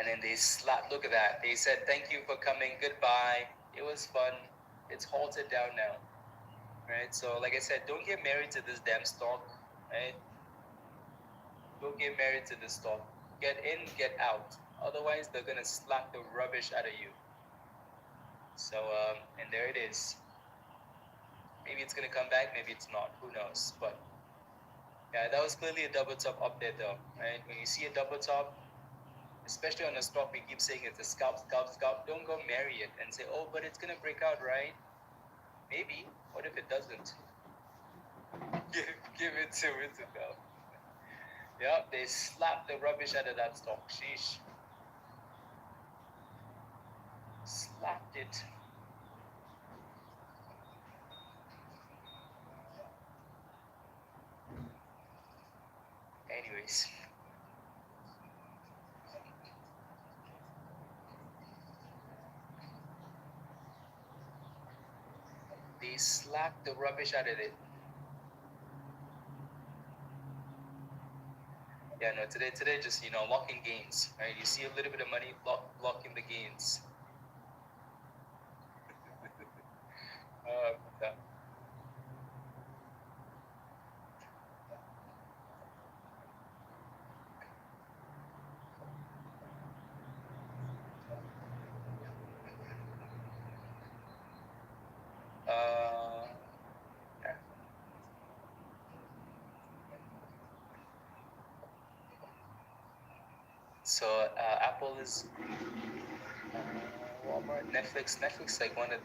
And then they slapped, look at that. They said, thank you for coming, goodbye. It was fun. It's halted down now, right? So like I said, don't get married to this damn stock, right? Don't get married to this stock. Get in, get out. Otherwise, they're gonna slap the rubbish out of you. So, and there it is. Maybe it's gonna come back, maybe it's not, who knows? But yeah, that was clearly a double top up there though, right? When you see a double top, especially on a stock, we keep saying it's a scalp, scalp, scalp. Don't go marry it and say, oh, but it's gonna break out, right? Maybe. What if it doesn't? Give it to it though. Yeah, they slapped the rubbish out of that stock. Sheesh. Slapped it. Anyways. They slapped the rubbish out of it. Yeah, no, today just, locking gains, right? You see a little bit of money, locking the gains. Yeah. Yeah. So Apple is Walmart, Netflix. Netflix like one of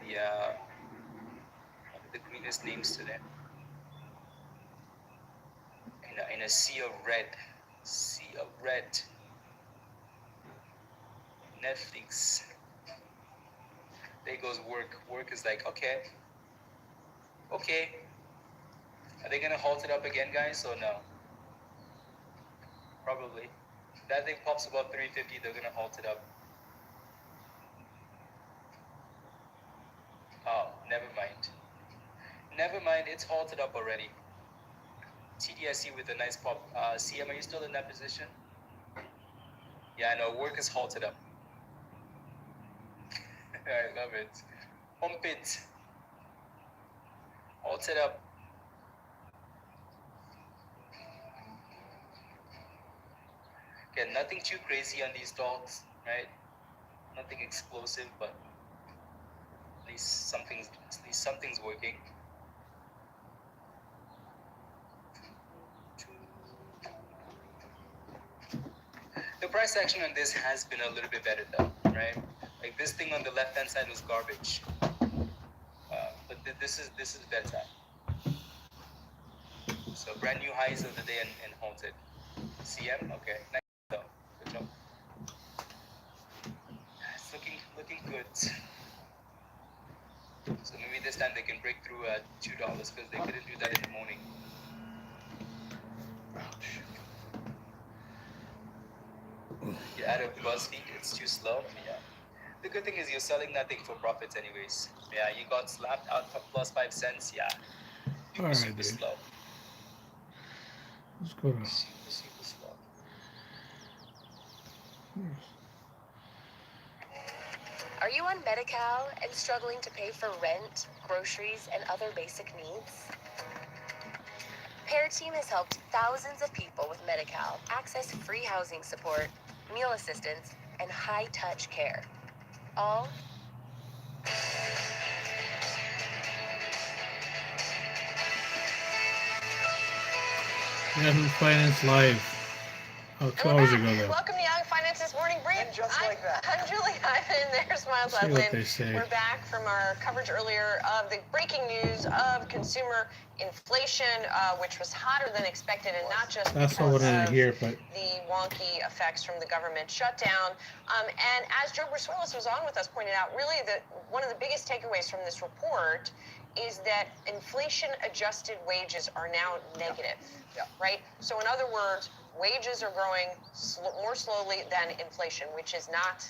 the greenest names today. In a sea of red. Sea of red. Netflix. There goes work. Work is like, okay. Okay. Are they gonna halt it up again, guys, or no? Probably. If that thing pops above 350, they're gonna halt it up. Oh, never mind. Never mind, it's halted up already. TDSC with a nice pop. CM, are you still in that position? Yeah, I know, work is halted up. I love it. Pump it. Halted up. Okay, nothing too crazy on these stocks, right? Nothing explosive, but at least something's working. The price action on this has been a little bit better though, right? Like this thing on the left hand side was garbage, but this is better. So brand new highs of the day and halted. CM, okay, nice though. Good job. It's looking good. So maybe this time they can break through $2 because they couldn't do that in the morning. Ouch. You're out of BuzzFeed, it's too slow. Yeah. The good thing is you're selling nothing for profits anyways. Yeah, you got slapped out for plus 5 cents. Yeah. Super slow. Let's go to super slow. Are you on Medi-Cal and struggling to pay for rent, groceries, and other basic needs? Pear Team has helped thousands of people with Medi-Cal access free housing support, meal assistance, and high-touch care. All Yahoo Finance Live. 2 hours ago, though. Welcome to Yahoo Finance's Morning Brief. And just like that. I'm Julie Hyman. There's Miles See what they Edlin. say. We're back from our coverage earlier of the breaking news of consumer inflation, which was hotter than expected, and not just That's what I wanted to hear, but the wonky effects from the government shutdown. And as Joe Bruce-Willis was on with us pointed out, really one of the biggest takeaways from this report is that inflation-adjusted wages are now negative, right? So in other words, wages are growing more slowly than inflation, which is not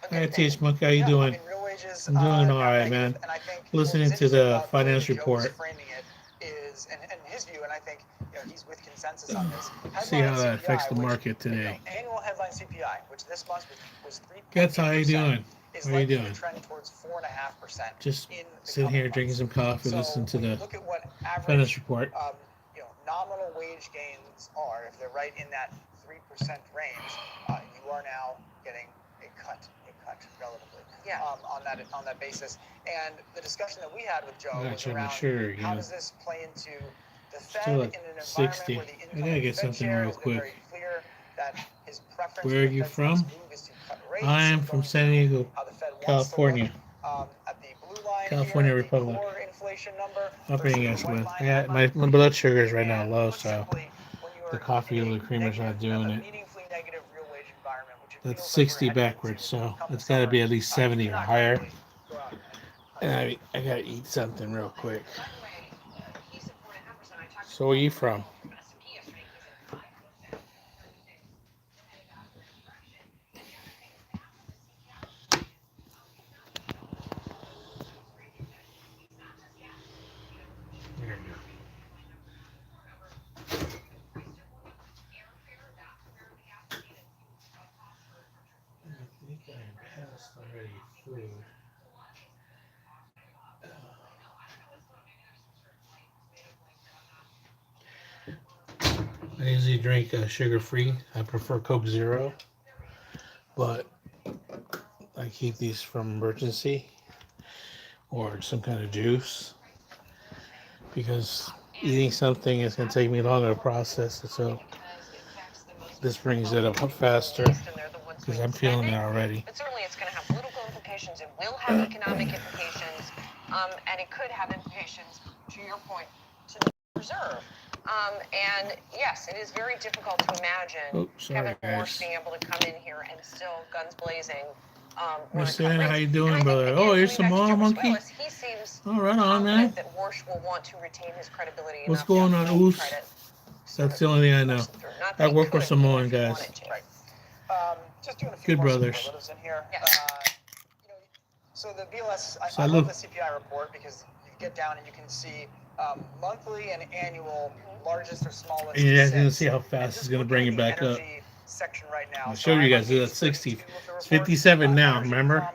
a good hey, thing. Teach Monkey, how you doing? I mean, real wages, I'm doing all not right, negative, man. and I think Listening what's to the interesting about finance the way that Joe was report. framing it is, and his view, and I think he's with consensus on this. See how Headline that affects CPI, the which, market today. annual headline headline CPI, which this month was 3.8%, Gets, how you doing? is How you likely doing? to trend towards 4.5%. Just in the sitting coming here drinking months. some coffee, So listening to when you the look at what average, finance report. nominal wage gains are, if they're right in that 3% range, you are now getting a cut relatively. Yeah. On that basis. And the discussion that we had with Joe I'm not was sure, around sugar how again. does this play into the Fed Still at in an environment 60. where the I incoming gotta get Fed something chair real has been quick. very clear that his preference Where are for the you Fed's from? next move is to cut rates. I am from going San through Diego, how the Fed wants California. to look, at the blue line California here, Republic. the core inflation number, Operating versus the white estimate. line My blood sugar is right now and low, put so simply, when you the are coffee in or a the creamer's not negative, doing a it. meaningfully negative real wage environment, which it That's feels like we're 60 heading backwards, into so come the it's got to summer, be at least 70 you or cannot higher. really go out and And I gotta eat something real quick. By the way, he said 4.5%. I talked to So where you from? S&P yesterday. He said 5%. There you go. I think I passed already food. I usually drink sugar-free. I prefer Coke Zero, but I keep these from emergency or some kind of juice because eating something is going to take me longer to process it. So this brings it up faster because I'm feeling it already. But certainly it's going to have political implications. It will have economic implications. And it could have implications, to your point, to the reserve. And yes, it is very difficult to imagine Kevin Walsh being able to come in here and still guns blazing. Miss Anna, how you doing, brother? Oh, here's some more monkey. He seems Oh, right on, man. that Walsh will want to retain his credibility. What's going on, Oos? That's the only thing I know. I work for Samoan guys. Right. Just doing a few Good more brothers. superlatives in here. Yes. So the BLS, I Salud. love the CPI report because you get down and you can see monthly and annual, largest or smallest. And you guys can cents. see how fast it's going to bring it back up. Section right now. I'll show you guys. It's 60. It's 57 now, remember?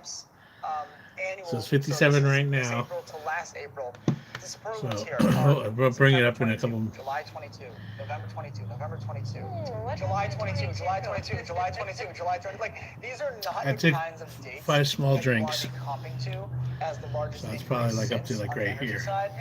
So it's 57 right now. April to last April. The superlatives So here I'll bring it up in a couple. July 22, November 22, November 22, what July happened 22, to July 22, July 22, July 20. Like these are not I the took kinds of dates 5 small that drinks. you want to be comping to as the largest. So it's probably like up to increase like on the right energy here. Side.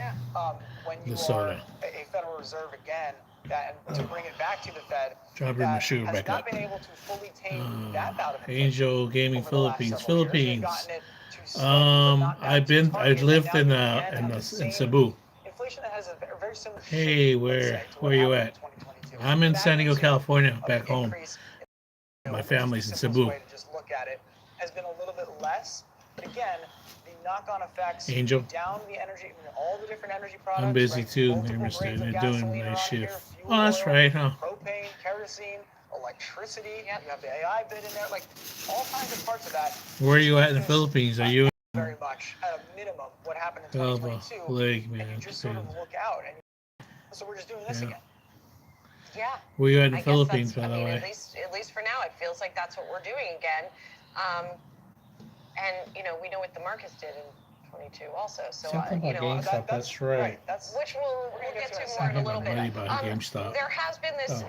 When you The are soda. a Federal Reserve again, and to bring it back to the Fed, Trying to bring my sugar has back not up. been able to fully tame that bout of inflation Angel Gaming over the last Philippines. several years. They've Philippines. gotten it to steady, but not down I've to been. target, I've lived and in now you again have the same Cebu. inflation that has a very similar Hey, shape, let's say, where to what you happened at? in 2022. I'm in San Diego, Magnitude California, of back the home. increase My which is family's the in simplest Cebu. way to just look at it, has been a little bit less. But again, the knock-on effects Angel. down the energy, all the different energy products. I'm busy right? too, Multiple Mr. grades of They're doing gasoline nice are on shift. here, fuel Oh, that's oil, right, huh? propane, kerosene, electricity. You have the AI bit in there, like all kinds of parts of that. Where are you at in the Philippines? Are you Very much at a minimum what happened in in 2022, leg, and man? you just sort of look out, and so we're just doing this Yeah. again. Yeah. Where you at in I the guess Philippines, that's, by the I mean, way? at least for now, it feels like that's what we're doing again. And we know what the markets did in 22 also. So Something about GameStop. That's right. Which we'll get to more in I a little know bit. already about GameStop. There has been this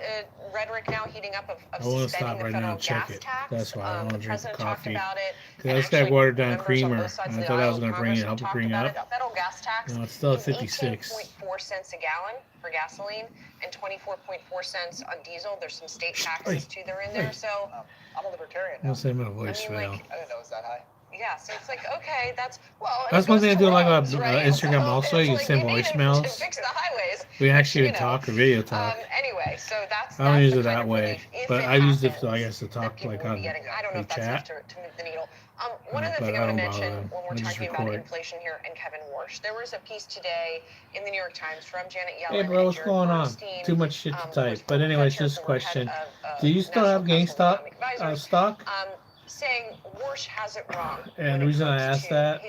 rhetoric now heating up of I want to suspending stop the right now federal and check gas it. tax. That's why I don't want The to drink the president talked coffee. about it. Because And that's that actually, watered down members on creamer. both sides I of the thought I aisle was in going to bring Congress it, have help it talked bring about up. it. The federal gas tax No, it's still at is 56. 18.4 cents a gallon for gasoline and 24.4 cents on diesel. There's some state taxes too that are in there. So I'm a libertarian I'm now. going to say my I voice mean, fail. like, I didn't know it was that high. yeah, so it's like, okay, that's well. That's one thing I do like about right? Instagram So also. it's You like, can send we need to voicemails. fix the highways. We actually which, talk or video talk. Anyway, so that's. I don't that's use the it kind that of way, relief, if but it I used it, happens, I guess, to that talk people like will on be getting. I don't know if like that's enough chat. to move the needle. One other But thing I I want don't to bother mention them. when I we're just talking about record. inflation here and Kevin Walsh, there was a piece today in the New York Times from Janet Yellen. Hey, bro, and what's Jared going on? Bernstein, Too much shit to who was type. But former anyways, Fed this chair, former question: head of, do you still National have Council of GameStop Economic Advisors. stock? saying Warsh has it wrong. And the reason I asked that,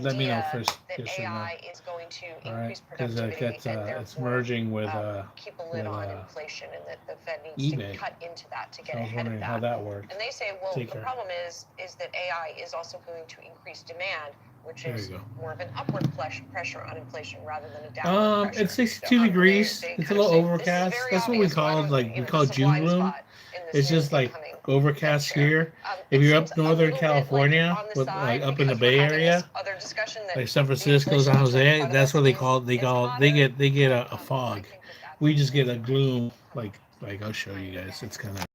let me know first, that yes or no. AI is going to All right, increase because productivity it's and it's therefore merging with keep a lid on inflation, and that the Fed needs eBay. to cut into that to get So I was ahead of wondering that. how that worked. And they say, well, Take the care. problem is that AI is also going to increase demand, which There is you go. more of an upward pressure on inflation rather than a downward pressure. It's 62 degrees. They It's a kind of little say, overcast. "This is very That's what we obvious. Why call don't- like you we know, call this is a June blind gloom. spot in this It's new just like incoming overcast Fed chair." here. It If you're seems up a Northern little bit like California, on the with side like up in the because Bay we're having Area, this other discussion that like San the Francisco, inflation San that's right in Jose, front of that's us what they is call moderate. they get a I fog. think that's We just get a gloom. Like I'll show you guys. It's kind of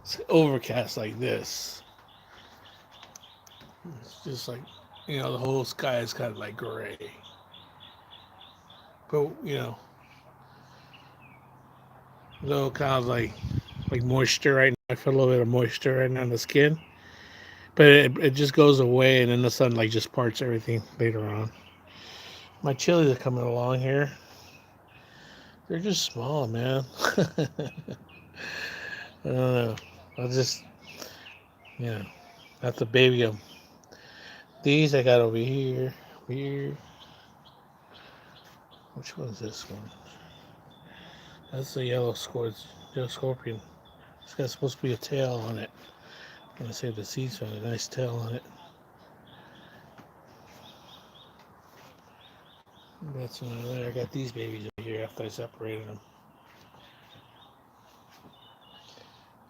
it's overcast like this. It's just like the whole sky is kind of like gray. But a little kind of like moisture right now. I feel a little bit of moisture right now on the skin. But it just goes away, and then the sun like just parts everything later on. My chilies are coming along here. They're just small, man. I don't know. I'll just, have to baby them. These I got over here. Here. Which one's this one? That's the yellow scorpion. It's got supposed to be a tail on it. I'm gonna say the seeds got a nice tail on it. That's one there. I got these babies over here after I separated them.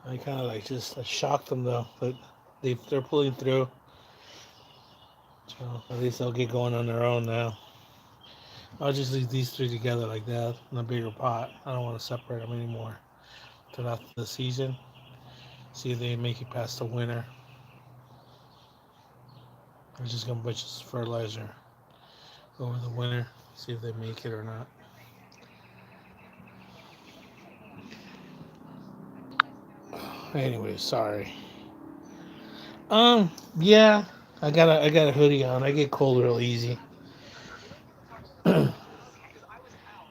I kind of I shocked them though, but they're pulling through. So at least they'll get going on their own now. I'll just leave these three together like that in a bigger pot. I don't want to separate them anymore until after the season. See if they make it past the winter. I'm just gonna put just fertilizer over the winter. See if they make it or not. Anyway, sorry. Yeah, I got a hoodie on. I get cold real easy.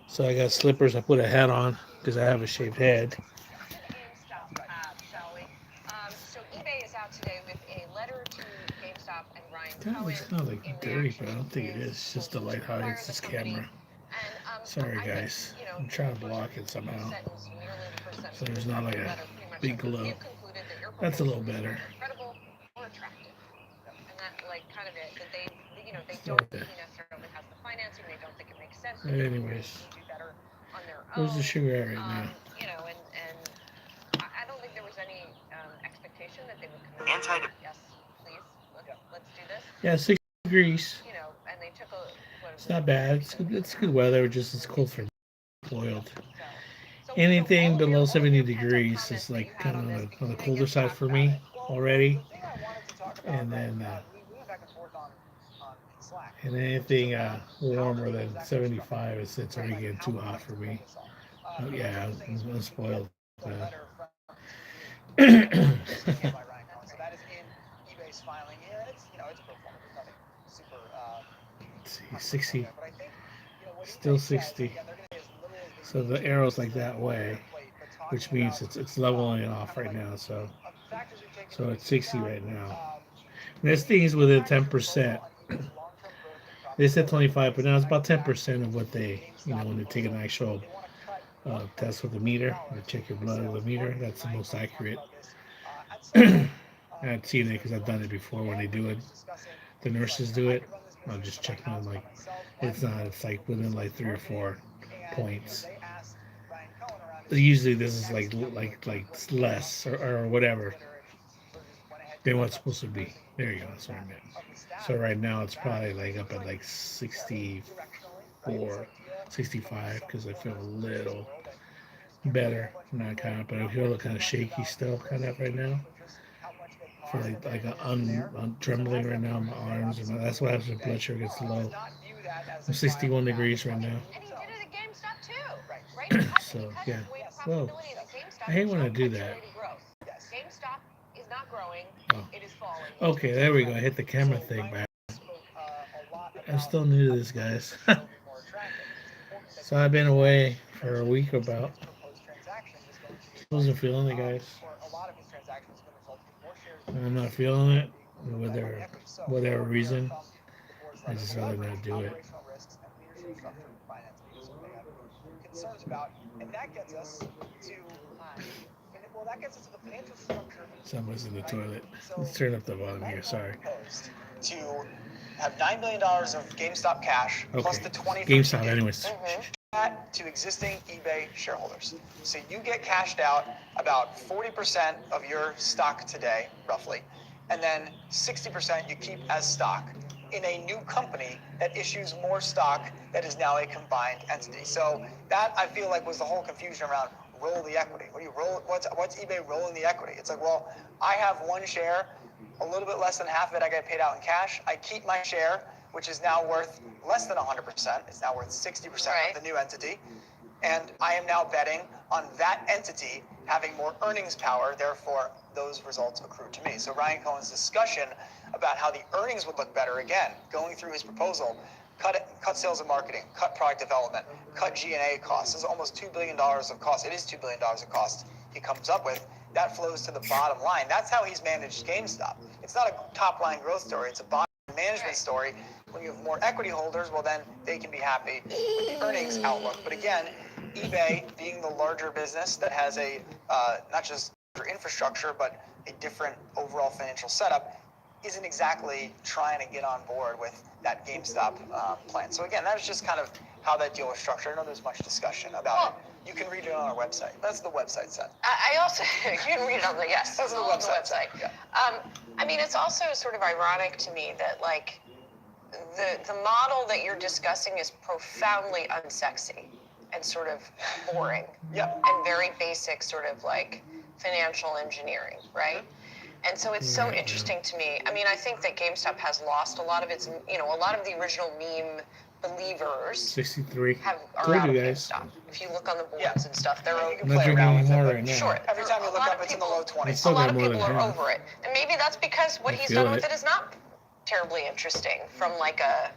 So I got slippers. I put a hat on because I have a shaved head. GameStop, shall we? So eBay is out today with a letter to GameStop and Ryan Cohen It's kind of in like dirty, reaction but I to don't think it his is. It's just the motion to light how it acquire hits the this company. camera. And Sorry, I guys. think, I'm trying to block it somehow. sentence, nearly the first sentence So there's of not the like a letter pretty much big says, glow. "We've concluded that your That's a little proposal is better. neither credible or attractive." And that, like, kind of it, that they So, don't think he necessarily has the financing, they don't think it makes sense, they think anyways, they do better on their where's the own. sugar at right now? And I don't think there was any expectation that they would come in. Yes, please, let's do this. Yeah, 60 degrees. And they took It's not bad. It's good weather. Just it's cold for boiled. Anything below 70 degrees is like kind of on the colder side for me already. And then and anything warmer than 75, it's already getting too hot for me. Oh, yeah, I'm spoiled. So that is in eBay's filing. Yeah, it's pro forma. There's nothing super. Let's see, 60, But I think what still eBay says, 60. again, they're going to be as little as they So need the to arrow's like to that way, but which talking means about, it's leveling off kind right of like now. So factors we take so into it's 60 account, right now. um, This thing is within 10%. They said 25, but now it's about 10% of what they, when they take an actual test with the meter, they check your blood with the meter. That's the most accurate. I've seen it because I've done it before when they do it. The nurses do it. I'll just check them like it's not. It's like within like 3 or 4 points. Usually this is like less or whatever than what's supposed to be. There you go. That's what I meant. So right now it's probably like up at like 64, 65 because I feel a little better. Not kind of, but I feel kind of shaky still, kind of right now. I feel like I'm trembling right now in my arms, and that's why my blood sugar gets low. I'm 61 degrees right now. And he did it at GameStop too, right? So yeah. Whoa. I hate when I do that. GameStop is not growing; Oh. it is falling. Okay, there we go. I hit the camera thing back. I'm still new to this, guys. So I've been away for a week about. Wasn't feeling it, guys. for a lot of his transactions is going to result in more shares. I'm not feeling it. Whether Whatever reason, from the board's I level. just rather not do it. Operational risks and leadership structure in finance leaders may have concerns about, and that gets us to the financial structure. Someone's in the toilet. So Let's turn up the volume here. Sorry. proposed to have $9 billion of GameStop cash plus Okay. the 20 GameStop, anyways. that to existing eBay shareholders. So you get cashed out about 40% of your stock today, roughly, and then 60% you keep as stock in a new company that issues more stock that is now a combined entity. So that, I feel like, was the whole confusion around roll the equity. What do you roll? What's eBay rolling the equity? It's like, well, I have one share, a little bit less than half of it I get paid out in cash. I keep my share, which is now worth less than 100%. It's now worth 60% Right. of the new entity. And I am now betting on that entity having more earnings power, therefore those results accrue to me. So Ryan Cohen's discussion about how the earnings would look better, again, going through his proposal, cut sales and marketing, cut product development, cut G&A costs. This is almost $2 billion of cost. It is $2 billion of cost he comes up with. That flows to the bottom line. That's how he's managed GameStop. It's not a top-line growth story. It's a bottom management story. When you have more equity holders, well, then they can be happy with the earnings outlook. But again, eBay, being the larger business that has a not just infrastructure, but a different overall financial setup, isn't exactly trying to get on board with that GameStop plan. So again, that is just kind of how that deal was structured. I know there's much discussion about it. You can read it on our website. That's the website set. I also, you can read it on the, yes, That's the on website. Yeah. I mean, it's also sort of ironic to me that, like, the model that you're discussing is profoundly unsexy and sort of boring. Yeah. And very basic sort of like financial engineering, right? And so it's so interesting to me. I mean, I think that GameStop has lost a lot of its, you know, a lot of the original meme believers 63. are Told out of you guys. GameStop. If you look on the boards Yeah. and stuff, they're You over. can Not play drinking around with anymore it, right but now. Sure. every time you A look lot up, of it's in the people- low 20s. It's still A lot got of more people than are half. over it. And maybe that's because what I he's feel done with it. it is not terribly interesting from like a,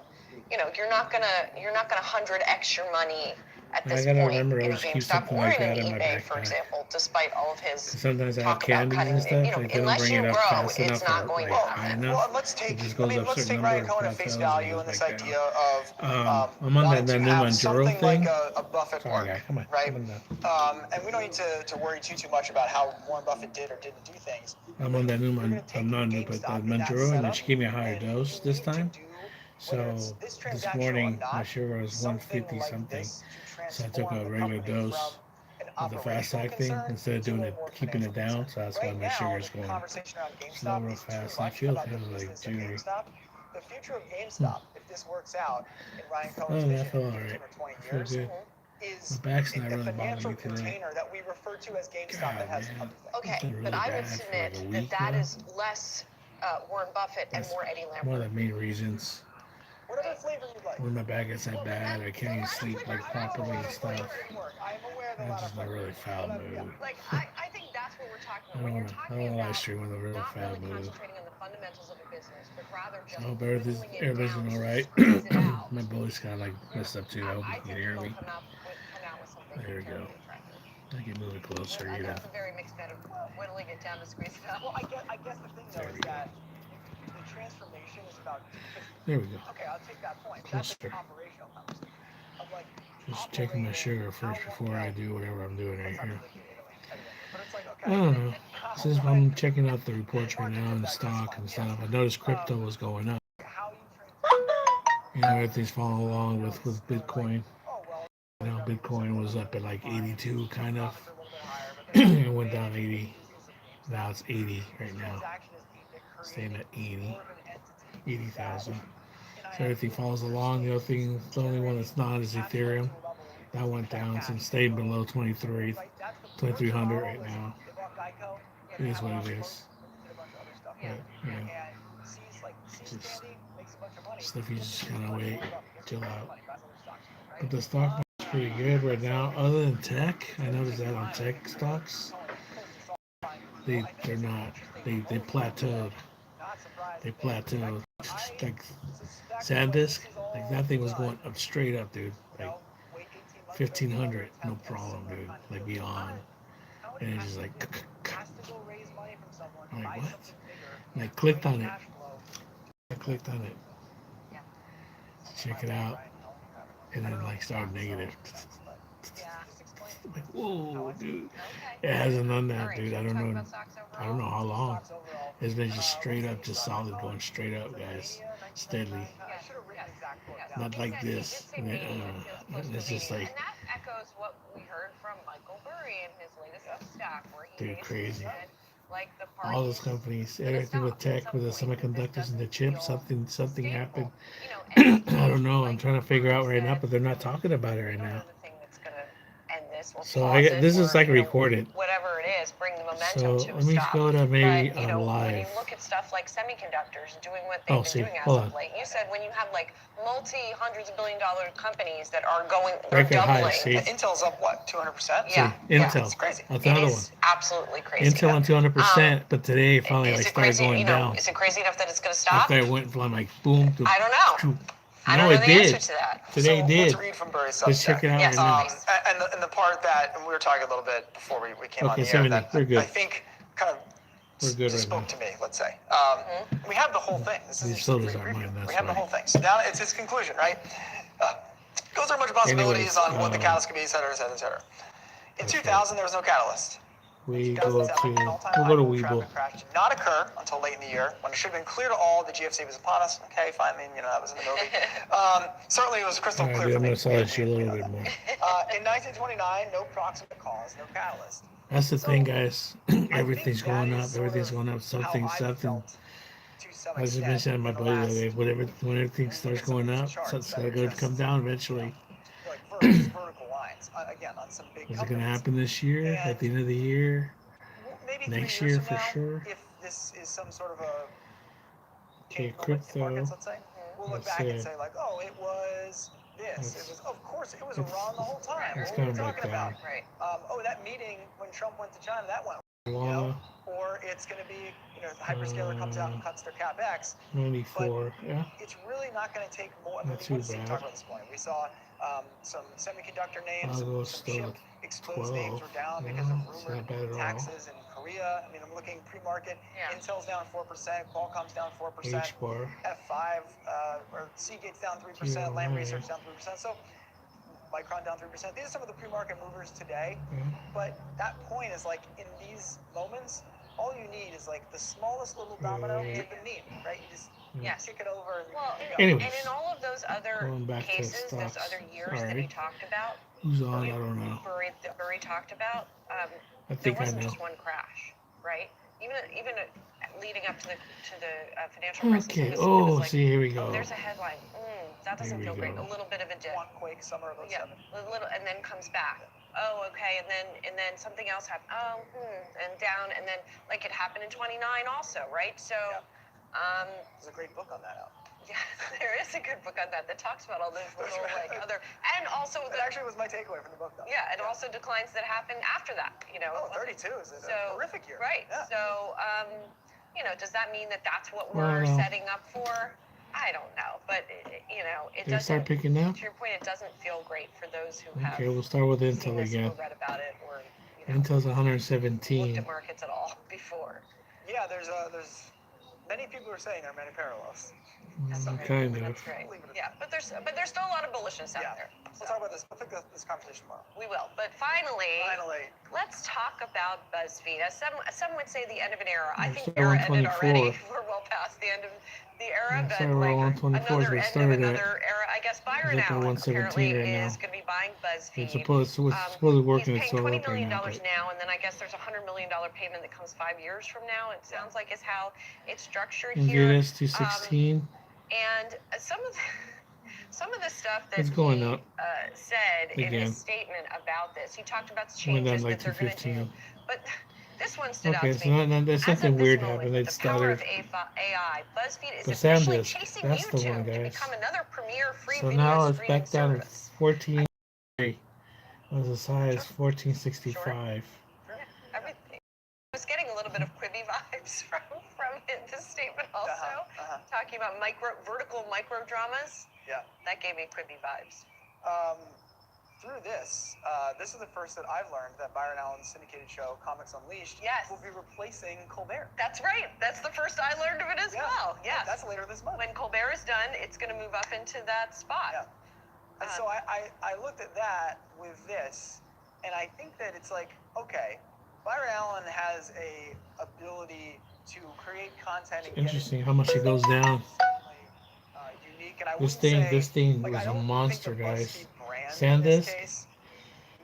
you know, you're not gonna 100x your money at I this gotta point remember in a always keep GameStop something or like in an that in my eBay, for backpack. example, despite all of his Sometimes I have talk about candies cutting and it, stuff. you know, Like they don't unless bring you it up grow, fast it's enough not or going like to high happen. enough. Well, let's It take, just I goes mean, up let's certain take number Ryan of Cohen at flat face cells value and in goes this back idea down. of I'm on wanting that to new have Manjaro something thing. like a Buffett Sorry, work, guy. Come on. right? Come on now. And we don't need to worry too much about how Warren Buffett did or didn't do things. I'm on that new You're gonna one. take I'm not new, but GameStop that in that Manjaro, and then setup, she gave me a higher and dose you this need to time. do, whether it's So this this transaction morning or my not, sugar was something 150 like something. this to So I took transform a the regular company dose from an of the fast operational act thing concern instead of to doing a it, more keeping it financial down. concern. So that's why Right my now, sugar's the going conversation around slow GameStop real is too fast. And I much feel about kind the of like business of jittery. GameStop. The future of GameStop, if this works out in Ryan Oh, Cohen's I vision feel in alright. 15 or 20 I feel years, good. is My back's a not really bothering financial me today. container that we refer to as GameStop that God, has man. everything. Okay, It's been but really I would bad for like submit a that week that now. is less Warren Buffett and That's more Eddie one of Lampert. the main reasons Whatever flavor you like. when my back gets that bad, I can't even sleep like properly and stuff. I'm aware I'm just in a really foul mood. Like, I think that's what we're talking I about. When don't you're wanna talking about live stream with a real not foul really mood. concentrating on the fundamentals of a business, but rather just I hope whittling it everybody's down doing to alright. squeeze it out. My voice kind of like messed up too. I hope I you can think hear he'll me. come out with something There we go. terribly attractive. I get moving closer, you know. That's a very mixed bed of whittling it down to squeeze it out. Well, I guess the thing though There is we go. that the transformation is about. There we go. Okay, I'll take that point. That's Closer. an operational conversation. Of like Just checking my sugar first how before I do whatever I'm doing right Let's not here. be looking at Italy, but it's like I okay. don't know. how Since one- I'm checking out the reports right market now and the transactions is stock fine, and yes. stuff, I noticed crypto was going up. How you transition. You know, everything's following along with Bitcoin. Oh well. You know, Bitcoin was up at like 82 kind of. Profits are a little bit higher, but It went down 80. Now it's 80 right now. Staying at 80. 80,000. So everything follows along. The only one that's not is Ethereum. That went down since stayed below 2300 right now. It is what it is. But, you know, just stuff you just kind of wait, chill out. But the stock market's pretty good right now. Other than tech, I noticed that on tech stocks, they're not. They plateaued. They plateaued. Like SanDisk, like that thing was going up straight up, dude. Like 1500, no problem, dude. Like beyond. And it's just like, has to go raise money from someone, I'm like, buy what? something bigger, And I clicked on create it. cash flow. I clicked on it. Yeah. Check it out. And then like started negative. Yeah. I'm like, whoa, dude. Okay. It hasn't done All that, right. dude. Should I we don't talk know. about stocks overall? I don't know how long. Stocks overall. It's been just straight Let's up, say just start solid, with going straight up, guys. Mania, Steadily. 1999. I should have written the exact quote Yes. down. Not He like said, he this. did say And then, mania. It feels close and to it's just mania. like, And that echoes what we heard from Michael Burry in his latest Substack, where he dude, basically crazy. said, like, the All those parties companies, gonna everything with stop at tech, some with the point, that this semiconductors and the doesn't chips, feel something happened. stable. You know, and I don't know. I'm like trying to figure out Burry right now, said, but they're not talking about it we right don't now. know the thing that's gonna end this or So pause it, this or, is like you know, recorded. whatever it is, bring the momentum So to a let me stop. go to maybe But, you on know, when you live. look at stuff like semiconductors doing what Oh, they've been see, doing as hold of on. late, you said when you have like multi-hundreds of $billion companies that are going, they're Record high, doubling. see? Intel's up what, 200%? Yeah. See, Yeah. Intel. It's crazy. That's It another one. is absolutely crazy. Intel went 200%, but today it finally Is like it started crazy? going You know, down. is it crazy enough that it's going to stop? After it went from like boom to. I don't know. I don't No, know it the answer did. to that. Today So it did. let's read from Burry's Let's Substack. check it out Yes, right now. please. And the part that, and we were talking a little bit before we came on Okay, the air, 70. that We're good. I think kind of We're good right spoke now. to me, let's say. We have the whole thing. This is These just a sodas free aren't preview. mine, that's We have the why. whole thing. So now it's his conclusion, right? Goes through a bunch of possibilities Anyways, on what the catalyst could be, et cetera, et cetera, et cetera. In 2000, there was no catalyst. We In go 2007, an to, all-time we'll high go to global Weeble. traffic crash did not occur until late in the year, when it should have been clear to all the GFC was upon us. Okay, fine, I mean, you know, that was in the movie. Certainly it was crystal Alright, clear dude, for I'm me. gonna silence you a little bit more. In 1929, no proximate cause, no catalyst. That's the So, thing, guys. I Everything's think that going is up. sort Everything's of going up. how Something. I've felt to some I was just extent mentioning to my in the buddy the other last, day. When everything you starts look at some of going these up, charts it's that gotta are go just, come down eventually. like vertical lines, again, on some big Is it companies. gonna happen this year? At the end of the year? Maybe Next 3 years year from for now, sure? if this is some sort of a Okay, change moment in crypto. markets, let's say, we'll look Let's back and see. say like, oh, it was this. It was, of course, it was Iran the whole time. It's What were we coming back talking about? down. Right. Oh, that meeting when Trump went to China, that went, Lana, or it's going to be, the hyperscaler comes out and cuts their capex. 94. Yeah, It's really not going to take more. Not too What did we bad. talk about this morning? We saw some semiconductor names, I'll go some still chip at exposed 12. names were down Yeah, because of it's rumored not bad at all. taxes in Korea. I mean, I'm looking pre-market. Yeah. Intel's down 4%, Qualcomm's down 4%, H bar. F5 or Seagate's down 3%, Lam Research down 3%. So Micron down 3%. These are some of the pre-market movers today. But that point is like in these moments, all you need is like the smallest little domino to the mean, right? You just Yes. kick it over and Well, go. Anyways, and in all of those other going back to cases, those stocks. other years that he Alright. talked about, Who's on? I don't know. Burry talked about, I there think I wasn't know. just one crash, right? Even leading up to the financial crisis, Okay. it Oh, was like, see, here we oh, go. there's a headline. That doesn't Here feel we great. go. A little bit of a dip. Quake, summer of 07. Yeah, a little, and then comes back. Oh, okay, and then something else happened. Oh, and down, and then like it happened in 29 also, right? So, There's a great book on that out. yeah, there is a good book on that talks about all those little like other, and also That actually was my takeaway from the book, though. yeah, and also declines that happen after that. Oh, 32 is a horrific year. Right. Yeah. So, does that mean that that's what Well, we're no. setting up for? I don't know, but it They doesn't. start picking up. To your point, it doesn't feel great for those who have Okay, we'll start with seen Intel this again. or read about it or Intel's looked 117. at markets at all before. Yeah, there's many people are saying there are many parallels. Kind of. That's right. Yeah, but there's still a lot of bullishness out there. We'll talk about this. We'll take this conversation tomorrow. We will. But finally, Finally, let's talk about BuzzFeed. As some would say, the end of an era. I think It's the era ended 124. already. We're well past the end of the era, It's but around like 124 is another where it end of started at. another era. I guess Byron It's up at Allen 117 apparently right now. is going to be buying BuzzFeed. It's supposedly working He's itself paying $20 up right million now. But now, and then I guess there's a $100 million payment that comes 5 years from now. It sounds like is how it's structured here. Invictus 216. And some of the stuff that It's going he up said in again. his statement about this, he talked about the Went down changes like that they're going to do. 215. But this one stood Okay, out to so me. there's As something of this weird moment, happened. with It the power of started. AI, BuzzFeed is The officially SanDisk, chasing that's the YouTube one, to guys. become another premier free So video now it's streaming back down to service. 14. It was as high as 1465. Everything. I was getting a little bit of Quibi vibes from this statement also, talking about vertical micro dramas. Yeah. That gave me Quibi vibes. through this, this is the first that I've learned that Byron Allen's syndicated show, Comics Unleashed, Yes. will be replacing Colbert. That's right. That's the first I learned of it as well. Yes. That's later this month. When Colbert is done, it's going to move up into that spot. Yeah. And so I looked at that with this, and I think that it's like, okay, Byron Allen has a ability to create content. And Interesting how much it goes down. Unique, and I This wouldn't thing like, was I a don't monster, think the guys. BuzzFeed brand in this SanDisk. case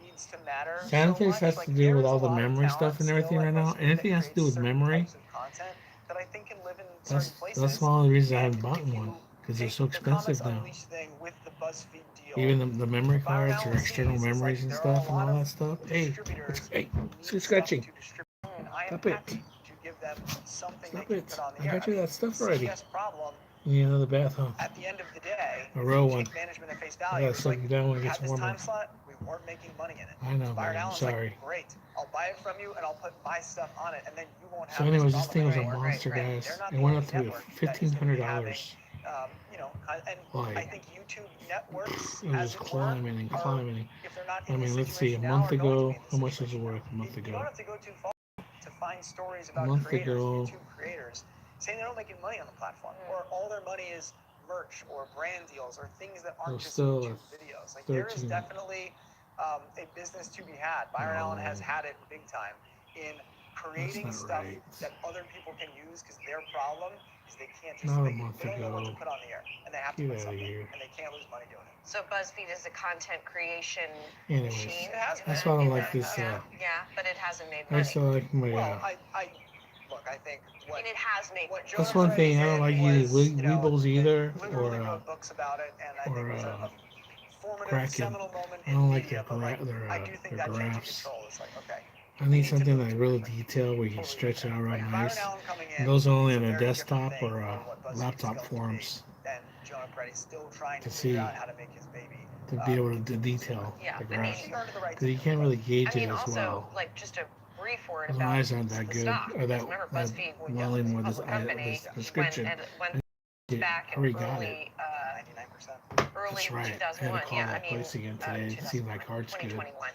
needs to matter so SanDisk much. has Like, to do with there's all a the lot of memory talent stuff and still everything at right now. BuzzFeed that Anything has to do creates with certain memory. types of content that I think can live in certain places. That's one of the reasons I And haven't bought if you one, because they're take so the expensive Comics now. Unleashed thing with the BuzzFeed deal, Even the memory what Byron cards or Allen external sees is, memories like, and there are stuff a and lot all of that stuff. Hey, distributors hey, who stop need scratching. stuff to distribute, and I am Stop it. happy to give them something Stop they can it. put on the I air. got you that stuff already. CBS problem, You need another bath, huh? at the end of the day, A real one. take management at face I value. gotta It's suck like, you down when it we gets had this warmer. time slot, we weren't making money in it. I know, So Byron man. I'm Allen's sorry. like, great, I'll buy it from you and I'll put my stuff on it, and then you won't have So, this anyways, this problem thing was a anymore. monster, right. guys. They're not It the went only up to network that is gonna be having, $1,500. you know, and Like, I think YouTube networks, it was as just it were, climbing and are, climbing. if they're not I in mean, this let's see. A situation now, month are going to ago, be in this how much was it situation worth? A now. month You don't ago. have to go too far to find stories A about month creators, ago. YouTube creators, saying they're not making money on the platform, or all their money is merch or brand deals or things that It aren't was just still YouTube videos. Like, there is 13. definitely a business to be had. Byron Allen has No. had it big time in creating not stuff right. that other people can use, because their problem is they can't just Not a they month don't know what to ago. put on the air, and they have to Get put outta something, here. and they can't lose money doing it. So BuzzFeed is a content creation Anyways, machine. It has that's been. why I don't In like the- this. yeah, but it hasn't made I money. used to like my. Well, I look. I think what And it has made what money. Joe That's one thing. I don't like using was, you know, Weebles they either, literally or wrote books about it, and I think it was a formative, Kraken. seminal moment I in don't like media. their But like, I do their think that change of graphs. control is like, okay. I we need need to something move that to a really different- detailed where you can totally stretch it different. out real Like, nice. Byron Allen coming in And those are only is on a very different desktop thing or than what BuzzFeed is laptop going to forms be, and Jonah Peretti's still trying to to figure see, out how to make his baby to be able to continue detail Yeah, the I mean, graphs. She earned the right Because to you do can't it. really gauge I mean, it as also, well. like, just a brief word Those about eyes aren't that the good. stock. Or Because remember, BuzzFeed, when well it was a anymore. This public company, this description. went back I in already got it. early, 99%. early That's right. I had 2001. to call Yeah, that I mean, place again today. It seemed like cards good. 2021.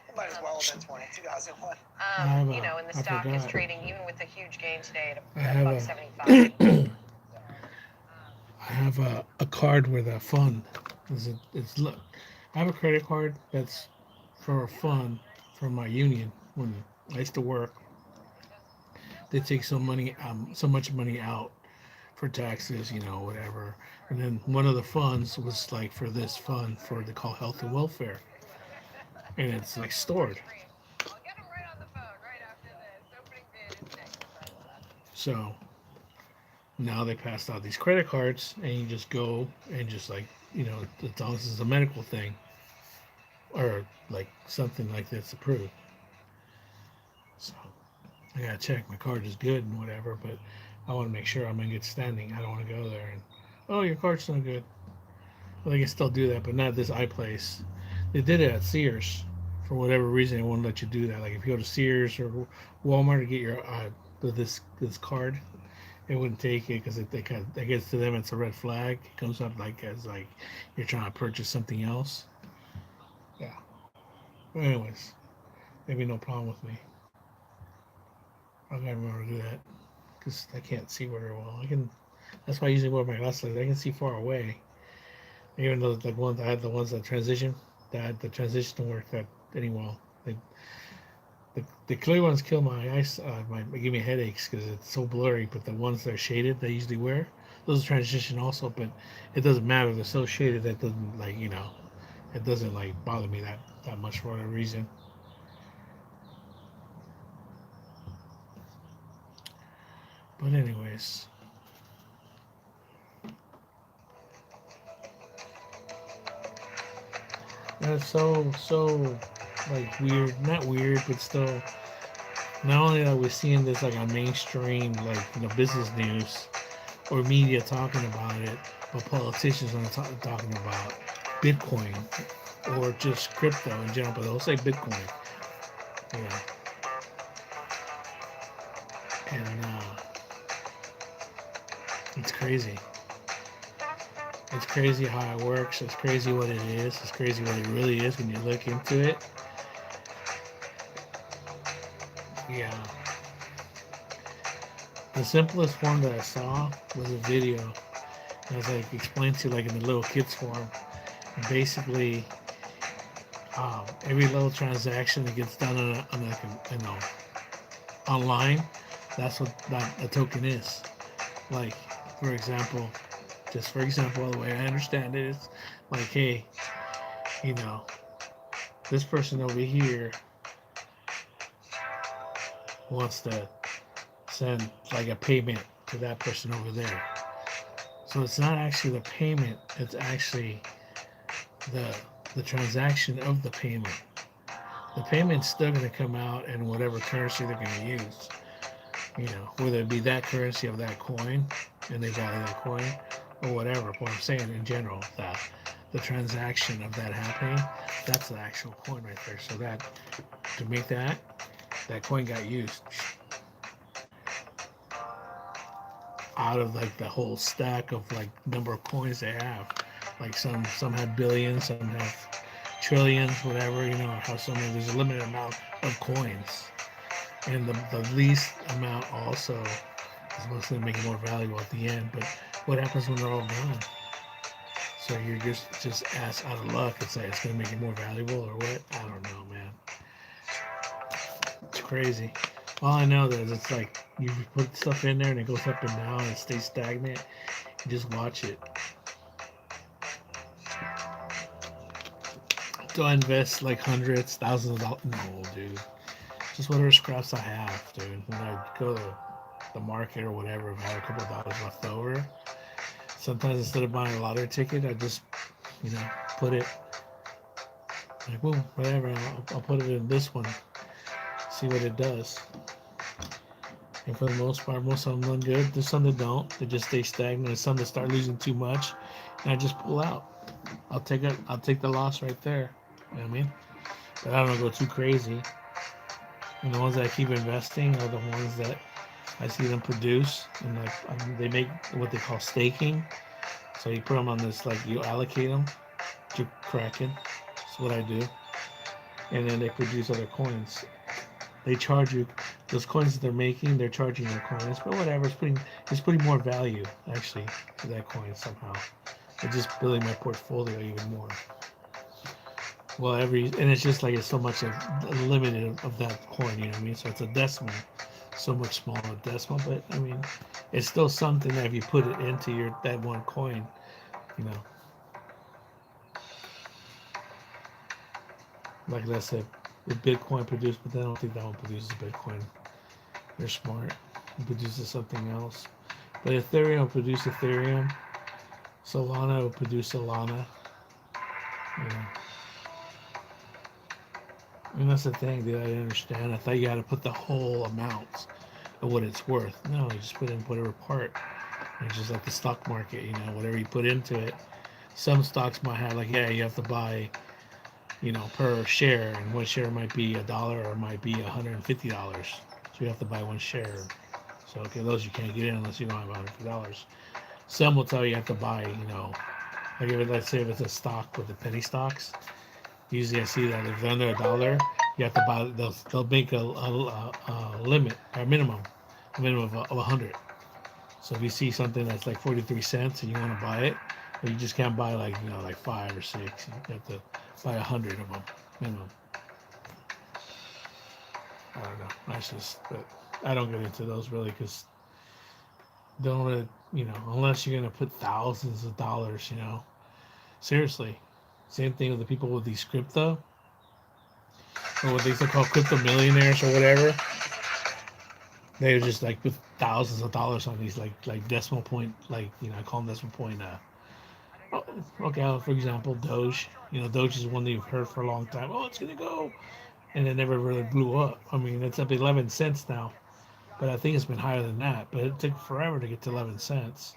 It might as well have been 2001. You know, and the I stock is forgot. trading even with a huge gain today I at have $1.75. I have a card with a fund. It's look. I have a credit card that's for a fund from my union when I used to work. They take so much money out for taxes, you know, whatever. And then one of the funds was like for this fund for they call health and welfare, and it's like stored. So now they passed out these credit cards, and you just go and just like as long as it's a medical thing or like something like that's approved. So I gotta check my card is good and whatever, but I want to make sure I'm in good standing. I don't want to go there and your card's not good. Well, they can still do that, but not at this iPlace. They did it at Sears for whatever reason. They won't let you do that. Like if you go to Sears or Walmart to get your this card, they wouldn't take it because I guess to them it's a red flag. It comes up like as like you're trying to purchase something else. Yeah. But anyways, maybe no problem with me. I gotta remember to do that because I can't see very well. I can. That's why I usually wear my glasses. I can see far away. Even though the ones I had the ones that transition, that the transition don't work that any well. The clear ones kill my eyes. Give me headaches because it's so blurry. But the ones that are shaded, that I usually wear, those transition also. But it doesn't matter. They're so shaded that doesn't it doesn't like bother me that much for whatever reason. But anyways. That's so like weird, not weird, but still. Not only are we seeing this like on mainstream like business news or media talking about it, but politicians are talking about Bitcoin or just crypto in general, but they'll say Bitcoin, you know. And it's crazy. It's crazy how it works. It's crazy what it is. It's crazy what it really is when you look into it. Yeah. The simplest one that I saw was a video. It was like explained to like in the little kids forum. And basically, every little transaction that gets done on like online, that's what that a token is. Like, for example, just for example, the way I understand it is like, hey, you know, this person over here wants to send like a payment to that person over there. So it's not actually the payment; it's actually the the transaction of the payment. The payment's still going to come out in whatever currency they're going to use. You know, whether it be that currency of that coin, and they value that coin, or whatever. What I'm saying in general, that the transaction of that happening, that's the actual coin right there. So that to make that coin got used out of like the whole stack of like number of coins they have. Like some have billions, some have trillions, whatever. You know how some there's a limited amount of coins, and the least amount also is mostly make it more valuable at the end. But what happens when they're all gone? So you're just ass out of luck. It's like it's gonna make it more valuable or what? I don't know, man. It's crazy. All I know is it's like you put stuff in there and it goes up and down and it stays stagnant. You just watch it. Do I invest like hundreds, thousands of dollars? No, dude. Just whatever scraps I have, dude. When I go to the market or whatever, if I have a couple of dollars left over, sometimes instead of buying a lottery ticket, I just, you know, put it like, well, whatever. I'll put it in this one, see what it does. And for the most part, most of them run good. There's some that don't. They just stay stagnant. There's some that start losing too much, and I just pull out. I'll take the loss right there. You know what I mean? But I don't go too crazy. And the ones that I keep investing are the ones that I see them produce, and like they make what they call staking. So you put them on this, like you allocate them to Kraken. That's what I do, and then they produce other coins. They charge you those coins that they're making. They're charging your coins, but whatever. It's putting more value actually to that coin somehow. It's just building my portfolio even more. Well, and it's just like it's so much of limited of that coin. You know what I mean? So it's a decimal, so much smaller decimal. But I mean, it's still something that if you put it into your that one coin, you know, like I said, the Bitcoin produced, but I don't think that one produces Bitcoin. They're smart. It produces something else. But Ethereum will produce Ethereum. Solana will produce Solana. You know. And that's the thing that I didn't understand. I thought you had to put the whole amount of what it's worth. No, you just put in whatever part. And it's just like the stock market, you know, whatever you put into it. Some stocks might have like, yeah, you have to buy, you know, per share, and one share might be $1 or it might be $150. So you have to buy one share. So okay, those you can't get in unless you don't have $150. Some will tell you have to buy, you know, like if let's say if it's a stock with the penny stocks. Usually I see that if they're under $1, you have to buy. They'll make a limit or a minimum of 100. So if you see something that's like 43 cents and you want to buy it, but you just can't buy like like 5 or 6. You have to buy 100 of them minimum. I don't know. That's just, but I don't get into those really because don't really, unless you're gonna put thousands of dollars, seriously. Same thing with the people with these crypto or what they still call crypto millionaires or whatever. They just like put thousands of dollars on these like decimal point, I call them decimal point. Oh, okay, for example, Doge. Doge is one that you've heard for a long time. Oh, it's gonna go, and it never really blew up. I mean, it's up 11 cents now, but I think it's been higher than that. But it took forever to get to 11 cents.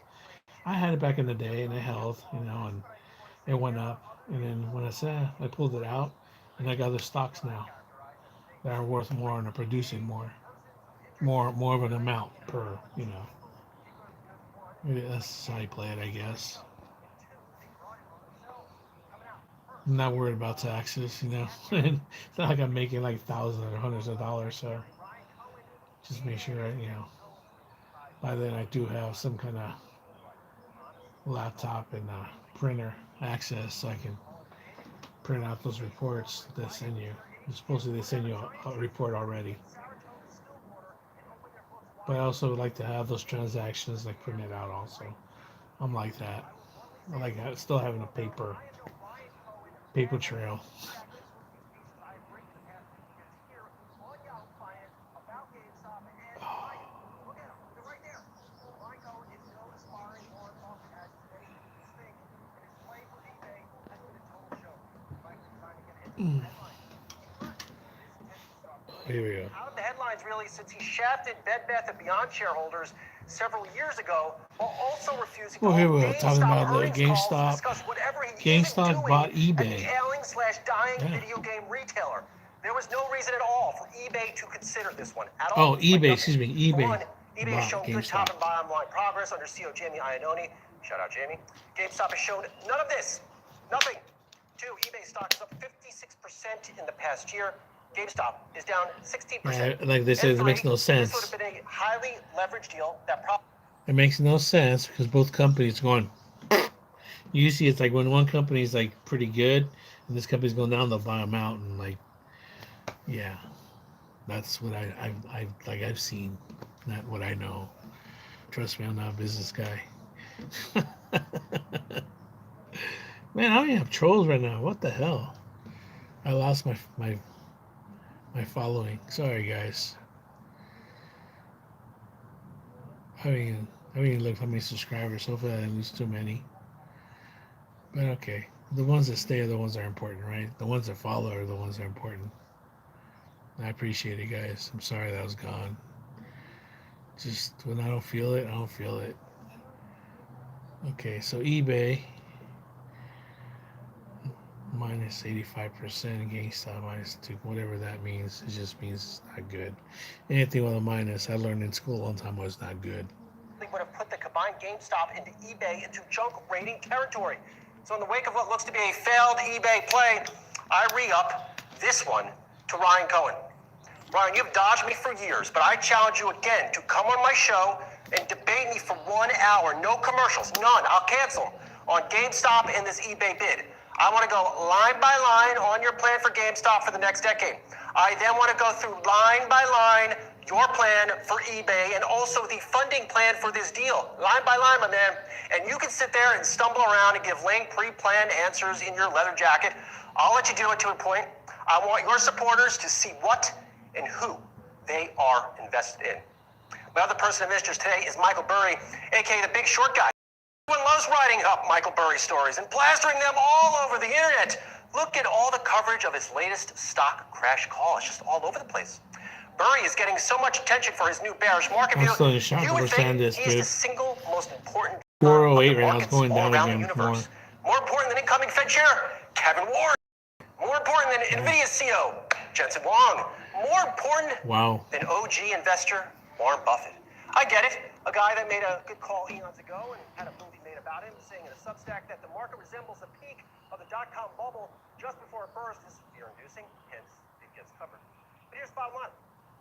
I had it back in the day, and it held, and it went up. And then when I said I pulled it out, and I got other stocks now that are worth more and are producing more of an amount per. Maybe that's how you play it, I guess. I'm not worried about taxes, you know. It's not like I'm making like thousands or hundreds of dollars, so just make sure, by then I do have some kind of laptop and printer access so I can print out those reports they send you. Supposedly they send you a report already. But I also would like to have those transactions like printed out also. I'm like that. I like still having a paper trail. Mm. Here we go. Out of the headlines, really, since he shafted Bed Bath & Beyond shareholders several years ago, while also refusing Well, to here hold we go. Talking GameStop about the earnings calls to GameStop. discuss whatever he isn't GameStop doing bought at eBay. the ailing/dying Yeah. video game retailer. There was no reason at all for eBay to consider this one at all. Oh, eBay. Excuse me. For eBay one, eBay has bought shown good top GameStop. and bottom line progress under CEO Jamie Iannone. Shout out Jamie. GameStop has shown none of this. Nothing. Two, eBay stock is up 56% in the past year. GameStop is down 16%. Yeah, like they said, it makes no sense. This would have been a highly leveraged deal that probably. It makes no sense because both companies going. Usually, it's like when one company is like pretty good, and this company's going down, they'll buy them out, and like, yeah, that's what I've seen, not what I know. Trust me, I'm not a business guy. Man, I don't even have trolls right now. What the hell? I lost my following. Sorry, guys. I mean, look how many subscribers. Hopefully, I didn't lose too many. But okay, the ones that stay are the ones that are important, right? The ones that follow are the ones that are important. I appreciate it, guys. I'm sorry that was gone. Just when I don't feel it, I don't feel it. Okay, so eBay minus 85%, GameStop minus 2, whatever that means. It just means it's not good. Anything with a minus, I learned in school a long time was not good. Would have put the combined GameStop into eBay into junk rating territory. So in the wake of what looks to be a failed eBay play, I re-up this one to Ryan Cohen. Ryan, you've dodged me for years, but I challenge you again to come on my show and debate me for 1 hour. No commercials, none. I'll cancel on GameStop and this eBay bid. I want to go line by line on your plan for GameStop for the next decade. I then want to go through line by line your plan for eBay and also the funding plan for this deal. Line by line, my man. And you can sit there and stumble around and give lame pre-planned answers in your leather jacket. I'll let you do it to a point. I want your supporters to see what and who they are invested in. My other person of interest today is Michael Burry, aka the Big Short Guy. Everyone loves writing up Michael Burry stories and plastering them all over the internet. Look at all the coverage of his latest stock crash call. It's just all over the place. Burry is getting so much attention for his new bearish market view. You would think he's the single most important 408 right now, it's going down again more. More important than incoming Fed Chair Kevin Warren. More important than NVIDIA CEO Jensen Huang. More important than OG investor Warren Buffett. I get it. A guy that made a good call eons ago and had a movie made about him, saying in a Substack that the market resembles the peak of the dot-com bubble just before it burst is fear-inducing, hence it gets covered. But here's the bottom line.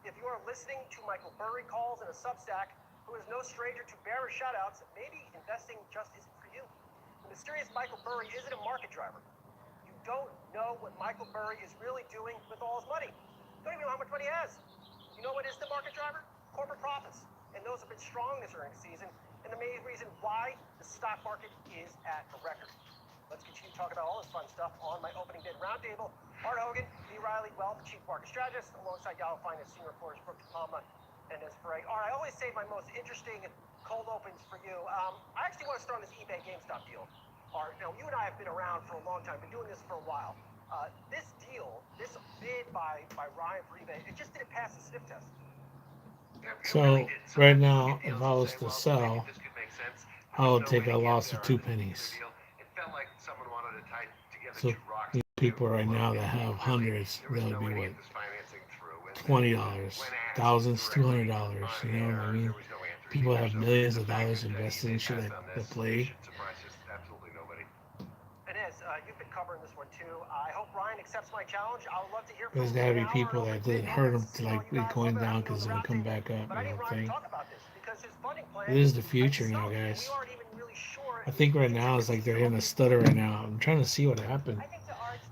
If you are listening to Michael Burry calls in a Substack, who is no stranger to bearish shoutouts, maybe investing just isn't for you. The mysterious Michael Burry isn't a market driver. You don't know what Michael Burry is really doing with all his money. You don't even know how much money he has. You know what is the market driver? Corporate profits. And those have been strong this earnings season, and the main reason why the stock market is at a record. Let's continue talking about all this fun stuff on my opening bid roundtable. Art Hogan, B. Riley Wealth, Chief Market Strategist, alongside Yahoo Finance Senior Reporters Brooke DePalma and Des Sprague. Art, I always save my most interesting cold opens for you. I actually want to start on this eBay GameStop deal. Art, now you and I have been around for a long time, been doing this for a while. This deal, this bid by Ryan for eBay, it just didn't pass the sniff test. So right now, if I was to sell, I would take a loss of 2 pennies. So these people right now that have hundreds, that would be what, $20, thousands, $200. You know what I mean? People have millions of dollars invested in shit that play. And as you've been covering this one too. I hope Ryan accepts my challenge. I would love to hear from There's him. got to be people that didn't hurt him to like it going down because it'll come back up. But I You need know, Ryan to thing. talk about this because his funding plan. It is the future now, guys. I think right now it's like they're in a stutter right now. I'm trying to see what happened.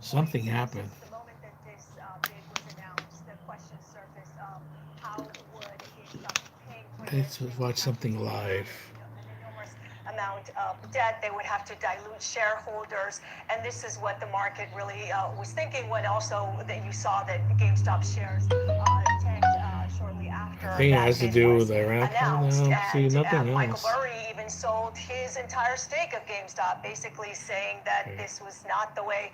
Something happened. The moment that this bid was announced, the question surfaced of how would GameStop be paying for this? Let's watch something live. An enormous amount of debt. They would have to dilute shareholders, and this is what the market really was thinking when also that you saw that GameStop shares tanked shortly after. I think it has to do with Iraq. Announced. No, see, nothing Michael else. Burry even sold his entire stake of GameStop, basically saying that this was not the way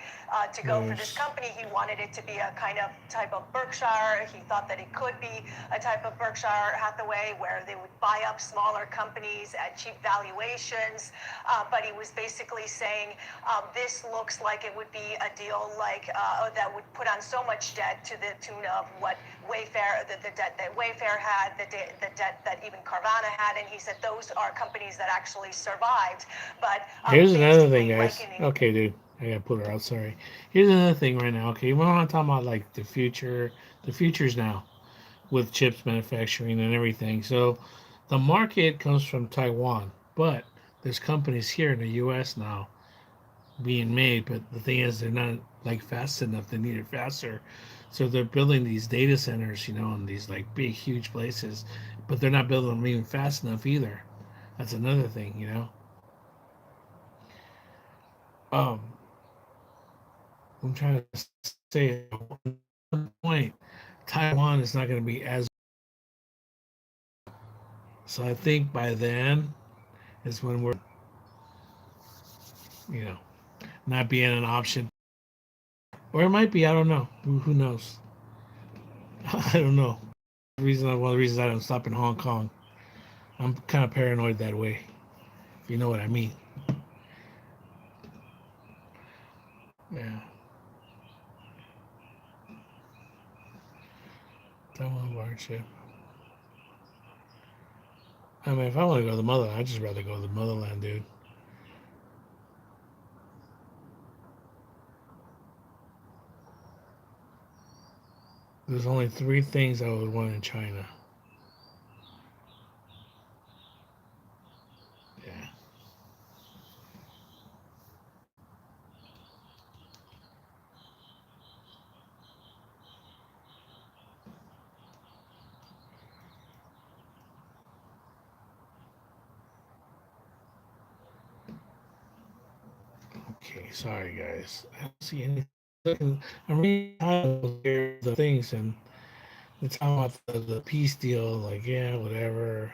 to go for this company. He wanted it to be a kind of type of Berkshire. He thought that it could be a type of Berkshire Hathaway where they would buy up smaller companies at cheap valuations. But he was basically saying this looks like it would be a deal like that would put on so much debt to the tune of what Wayfair, the debt that Wayfair had, the debt that even Carvana had, and he said those are companies that actually survived. But here's another thing, guys. Okay, dude, I gotta put her out. Sorry. Here's another thing right now. Okay, we're not talking about like the future. The future's now with chips manufacturing and everything. So the market comes from Taiwan, but there's companies here in the U.S. now being made. But the thing is, they're not like fast enough. They need it faster. So they're building these data centers, you know, in these like big, huge places, but they're not building them even fast enough either. That's another thing, you know. Um, I'm trying to say at one point, Taiwan is not going to be as. So I think by then is when we're, you know, not being an option, or it might be. I don't know. Who knows? I don't know. One of the reasons I don't stop in Hong Kong. I'm kind of paranoid that way. If you know what I mean. Yeah. Taiwan partnership. I mean, if I want to go to the motherland, I'd just rather go to the motherland, dude. There's only 3 things I would want in China. Yeah. Okay, sorry guys. I don't see anything. I'm reading the things and it's talking about the peace deal. Like, yeah, whatever.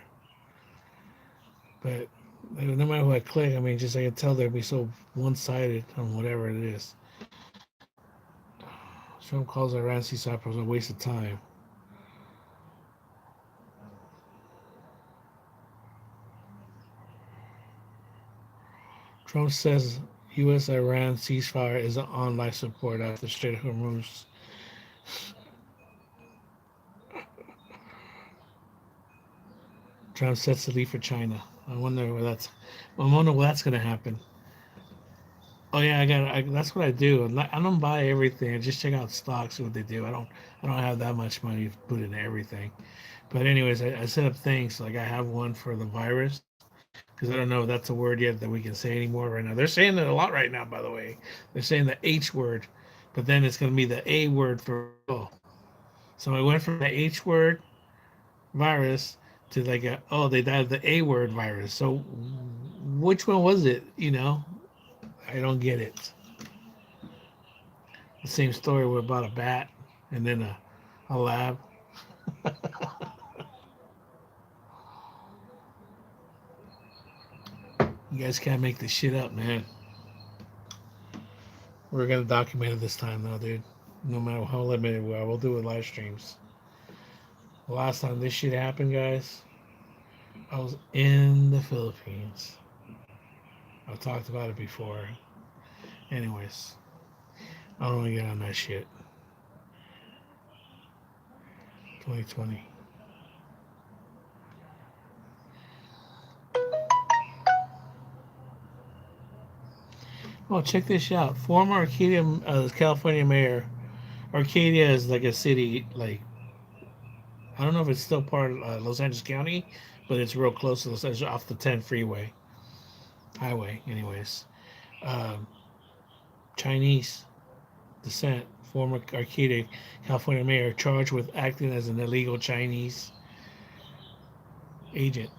But no matter who I click, I mean, just I can tell they'll be so one-sided on whatever it is. Trump calls Iran ceasefire a waste of time. Trump says U.S.-Iran ceasefire is on life support after Strait of Hormuz. Trump sets to leave for China. I wonder where that's going to happen. Oh yeah, that's what I do. I don't buy everything. I just check out stocks, see what they do. I don't have that much money to put into everything. But anyways, I set up things like I have one for the virus because I don't know if that's a word yet that we can say anymore right now. They're saying that a lot right now, by the way. They're saying the H word, but then it's going to be the A word for oh. So I went from the H word virus to like they died the A word virus. So which one was it? You know, I don't get it. The same story with about a bat and then a lab. You guys can't make this shit up, man. We're gonna document it this time, though, dude. No matter how limited we are, we'll do it live streams. The last time this shit happened, guys, I was in the Philippines. I've talked about it before. Anyways, I don't want to get on that shit. 2020. Oh, check this out. Former Arcadia, California mayor. Arcadia is like a city, like I don't know if it's still part of Los Angeles County, but it's real close to Los Angeles off the 10 freeway highway. Anyways, um, Chinese descent, former Arcadia, California mayor, charged with acting as an illegal Chinese agent.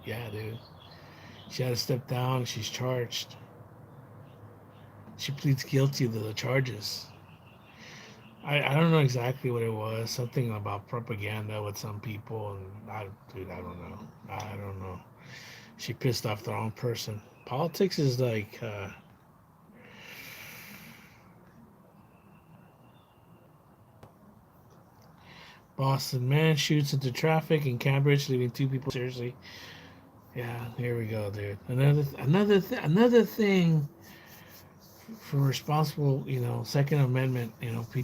Yeah, dude. She had to step down. She's charged. She pleads guilty to the charges. I don't know exactly what it was. Something about propaganda with some people, and dude, I don't know. I don't know. She pissed off the wrong person. Politics is like, Boston man shoots into traffic in Cambridge, leaving two people seriously. Yeah, here we go, dude. Another thing for responsible, Second Amendment,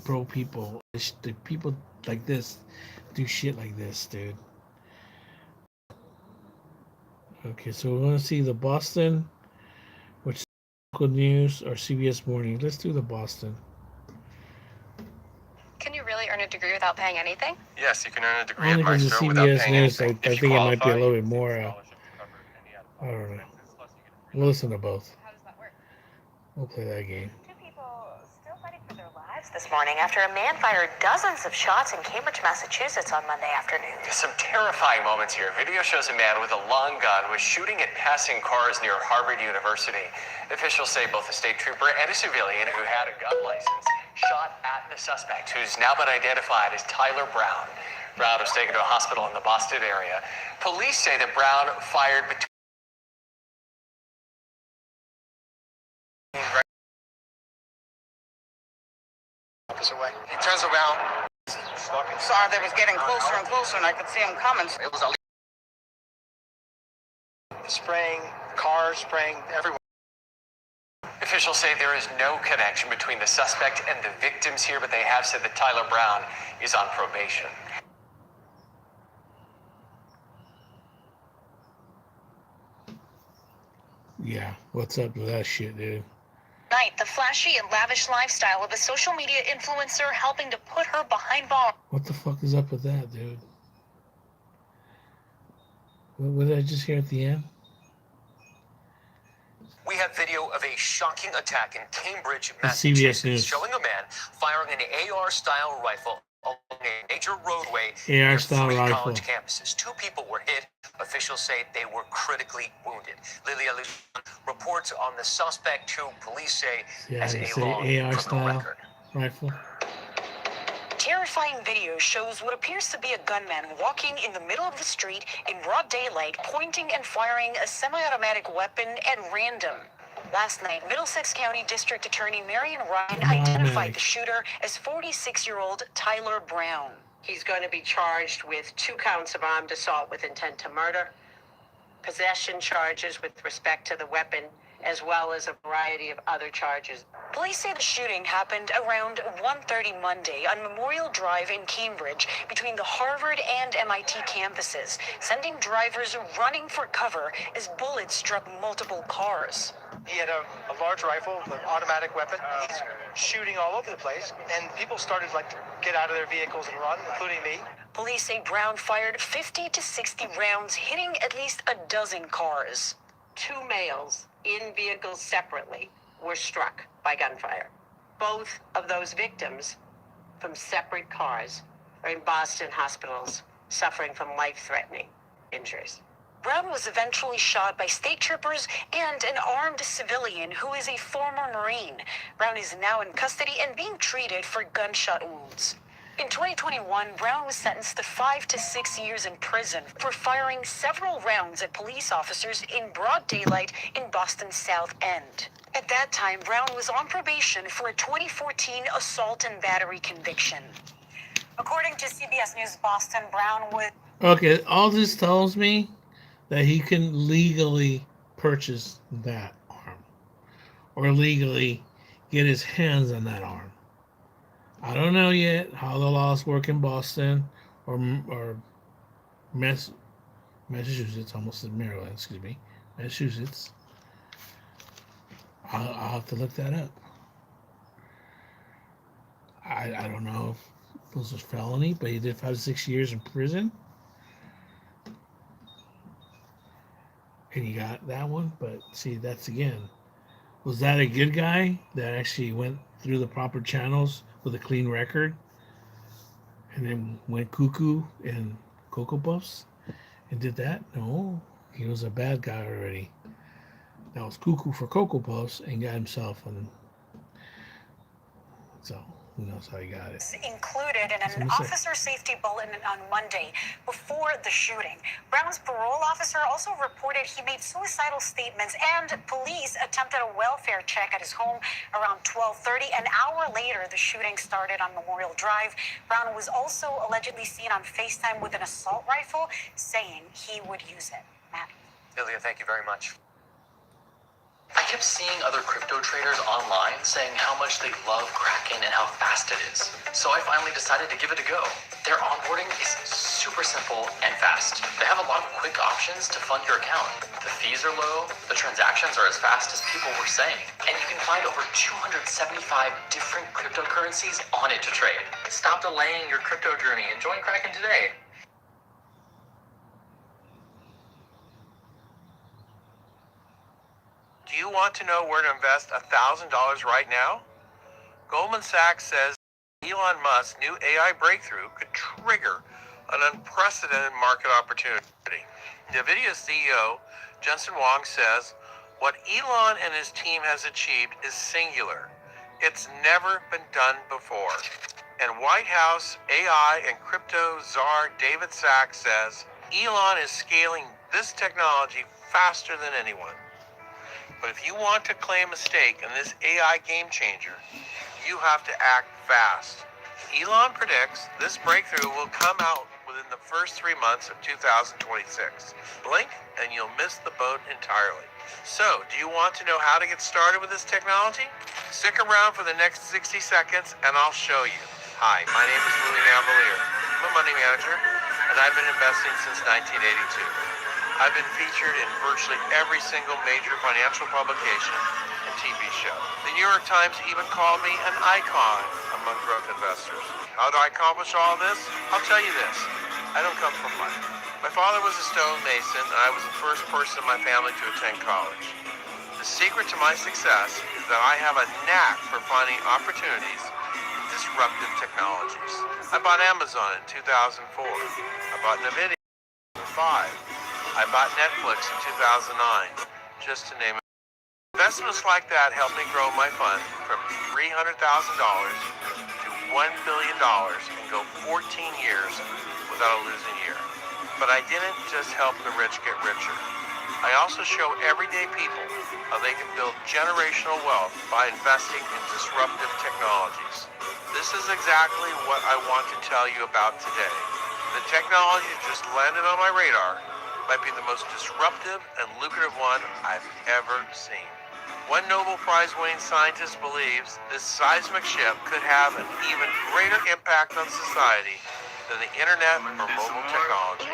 pro people. The people like this do shit like this, dude. Okay, so we want to see the Boston, which is local news, or CBS Morning. Let's do the Boston. Can you really earn a degree without paying anything? Yes, you can earn a degree Only at because Maestro the without CBS paying News, anything. I If you think it might be a qualify, little you bit receive more. a scholarship to cover any I don't know. plus you get a We'll listen to both. How does that work? We'll play that game. Two people still fighting for their lives this morning after a man fired dozens of shots in Cambridge, Massachusetts on Monday afternoon. Some terrifying moments here. Video shows a man with a long gun was shooting at passing cars near Harvard University. Officials say both a state trooper and a civilian who had a gun license shot at the suspect, who's now been identified as Tyler Brown. Brown was taken to a hospital in the Boston area. Police say that Brown fired between away. He turns around. Saw they was getting closer and closer, and I could see him coming. It was spraying cars, spraying everywhere. Officials say there is no connection between the suspect and the victims here, but they have said that Tyler Brown is on probation. Yeah, what's up with that shit, dude? Night, the flashy and lavish lifestyle of a social media influencer helping to put her behind bars. What the fuck is up with that, dude? What did I just hear at the end? We have video of a shocking attack in Cambridge, The CBS Massachusetts, News. showing a man firing an AR-style rifle along a major roadway AR near style three rifle. college campuses. Two people were hit. Officials say they were critically wounded. Lilia reports on the suspect, who police say has a long AR criminal style record. rifle. Terrifying video shows what appears to be a gunman walking in the middle of the street in broad daylight, pointing and firing a semi-automatic weapon at random. Last night, Middlesex County District Attorney Marion Ryan identified the shooter as 46-year-old Tyler Brown. He's going to be charged with 2 counts of armed assault with intent to murder, possession charges with respect to the weapon, as well as a variety of other charges. Police say the shooting happened around 1:30 Monday on Memorial Drive in Cambridge between the Harvard and MIT campuses, sending drivers running for cover as bullets struck multiple cars. He had a large rifle, an automatic weapon. He's shooting all over the place, and people started to get out of their vehicles and run, including me. Police say Brown fired 50 to 60 rounds, hitting at least a dozen cars. 2 males in vehicles separately were struck by gunfire. Both of those victims from separate cars are in Boston hospitals suffering from life-threatening injuries. Brown was eventually shot by state troopers and an armed civilian who is a former Marine. Brown is now in custody and being treated for gunshot wounds. In 2021, Brown was sentenced to 5 to 6 years in prison for firing several rounds at police officers in broad daylight in Boston's South End. At that time, Brown was on probation for a 2014 assault and battery conviction. According to CBS News Boston, Brown was... Okay, all this tells me that he can legally purchase that arm, or legally get his hands on that arm. I don't know yet how the laws work in Boston or Massachusetts, almost in Maryland, Massachusetts. I'll have to look that up. I don't know if it was a felony, but he did 5 to 6 years in prison. And he got that one. But see, that's again, was that a good guy that actually went through the proper channels with a clean record and then went cuckoo and Cocoa Puffs and did that? No, he was a bad guy already. That was cuckoo for Cocoa Puffs and got himself on. So who knows how he got it? Included in an officer safety bulletin on Monday before the shooting. Brown's parole officer also reported he made suicidal statements, and police attempted a welfare check at his home around 12:30. An hour later, the shooting started on Memorial Drive. Brown was also allegedly seen on FaceTime with an assault rifle, saying he would use it. Matt. Ilya, thank you very much. I kept seeing other crypto traders online saying how much they love Kraken and how fast it is. So I finally decided to give it a go. Their onboarding is super simple and fast. They have a lot of quick options to fund your account. The fees are low, the transactions are as fast as people were saying, and you can find over 275 different cryptocurrencies on it to trade. Stop delaying your crypto journey and join Kraken today. Do you want to know where to invest $1,000 right now? Goldman Sachs says Elon Musk's new AI breakthrough could trigger an unprecedented market opportunity. NVIDIA CEO Jensen Huang says what Elon and his team has achieved is singular. It's never been done before. And White House AI and crypto czar David Sachs says Elon is scaling this technology faster than anyone. But if you want to claim a stake in this AI game changer, you have to act fast. Elon predicts this breakthrough will come out within the first 3 months of 2026. Blink and you'll miss the boat entirely. So, do you want to know how to get started with this technology? Stick around for the next 60 seconds and I'll show you. Hi, my name is Louis Navalier. I'm a money manager and I've been investing since 1982. I've been featured in virtually every single major financial publication and TV show. The New York Times even called me an icon among growth investors. How do I accomplish all this? I'll tell you this. I don't come from money. My father was a stonemason, and I was the first person in my family to attend college. The secret to my success is that I have a knack for finding opportunities in disruptive technologies. I bought Amazon in 2004. I bought NVIDIA in 2005. I bought Netflix in 2009, just to name it. Investments like that helped me grow my fund from $300,000 to $1 billion and go 14 years without a losing year. But I didn't just help the rich get richer. I also show everyday people how they can build generational wealth by investing in disruptive technologies. This is exactly what I want to tell you about today. The technology that just landed on my radar might be the most disruptive and lucrative one I've ever seen. One Nobel Prize winning scientist believes this seismic shift could have an even greater impact on society than the internet or mobile technology.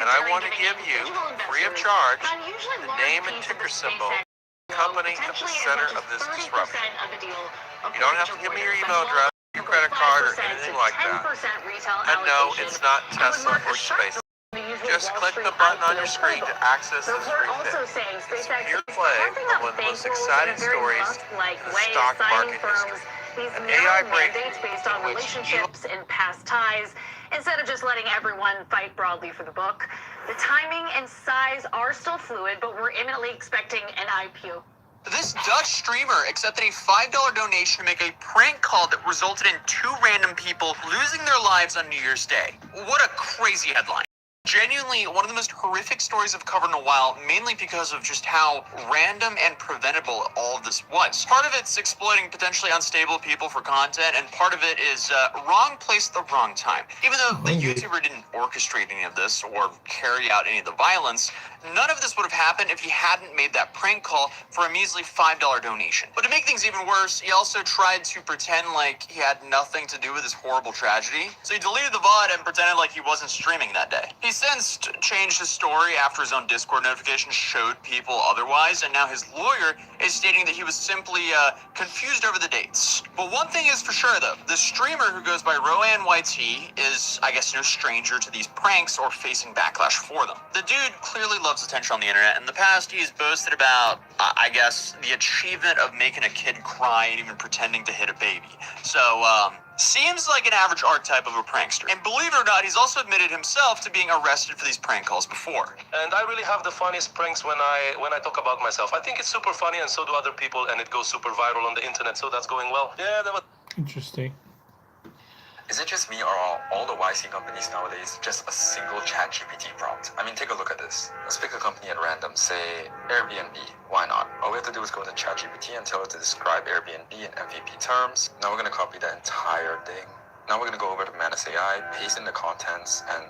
And I want to give you, free of charge, the name and ticker symbol of the company at the center of this disruption. You don't have to give me your email address, your credit card, or anything like that. And no, it's not Tesla or SpaceX. Just click the button on your screen to access this free pick. It's pure play of one of the most exciting stories in the stock market history. An AI breakthrough based on relationships and past ties, instead of just letting everyone fight broadly for the book. The timing and size are still fluid, but we're imminently expecting an IPO. This Dutch streamer accepted a $5 donation to make a prank call that resulted in 2 random people losing their lives on New Year's Day. What a crazy headline. Genuinely one of the most horrific stories I've covered in a while, mainly because of just how random and preventable all of this was. Part of it's exploiting potentially unstable people for content, and part of it is wrong place at the wrong time. Even though the YouTuber didn't orchestrate any of this or carry out any of the violence, none of this would have happened if he hadn't made that prank call for a measly $5 donation. But to make things even worse, he also tried to pretend like he had nothing to do with this horrible tragedy. So he deleted the VOD and pretended like he wasn't streaming that day. He He's since changed his story after his own Discord notification showed people otherwise, and now his lawyer is stating that he was simply confused over the dates. But one thing is for sure, though, the streamer who goes by Rowan YT is, I guess, no stranger to these pranks or facing backlash for them. The dude clearly loves attention on the internet. In the past, he's boasted about, I guess, the achievement of making a kid cry and even pretending to hit a baby. So, seems like an average archetype of a prankster. And believe it or not, he's also admitted himself to being arrested for these prank calls before. And I really have the funniest pranks when I talk about myself. I think it's super funny, and so do other people, and it goes super viral on the internet, so that's going well. Yeah, that was... Interesting. Is it just me, or are all the YC companies nowadays just a single ChatGPT prompt? I mean, take a look at this. Let's pick a company at random, say Airbnb. Why not? All we have to do is go to ChatGPT and tell it to describe Airbnb in MVP terms. Now we're going to copy the entire thing. Now we're going to go over to Manus AI, paste in the contents, and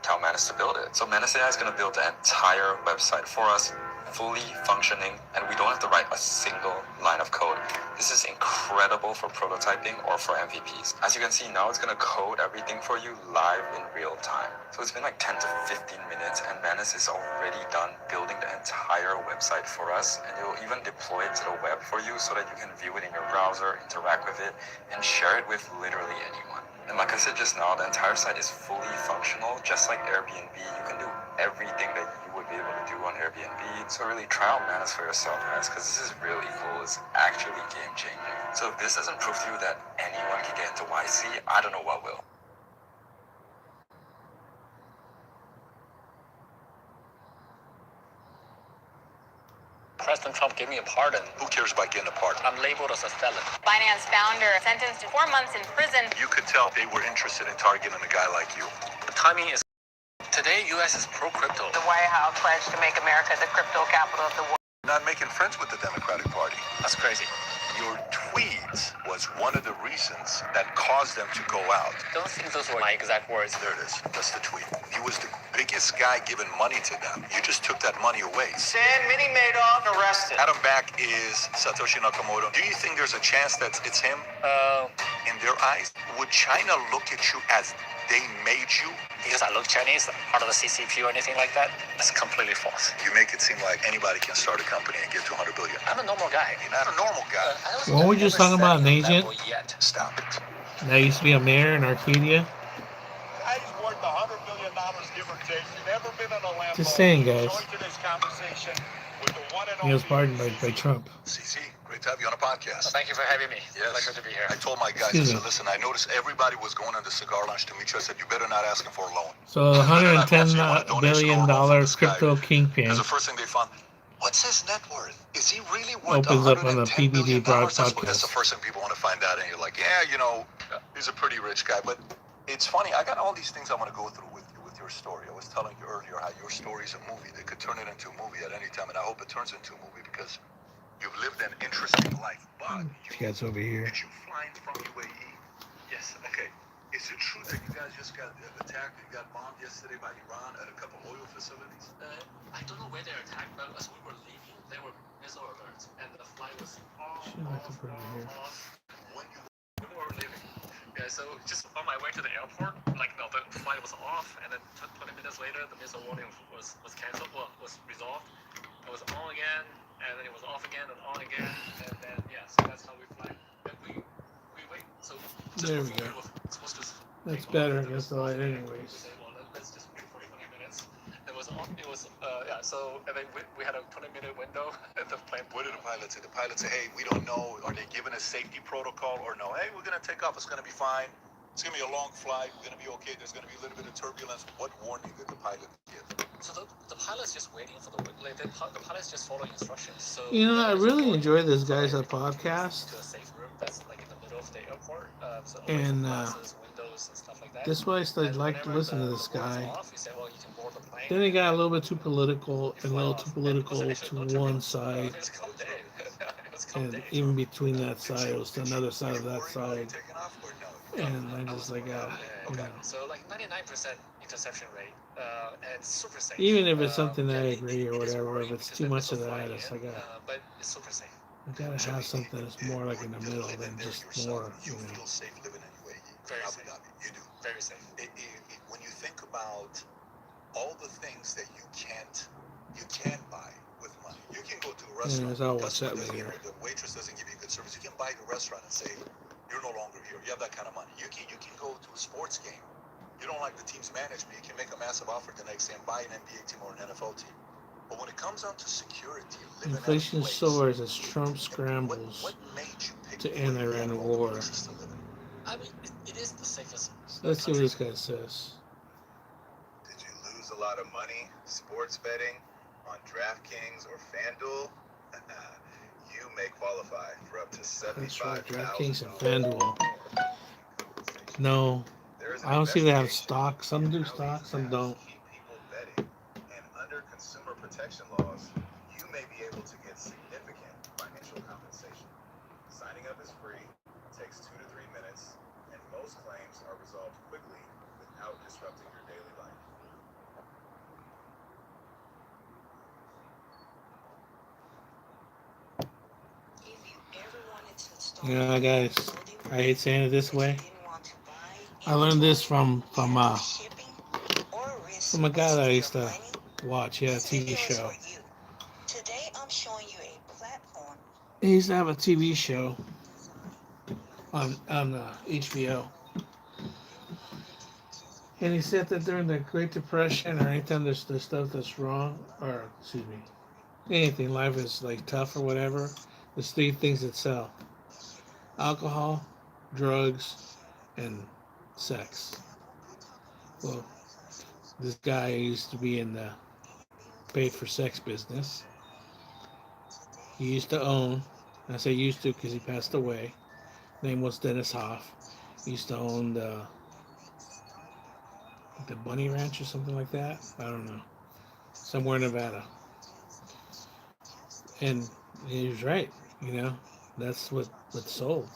tell Manus to build it. So Manus AI is going to build the entire website for us, fully functioning, and we don't have to write a single line of code. This is incredible for prototyping or for MVPs. As you can see, now it's going to code everything for you live in real time. So it's been like 10 to 15 minutes, and Manus is already done building the entire website for us, and it will even deploy it to the web for you so that you can view it in your browser, interact with it, and share it with literally anyone. And like I said just now, the entire site is fully functional, just like Airbnb. You can do everything that you would be able to do on Airbnb. So really try out Manus for yourself, guys, because this is really cool. It's actually game-changing. So if this doesn't prove to you that anyone can get into YC, I don't know what will. President Trump gave me a pardon. Who cares about getting a pardon? I'm labeled as a felon. Binance founder sentenced to 4 months in prison. You could tell they were interested in targeting a guy like you. The timing is... Today, U.S. is pro-crypto. The White House pledged to make America the crypto capital of the world. Not making friends with the Democratic Party. That's crazy. Your tweets was one of the reasons that caused them to go out. I don't think those were my exact words. There it is. That's the tweet. He was the biggest guy giving money to them. You just took that money away. Sam Mini Madoff arrested. Adam Back is Satoshi Nakamoto. Do you think there's a chance that it's him? In their eyes, would China look at you as they made you? Because I look Chinese, part of the CCP or anything like that? That's completely false. You make it seem like anybody can start a company and get to 100 billion. I'm a normal guy. You're not a normal guy. What were we just talking about, an agent? Stop it. That used to be a mayor in Arcadia. He's worth $100 billion, give or take. Never been on a Lambo. Just saying, guys. He was pardoned by Trump. CC, great to have you on a podcast. Thank you for having me. Yes. Pleasure to be here. I told my guys, I said, listen, I noticed everybody was going on the cigar lounge to meet you. I said, you better not ask him for a loan. So $110 billion crypto kingpin Because the first thing they found, what's his net worth? Is he really worth opens up on the $110 billion? PBD Broad That's the podcast. first thing people want to find out. And you're like, yeah, you know, he's a pretty rich guy. But it's funny. I got all these things I want to go through with you, with your story. I was telling you earlier how your story is a movie. They could turn it into a movie at any time. And I hope it turns into a movie because you've lived an interesting life. But This guy's over here. did you flying from UAE? Yes. Okay. Is it true that you guys just got attacked and got bombed yesterday by Iran at a couple oil facilities? I don't know where they attacked, but as we were leaving, there were missile alerts, and the flight was Shit, I can put it here. When you we were leaving. Yeah, so just on my way to the airport, like, no, the flight was off, and then 20 minutes later, the missile warning was canceled, well, was resolved. It was on again, and then it was off again, and on again, and then, yeah, so that's how we fly. And we wait, so just There we before go. were supposed to That's better against the light anyways. say, well, let's just wait 45 minutes. Yeah, so, and then we had a 20-minute window at the plane. What did the pilot say? The pilot say, hey, we don't know. Are they giving a safety protocol or no? Hey, we're going to take off. It's going to be fine. It's going to be a long flight. We're going to be okay. There's going to be a little bit of turbulence. What warning did the pilot give? So the pilot's just waiting for the pilot's just following instructions. So You know, I really enjoy this guy's podcast. to a safe room that's like in the middle of the airport. So And, glasses, windows, and stuff like that. That's why I And like to whenever listen to the this warning's guy. off, you say, well, you can board the plane. Then he got a little bit too political and a little too political to one side. It was cold day. It was cold And day. even between that side, it was to another side of that side. And I'm just like, you know. So like 99% interception rate, and super safe. Even if it's something that I yeah, agree or it is whatever, worrying if it's because too the much of missile that, flying it's in, like, but it's super safe. I gotta have something that's more like in the middle than just more, You feel safe living in UAE. Very Abu safe. Dhabi. You do. Very safe. When you think about all the things that you can buy with money. You can go to a Yeah, restaurant, I'll the watch customer that doesn't, later. the waitress doesn't give you good service. You can buy the restaurant and say, you're no longer here. You have that kind of money. You can go to a sports game. You don't like the team's management, you can make a massive offer the next day and buy an NBA team or an NFL team. But when it comes down to security, living Inflation at a place, soars as Trump scrambles what made you pick to end Iran war. places to live in? I mean, it is the safest. So let's see what this guy says. Did you lose a lot of money sports betting on DraftKings or FanDuel? You may qualify for up to That's right, $75,000. DraftKings and FanDuel. No, I don't see they have stock. Some do stock, some don't. Keep people betting, and under consumer protection laws, you may be able to get significant financial compensation. Signing up is free, takes 2 to 3 minutes, and most claims are resolved quickly without disrupting your daily life. Yeah, guys, I hate saying it this way. I learned this from a guy that I used to watch. He had a TV show. He used to have a TV show on HBO. And he said that during the Great Depression or anytime there's stuff that's wrong, or excuse me, anything, life is like tough or whatever, there's three things that sell: alcohol, drugs, and sex. Well, this guy used to be in the paid for sex business. He used to own, I say used to because he passed away. Name was Dennis Hoff. He used to own the Bunny Ranch or something like that. I don't know. Somewhere in Nevada. And he was right, you know. That's what sold.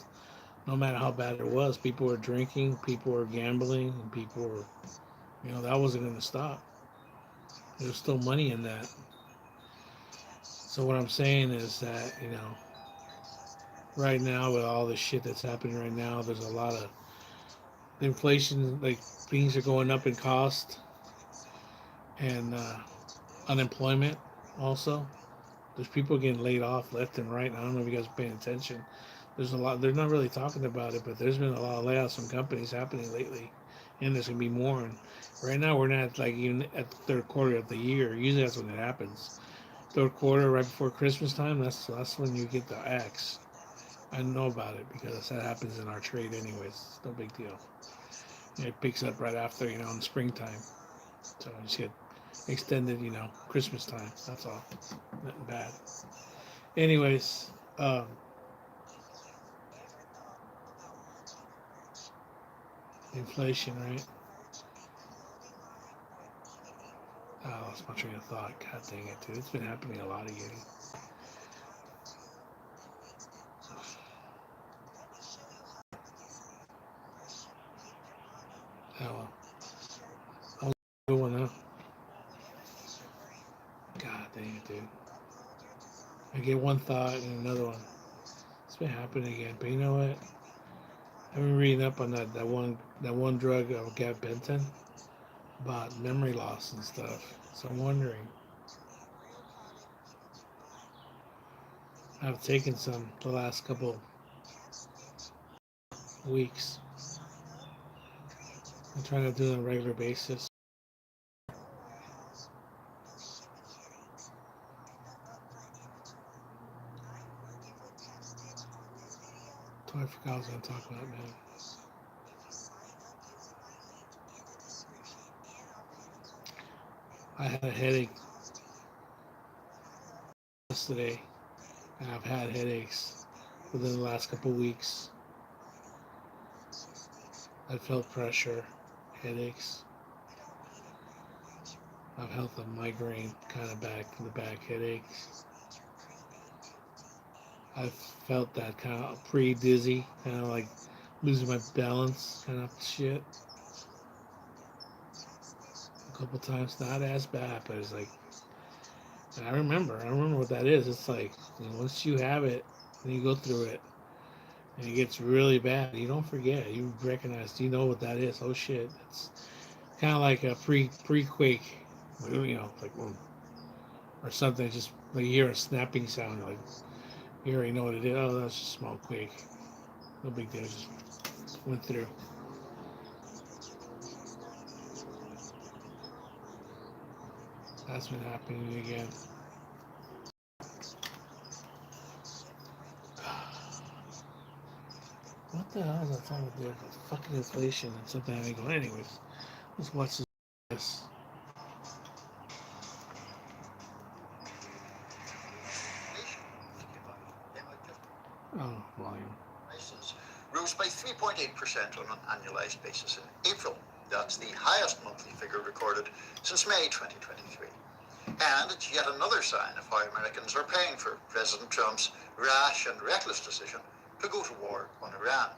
No matter how bad it was, people were drinking, people were gambling, and people were, that wasn't going to stop. There was still money in that. So what I'm saying is that, right now with all the shit that's happening right now, there's a lot of inflation, like things are going up in cost, and unemployment also. There's people getting laid off left and right. I don't know if you guys are paying attention. There's a lot. They're not really talking about it, but there's been a lot of layoffs from companies happening lately, and there's gonna be more. And right now, we're not like even at the third quarter of the year. Usually, that's when it happens. Third quarter, right before Christmas time. That's when you get the axe. I know about it because that happens in our trade, anyways. It's no big deal. And it picks up right after, in the springtime. So you just get extended, Christmas time. That's all. Nothing bad. Anyways, inflation, right? Oh, I lost my train of thought. God dang it, dude. It's been happening a lot again. Oh, well. That was a good one, huh? God dang it, dude. I get one thought and another one. It's been happening again. But you know what? I've been reading up on that one drug, gabapentin, about memory loss and stuff. So I'm wondering. I've taken some the last couple weeks. I'm trying to do it on a regular basis. I forgot what I was going to talk about, man. I had a headache yesterday, and I've had headaches within the last couple weeks. I felt pressure, headaches. I've had the migraine, kind of back in the back headaches. I've felt that kind of pre-dizzy, kind of like losing my balance kind of shit. A couple times, not as bad, but it's like, and I remember what that is. It's like, once you have it, and you go through it, and it gets really bad, you don't forget. You recognize, you know what that is. Oh shit, it's kind of like a pre-quake You know, like or something. Just like you hear a snapping sound, like you already know what it is. Oh, that's just a small quake. No big deal. Just went through. That's been happening again. What the hell is that talking about? Fucking inflation and something I go. Anyways, let's watch this. Oh, volume. Prices rose by 3.8% on an annualized basis in April. That's the highest monthly figure recorded since May 2023. And it's yet another sign of how Americans are paying for President Trump's rash and reckless decision to go to war on Iran.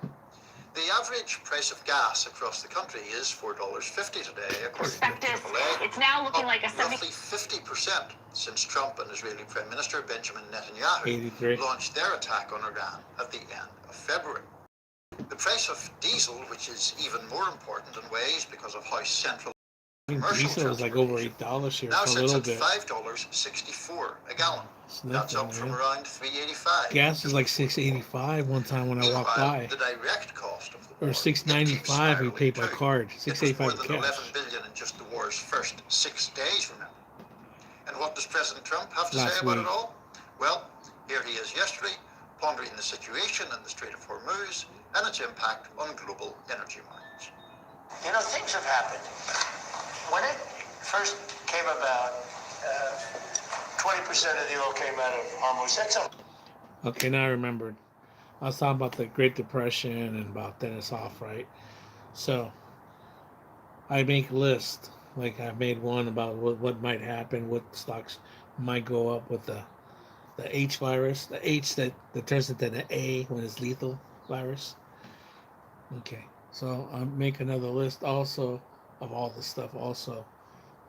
The average price of gas across the country is $4.50 today, according to AAA. It's now looking like a roughly 50% since Trump and Israeli Prime Minister Benjamin Netanyahu launched their attack on Iran at the end of February. The price of diesel, which is even more important in ways because of how central Diesel is like over $8 here now for a little sits at bit. $5.64 a gallon. That's Nothing, up from man. around $3.85. Gas is like $6.85 one time when I walked by. The direct cost of the Or $6.95 we paid by card. $6.85 more than cash. 11 billion in just the war's first 6 days, remember. And what does President Trump have to Last say about week. it all? Well, here he is yesterday, pondering the situation in the Strait of Hormuz and its impact on global energy markets. You know, things have happened. When it first came about, 20% of the oil came out of Hormuz. That's a Okay, now I remembered. I was talking about the Great Depression and about Dennis Hoff, right? So I make a list. Like I made one about what might happen, what stocks might go up with the H virus, the H that turns into an A when it's lethal virus. Okay, so I'll make another list also of all the stuff also,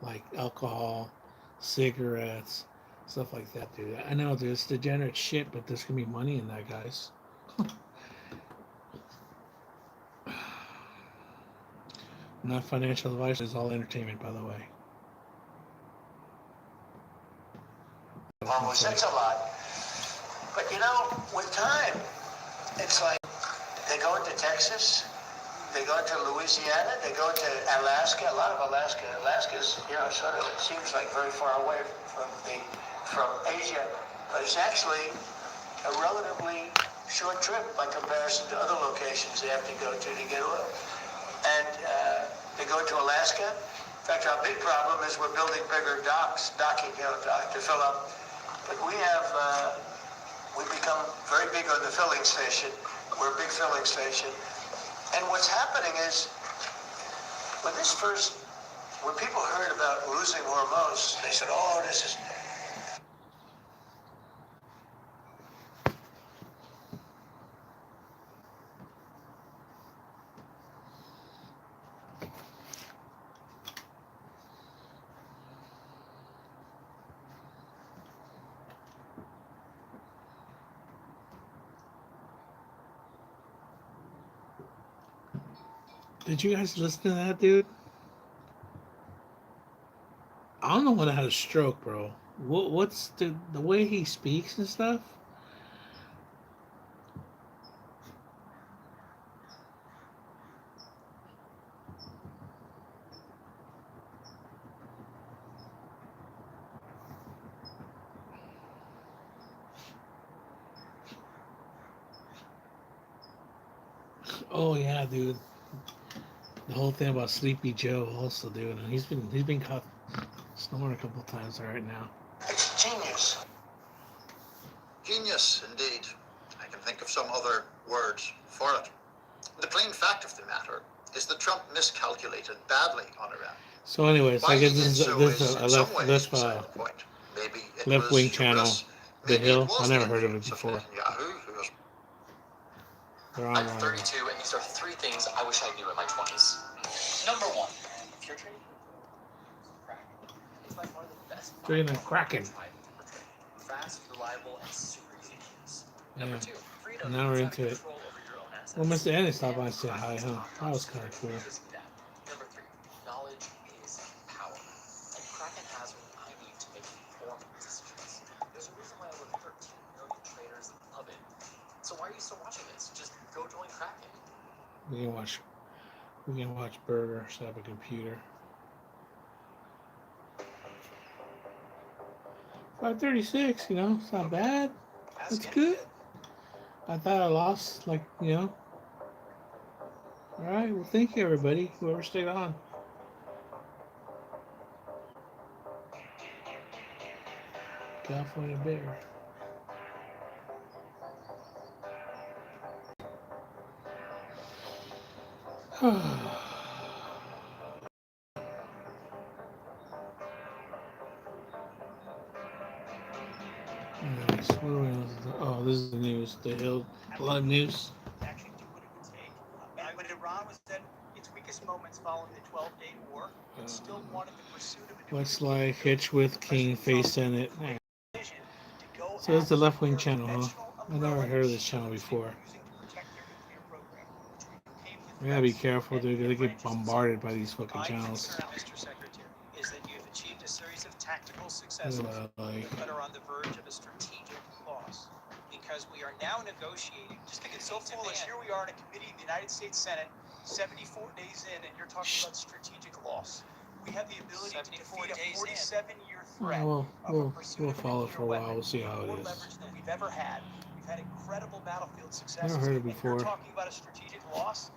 like alcohol, cigarettes, stuff like that, dude. I know there's degenerate shit, but there's gonna be money in that, guys. Not financial advice, it's all entertainment, by the way. Hormuz. That's a lot. But you know, with time, it's like they go into Texas, they go into Louisiana, they go into Alaska. A lot of Alaska's, you know, sort of, it seems like very far away from Asia, but it's actually a relatively short trip by comparison to other locations they have to go to get oil. And they go to Alaska. In fact, our big problem is we're building bigger docking, you know, to fill up. But we've become very big on the filling station. We're a big filling station. And what's happening is, when people heard about losing Hormuz, they said, oh, this is... Did you guys listen to that, dude? I don't know when I had a stroke, bro. What's the way he speaks and stuff? Oh yeah, dude. The whole thing about Sleepy Joe also, dude. And he's been caught snoring a couple of times right now. It's genius. Genius, indeed. I can think of some other words for it. The plain fact of the matter is that Trump miscalculated badly on Iran. So anyways, Why I guess he did this so is is a in some ways beside the point. Maybe it left was wing channel, hubris. The Maybe Hill. it was I never the heard of it influence before. Netanyahu, who was They're I'm online. 32, and these are 3 things I wish I knew in my 20s. Number 1, if you're trading crack, it's by far the best. Trading and cracking. Fast, reliable, and super easy to use. Number 2, freedom. Now we're into it. Control over your own assets. Well, Mr. Ennis stopped by and said hi, huh? That was kind of cool. Number 3, knowledge is power. And Kraken We can watch. We can watch Burger. Set up a computer. 536. You know, it's not bad. That's good. I thought I lost. Like All right. Well, thank you everybody. Whoever stayed on. California Bear. Nice. What do we know? Oh, this is the news. The Hill Live News. Actually do what it would take. When Iran was at its weakest moments following the 12-day war, it still wanted the pursuit of a What's like Hitch with King Face in it? vision to go So it's the left wing after channel, huh? I never heard of this channel before. using to protect their nuclear program, which became the We gotta be careful, dude. They get bombarded by these fucking my channels. concern, Mr. Secretary, is that you've achieved a series of tactical successes but are on the verge of a strategic loss. Because we are now negotiating. Just think it's so foolish. Here we are in a committee in the United States Senate, 74 days in, and you're talking about strategic loss. We have the ability to defeat a 47-year threat We'll follow for a while. We'll see how it more is. leverage than we've ever had. We've had incredible battlefield successes. Never heard it And before. you're talking about a strategic loss?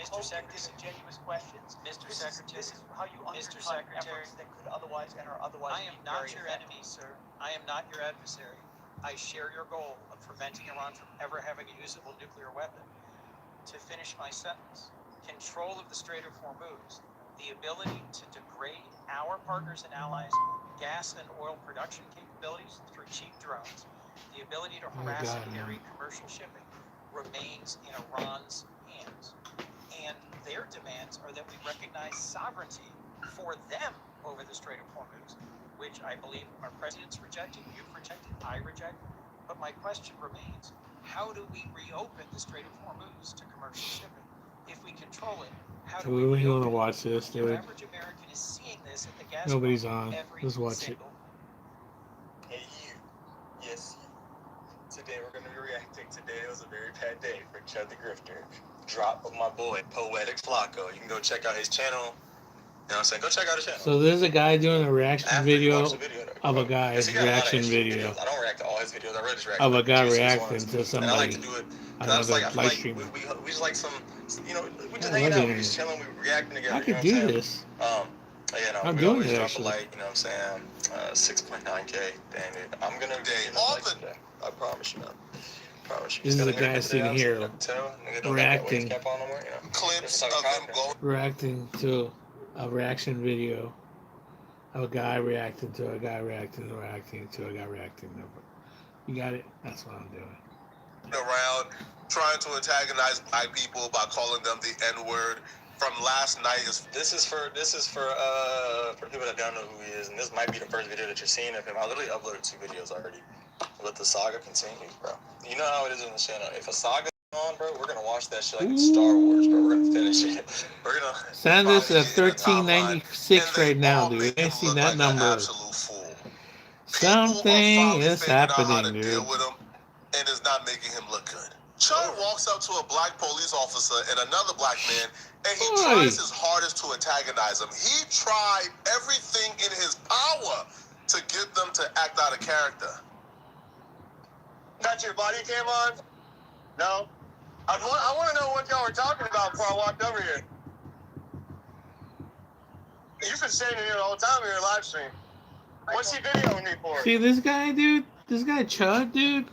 Mr. Secretary, disingenuous questions. Mr. Secretary, this is how you undercut efforts that could otherwise and are otherwise. I am not your enemy, sir. I am not your adversary. I share your goal of preventing Iran from ever having a usable nuclear weapon. To finish my sentence, control of the Strait of Hormuz, the ability to degrade our partners and allies' gas and oil production capabilities through cheap drones, the ability to harass and harry commercial shipping remains in Iran's hands. And their demands are that we recognize sovereignty for them over the Strait of Hormuz, which I believe our president's rejected, you've rejected, I reject. But my question remains, how do we reopen the Strait of Hormuz to commercial shipping? If we control it, how do we We want reopen to watch this, it? Your dude. average American is seeing this at the gas Nobody's pump on. every Let's watch it. single. Hey you. Yes you. Today we're going to be reacting. Today was a very bad day for Chud the Grifter. Drop of my boy, Poetic Flacco. You can go check out his channel. You know what I'm saying? Go check out his channel. So there's a guy doing a reaction After you video watch the video, of a guy's he got a lot of reaction interesting video videos. I don't react to all his videos. I really just react of to a the guy juiciest reacting ones. to And I like somebody. to do it. Another I feel live like streamer. we just like some, you know, we just I hanging love out, we it. just chilling, we reacting together. I You could know do what I'm this. saying? I'm We doing always it drop actually. a like, you know what I'm saying? 6.9K. Dang it. I'm gonna be all the day. I promise you, man. This is a guy sitting here reacting Clips of him going. reacting to a reaction video of a guy reacting to a guy reacting to reacting to a guy reacting to. You got it? That's what I'm doing. Around trying to antagonize black people by calling them the N-word from last night. This is for people that don't know who he is, and this might be the first video that you're seeing of him. I literally uploaded 2 videos already. Let the saga continue, bro. You know how it is on the channel. If a saga on, bro, we're gonna watch that shit like it's Star Wars, bro. We're gonna finish it. We're gonna Send this at 1396 right now, dude. I see that number. Something is happening, dude. And is not making him look good. Chud walks up to a black police officer and another black man, and he tries his hardest to antagonize him. He tried everything in his power to get them to act out of character. Got your body cam on? No? I want to know what y'all were talking about before I walked over here. You've been saying it here all the time in your live stream. What's he videoing me for? See this guy, dude? This guy Chud, dude?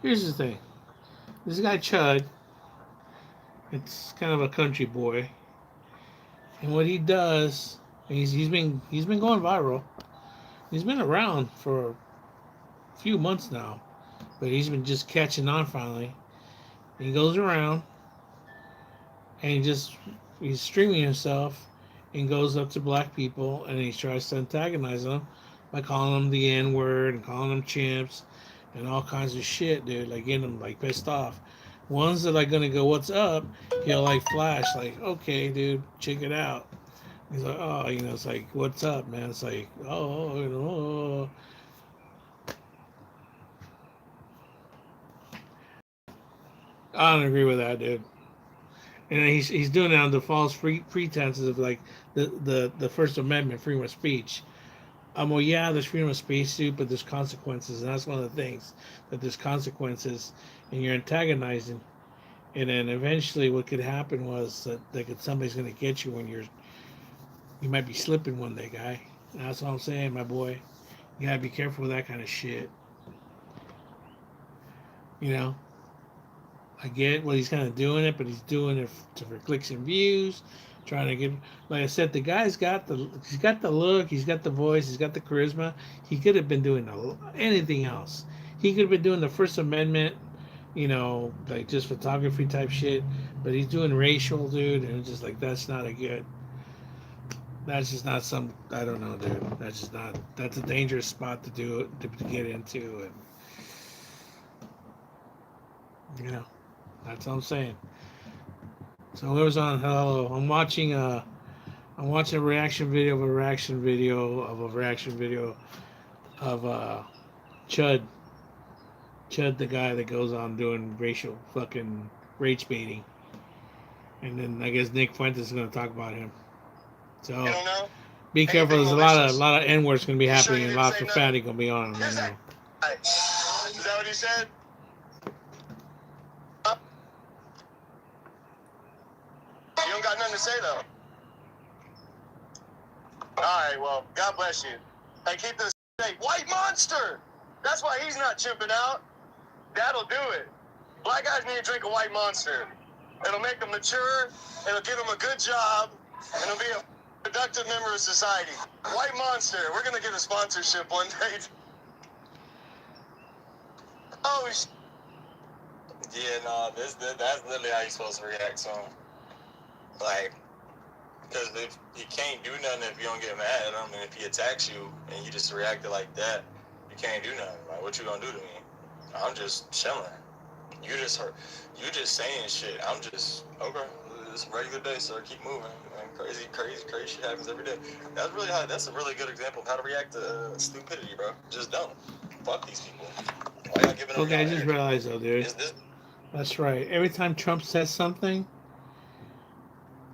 Here's the thing. This guy Chud, it's kind of a country boy. And what he does, he's been going viral. He's been around for a few months now, but he's been just catching on finally. He goes around and he's streaming himself and goes up to black people and he tries to antagonize them by calling them the N-word and calling them chimps and all kinds of shit, dude. Like getting them like pissed off. Ones that are gonna go, "What's up?" He'll like flash, like, "Okay, dude, check it out." He's like, "Oh, it's like, what's up, man?" It's like, "Oh." I don't agree with that, dude. And he's doing it on the false pretenses of like the First Amendment, freedom of speech. Well, yeah, there's freedom of speech, dude, but there's consequences, and that's one of the things that there's consequences, and you're antagonizing, and then eventually, what could happen was that somebody's gonna get you when you might be slipping one day, guy. And that's all I'm saying, my boy. You gotta be careful with that kind of shit. You know, I get what he's kind of doing it, but he's doing it for clicks and views, trying to get. Like I said, he's got the look, he's got the voice, he's got the charisma. He could have been doing anything else. He could have been doing the First Amendment, like just photography type shit. But he's doing racial, dude, and it's just like that's not a good. That's just not some. I don't know, dude. That's just not. That's a dangerous spot to do it to get into, and that's what I'm saying. So it was on. Hello, I'm watching a reaction video of a reaction video of a reaction video of Chud. Chud, the guy that goes on doing racial fucking rage baiting, and then I guess Nick Fuentes is going to talk about him. So be careful. There's a lot of N words going to be happening, and lots of profanity going to be on him right now. Is that what he said? You don't got nothing to say though. All right, well, God bless you. Hey, keep this straight. White monster. That's why he's not chimping out. That'll do it. Black guys need to drink a white monster. It'll make them mature. It'll give them a good job. And it'll be a productive member of society. White monster. We're gonna get a sponsorship one day. Oh, yeah, no, that's literally how you're supposed to react to him. Like, because if you can't do nothing if you don't get mad at him, and if he attacks you and you just reacted like that, you can't do nothing. Like, what you gonna do to me? I'm just chilling. You just saying shit. I'm just okay. It's a regular day, sir. Keep moving. Man, crazy shit happens every day. That's a really good example of how to react to stupidity, bro. Just don't. Fuck these people. Why y'all giving them? Okay, I just realized though, dude. That's right. Every time Trump says something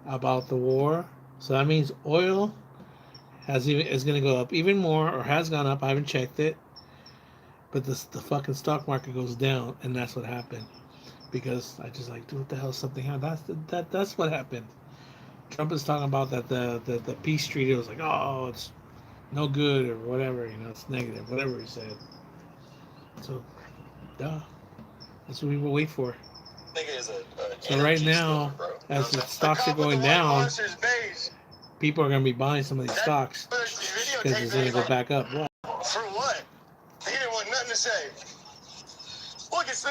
about the war, so that means oil is going to go up even more, or has gone up. I haven't checked it, but the fucking stock market goes down, and that's what happened. Because I just like, dude, what the hell? Something happened. That's what happened. Trump is talking about that the peace treaty was like, oh, it's no good or whatever. It's negative, whatever he said. So, duh. That's what we will wait for. So right now, as the stocks are going down, people are going to be buying some of these stocks because it's going to go back up. What? For what? He didn't want nothing to say. Look, it's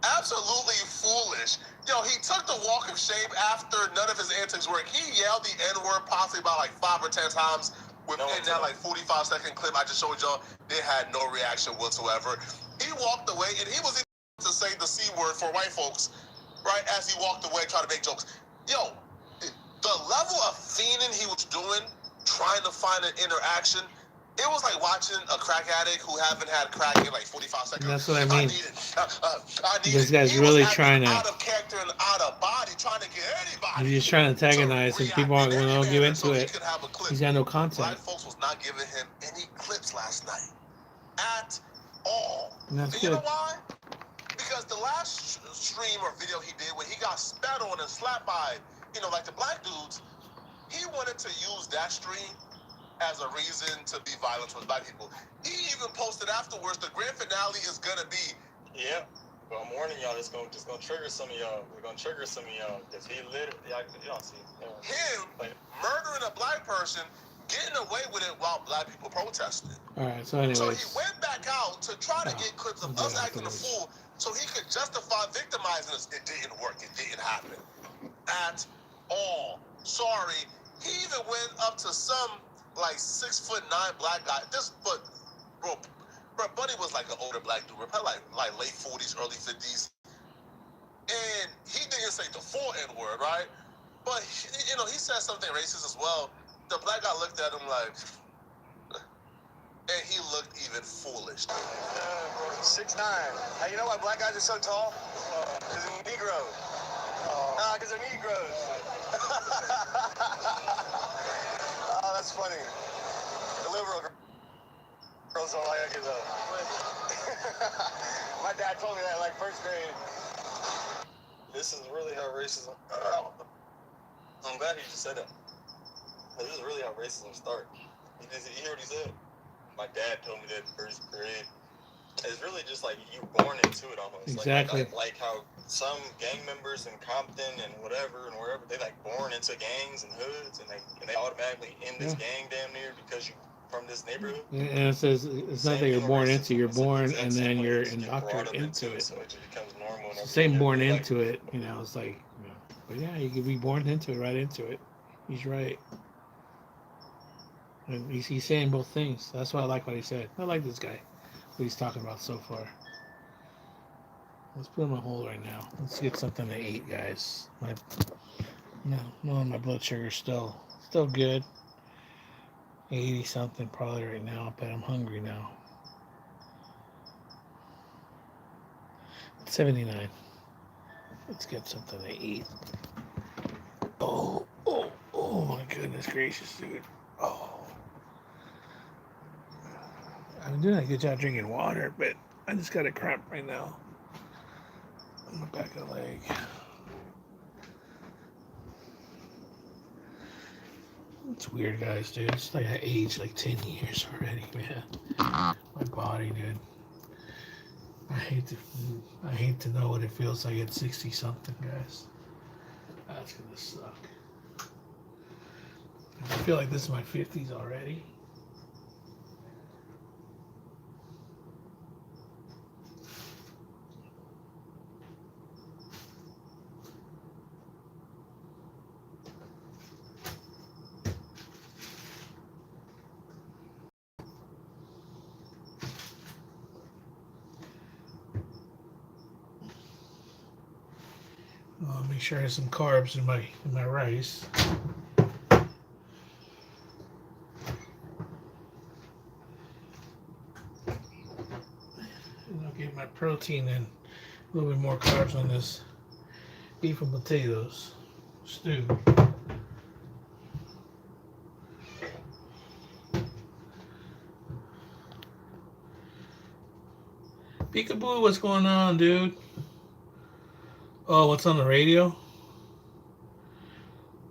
absolutely foolish. Yo, he took the walk of shame after none of his antics worked. He yelled the N-word possibly about like 5 or 10 times within that like 45-second clip I just showed y'all. They had no reaction whatsoever. He walked away, and he was to say the C word for white folks, right, as he walked away trying to make jokes. Yo, the level of fiending he was doing, trying to find an interaction, it was like watching a crack addict who haven't had crack in like 45 seconds. And that's what I mean. This guy's really trying to. Out of character and out of body, trying to get anybody. He's just trying to antagonize, and people aren't going to give into it. He's got no content. Black folks was not giving him any clips last night, at all. And that's and good. You know why? Because the last stream or video he did, when he got spat on and slapped by, like the black dudes, he wanted to use that stream as a reason to be violent towards black people. He even posted afterwards, the grand finale is gonna be. Yeah, but I'm warning y'all, it's gonna trigger some of y'all. We're gonna trigger some of y'all, because he literally, y'all see. Him murdering a black person, getting away with it while black people protested. Alright, so anyways. So he went back out to try to get clips of us acting a fool so he could justify victimizing us. It didn't work. It didn't happen. At all. Sorry. He even went up to some like 6'9" black guy. Bro, Buddy was like an older black dude, probably like late 40s, early 50s. And he didn't say the full N-word, right? But he said something racist as well. The black guy looked at him like, And he looked even foolish. 6'9". Hey, you know why black guys are so tall? Because they're Negroes. Because they're Negroes. Oh, that's funny. The liberal girls don't like it though. My dad told me that like first grade. This is really how racism. I'm glad he just said that. This is really how racism starts. You hear what he said? My dad told me that in first grade. It's really just like you're born into it almost. Exactly. Like how some gang members in Compton and whatever and wherever, they like born into gangs and hoods and they automatically in this gang damn near because you from this neighborhood. And it says it's not that you're born into, you're born and then you're indoctrinated into it. So it just becomes normal. It's the same born into it, you know, it's like, you know, but yeah, you could be born into it, right into it. He's right. And he's saying both things. That's why I like what he said. I like this guy, what he's talking about so far. Let's put him on hold right now. Let's get something to eat, guys. My blood sugar's still good. 80 something probably right now, but I'm hungry now. 79. Let's get something to eat. Oh my goodness gracious, dude. Oh. I'm doing a good job drinking water, but I just got a cramp right now on the back of the leg. It's weird, guys, dude. It's like I aged like 10 years already, man. My body, dude. I hate to know what it feels like at 60 something, guys. That's gonna suck. I feel like this is my 50s already. Make sure I have some carbs in my rice. And I'll get my protein and a little bit more carbs on this beef and potatoes stew. Peekaboo, what's going on, dude? Oh, what's on the radio?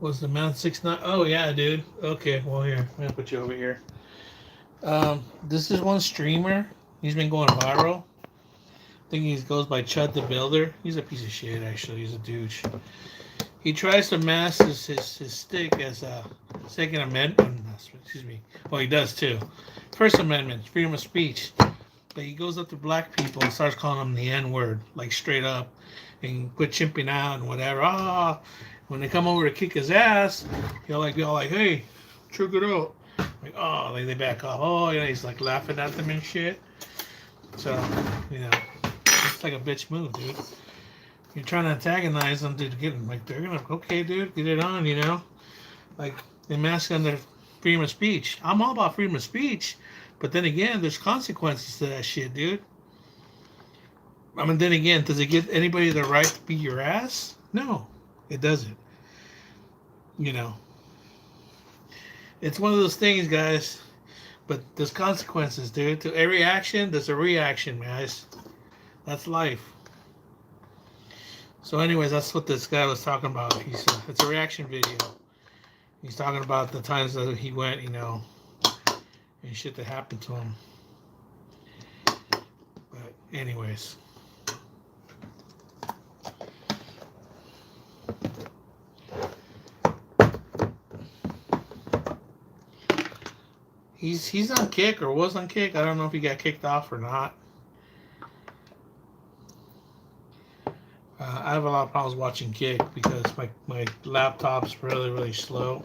Was the Mount 6'9"? Oh yeah, dude. Okay, well here, I'm gonna put you over here. This is one streamer. He's been going viral. I think he goes by Chud the Builder. He's a piece of shit, actually. He's a douche. He tries to mask his stick as a Second Amendment. Excuse me. Well, he does too. First Amendment, freedom of speech. But he goes up to black people and starts calling them the N-word, like straight up, and quit chimping out and whatever. When they come over to kick his ass, he'll be all like, "Hey, check it out." Like, oh, like they back off. Oh, yeah, he's like laughing at them and shit. So, you know, it's like a bitch move, dude. You're trying to antagonize them to get them. Like, they're gonna, okay, dude, get it on, you know? Like, they mask on their freedom of speech. I'm all about freedom of speech, but then again, there's consequences to that shit, dude. I mean, then again, does it give anybody the right to beat your ass? No, it doesn't. You know, it's one of those things, guys. But there's consequences, dude. To every action, there's a reaction, guys. That's life. So, anyways, that's what this guy was talking about. It's a reaction video. He's talking about the times that he went, you know, and shit that happened to him. But, anyways. He's on kick or was on kick. I don't know if he got kicked off or not. I have a lot of problems watching kick because my laptop's really slow.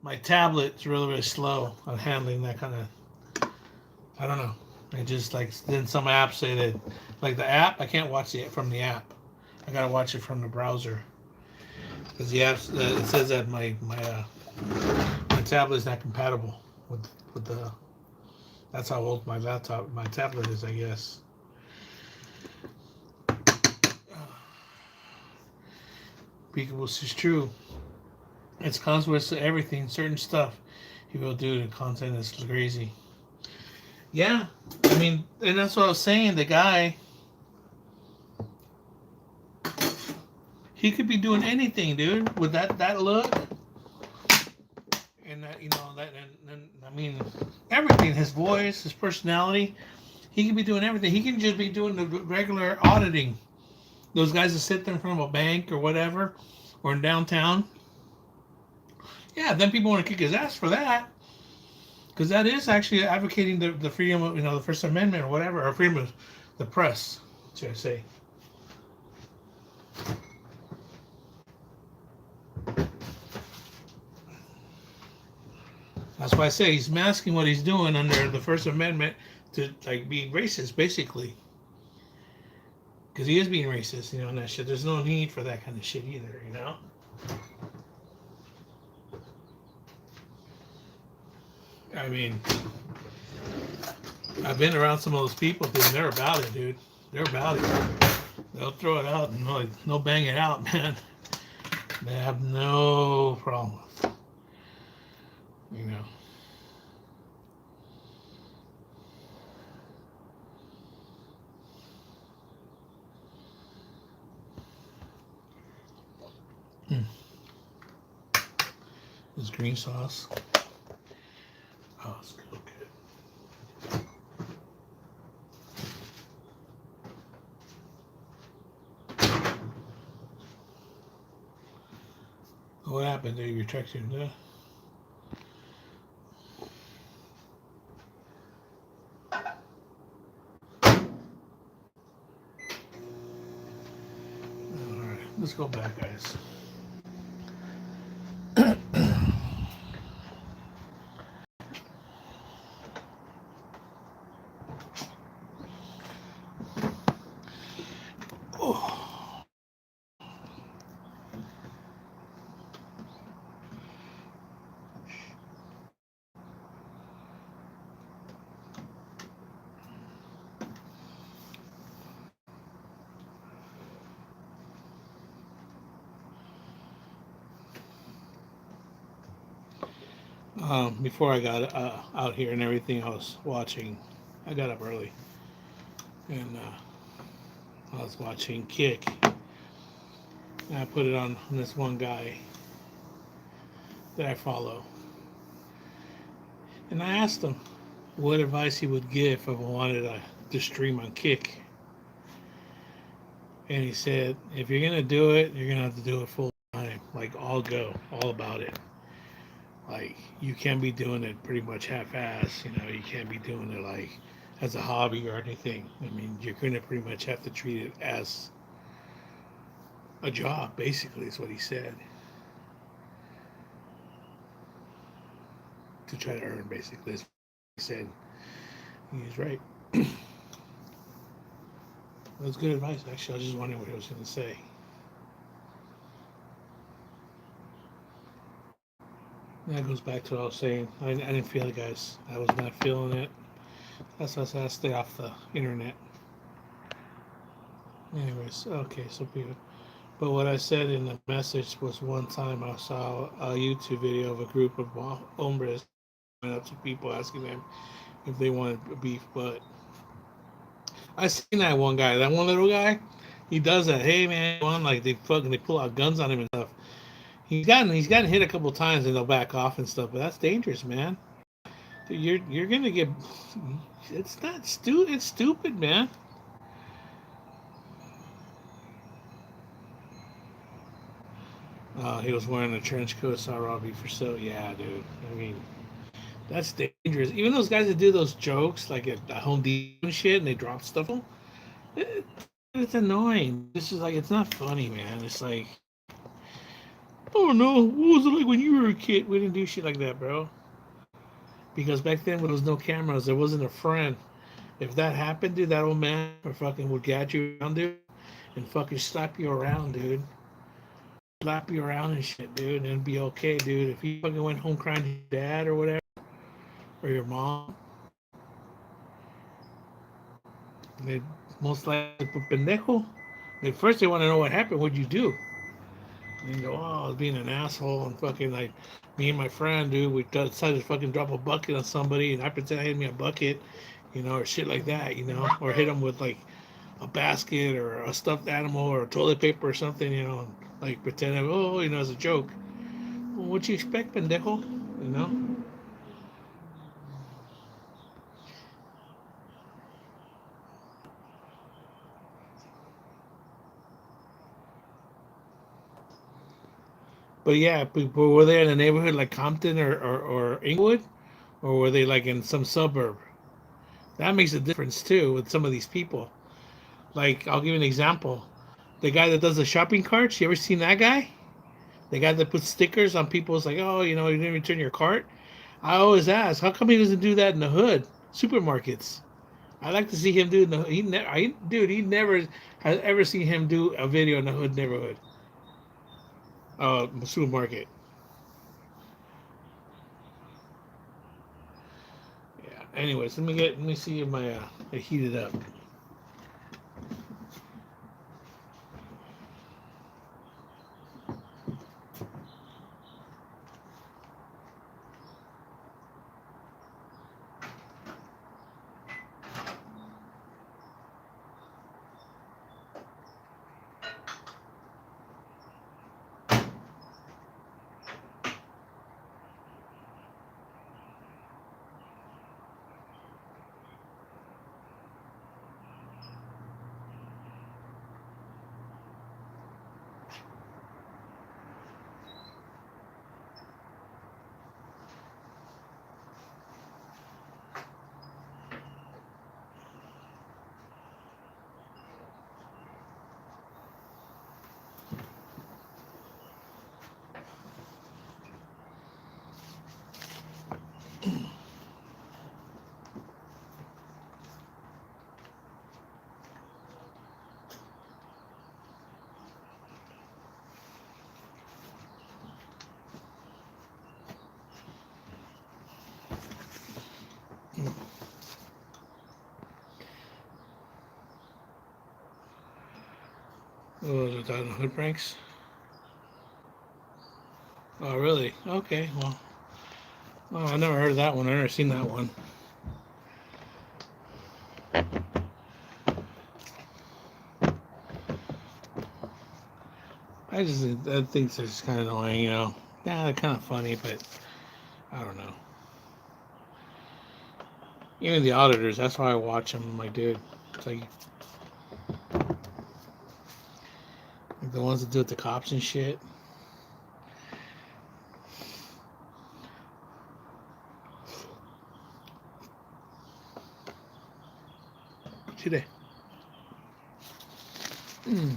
My tablet's really slow on handling that kind of. I don't know. I just then some apps say that like the app I can't watch it from the app. I gotta watch it from the browser because the apps it says that my tablet is not compatible with the. That's how old my tablet is, I guess. Because it's true. It's consequence to everything, certain stuff he will do. The content is crazy. Yeah, I mean, and that's what I was saying. The guy, he could be doing anything, dude, with that look, and that and I mean, everything. His voice, his personality. He can be doing everything. He can just be doing the regular auditing. Those guys that sit there in front of a bank or whatever, or in downtown. Yeah, then people want to kick his ass for that. Because that is actually advocating the freedom of, the First Amendment or whatever, or freedom of the press, should I say. That's why I say he's masking what he's doing under the First Amendment to, like, be racist, basically. Because he is being racist, and that shit. There's no need for that kind of shit either. I mean, I've been around some of those people, dude, and they're about it, dude. They're about it. They'll throw it out and no bang it out, man. They have no problem. You know. This green sauce. Oh, it's so good. What happened there? Your texture, yeah? Alright, let's go back, guys. Before I got out here and everything, I was watching. I got up early, and I was watching Kick. And I put it on this one guy that I follow, and I asked him what advice he would give if I wanted to stream on Kick. And he said, if you're gonna do it, you're gonna have to do it full time, like all about it. Like, you can't be doing it pretty much half-ass. You can't be doing it like as a hobby or anything. I mean, you're gonna pretty much have to treat it as a job, basically, is what he said. To try to earn, basically, is what he said. He's right. That was good advice, actually. I was just wondering what he was gonna say. That goes back to what I was saying. I didn't feel it, guys. I was not feeling it. That's why I said I stay off the internet. Anyways, okay, so people. But what I said in the message was one time I saw a YouTube video of a group of hombres going up to people asking them if they wanted beef. But I seen that one guy, that one little guy. He does that. Hey man, like they pull out guns on him and stuff. He's gotten hit a couple times and they'll back off and stuff. But that's dangerous, man. You're gonna get. It's not stupid. It's stupid, man. He was wearing a trench coat. Saw Robbie for sale. Yeah, dude. I mean, that's dangerous. Even those guys that do those jokes, like at Home Depot and shit, and they drop stuff on. It's annoying. This is like, it's not funny, man. It's like, oh no, what was it like when you were a kid? We didn't do shit like that, bro. Because back then, when there was no cameras, there wasn't a friend. If that happened, dude, that old man would gadget you around, dude, and fucking slap you around, dude. Slap you around and shit, dude, and it'd be okay, dude. If he fucking went home crying to his dad or whatever, or your mom, they most likely put pendejo. At first, they want to know what happened. What'd you do? And you go, oh, I was being an asshole and fucking like me and my friend, dude, we decided to fucking drop a bucket on somebody and I pretend I hit me a bucket, or shit like that, or hit them with like a basket or a stuffed animal or toilet paper or something, like pretend, oh, as a joke. Well, what you expect, pendejo? You know? But yeah, people, were they in a neighborhood like Compton or Inglewood? Or were they like in some suburb? That makes a difference too with some of these people. Like, I'll give you an example. The guy that does the shopping carts, you ever seen that guy? The guy that puts stickers on people's like, oh, you didn't return your cart. I always ask, how come he doesn't do that in the hood supermarkets? I like to see him do it in the he never has ever seen him do a video in the hood neighborhood, supermarket. Yeah. Anyways, let me see if my I heated up. Oh, the hood pranks. Oh, really? Okay. Well, oh, I never heard of that one. I never seen that one. I think they're just kind of annoying. Yeah, they're kind of funny, but I don't know. Even the auditors, that's why I watch them. I'm like, dude, it's like the ones that do it, the cops and shit. Today. Mm.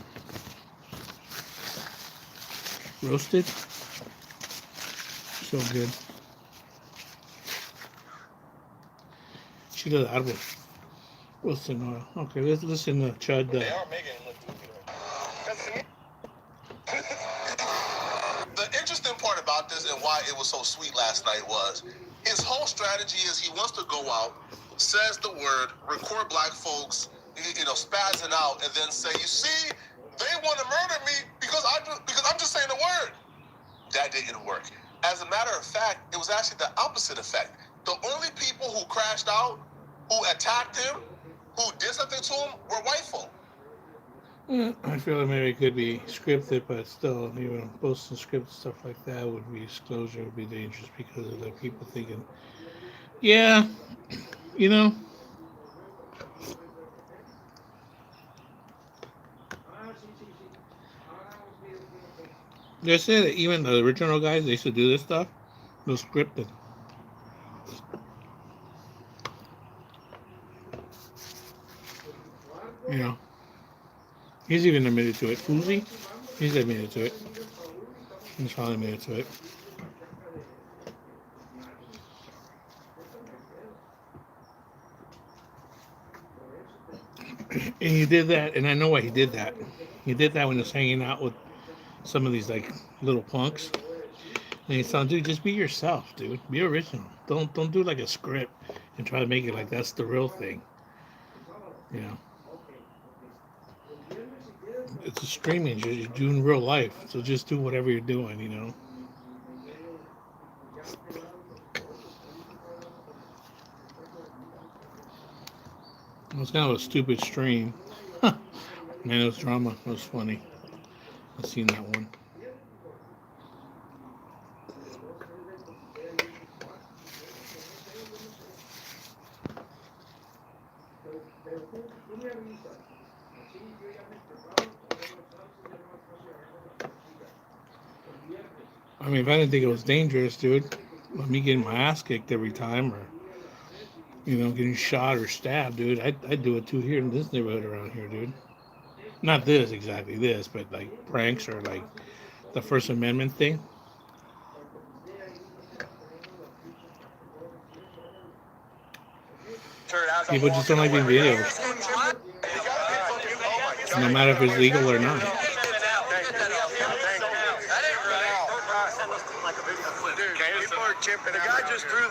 Roasted. So good. Chile de árbol. Roasted oil. Okay, let's listen to Chud. They are making it look goofy though. The interesting part about this and why it was so sweet last night was his whole strategy is he wants to go out, says the word, record black folks, spazzing out, and then say, "You see, they want to murder me because I'm just saying the word." That didn't work. As a matter of fact, it was actually the opposite effect. The only people who crashed out, who attacked him, who did something to him, were white folk. I feel like maybe it could be scripted, but still, even posting scripted stuff like that would be disclosure would be dangerous because of the people thinking, yeah, you know. They say that even the original guys they used to do this stuff was scripted. You know, he's even admitted to it. Uzi, he's admitted to it. He's finally admitted to it. And he did that, and I know why he did that. He did that when he was hanging out with some of these like little punks. And he's telling, dude, just be yourself, dude. Be original. Don't do like a script and try to make it like that's the real thing. You know, it's a streaming. You're doing real life, so just do whatever you're doing. You know. It was kind of a stupid stream. Man, it was drama. It was funny. I've seen that one. I mean, if I didn't think it was dangerous, dude, like me getting my ass kicked every time, or getting shot or stabbed, dude, I'd do it too here in this neighborhood around here, dude. Not this exactly this, but like pranks or like the First Amendment thing. People just don't like these videos, no matter if it's legal or not. The guy just threw.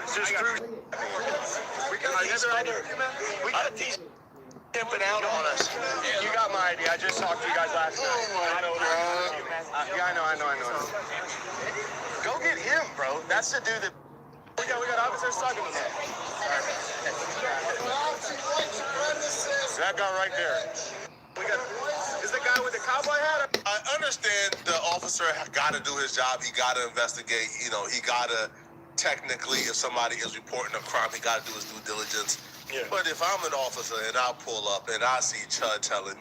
We got these pimping out on us. You got my idea. I just talked to you guys last night. I know. I know. Go get him, bro. That's the dude that. We got officers talking to him. That guy right there. Is the guy with the cowboy hat? I understand the officer got to do his job. He got to investigate. He got to technically, if somebody is reporting a crime, he got to do his due diligence. Yeah. But if I'm an officer and I pull up and I see Chud telling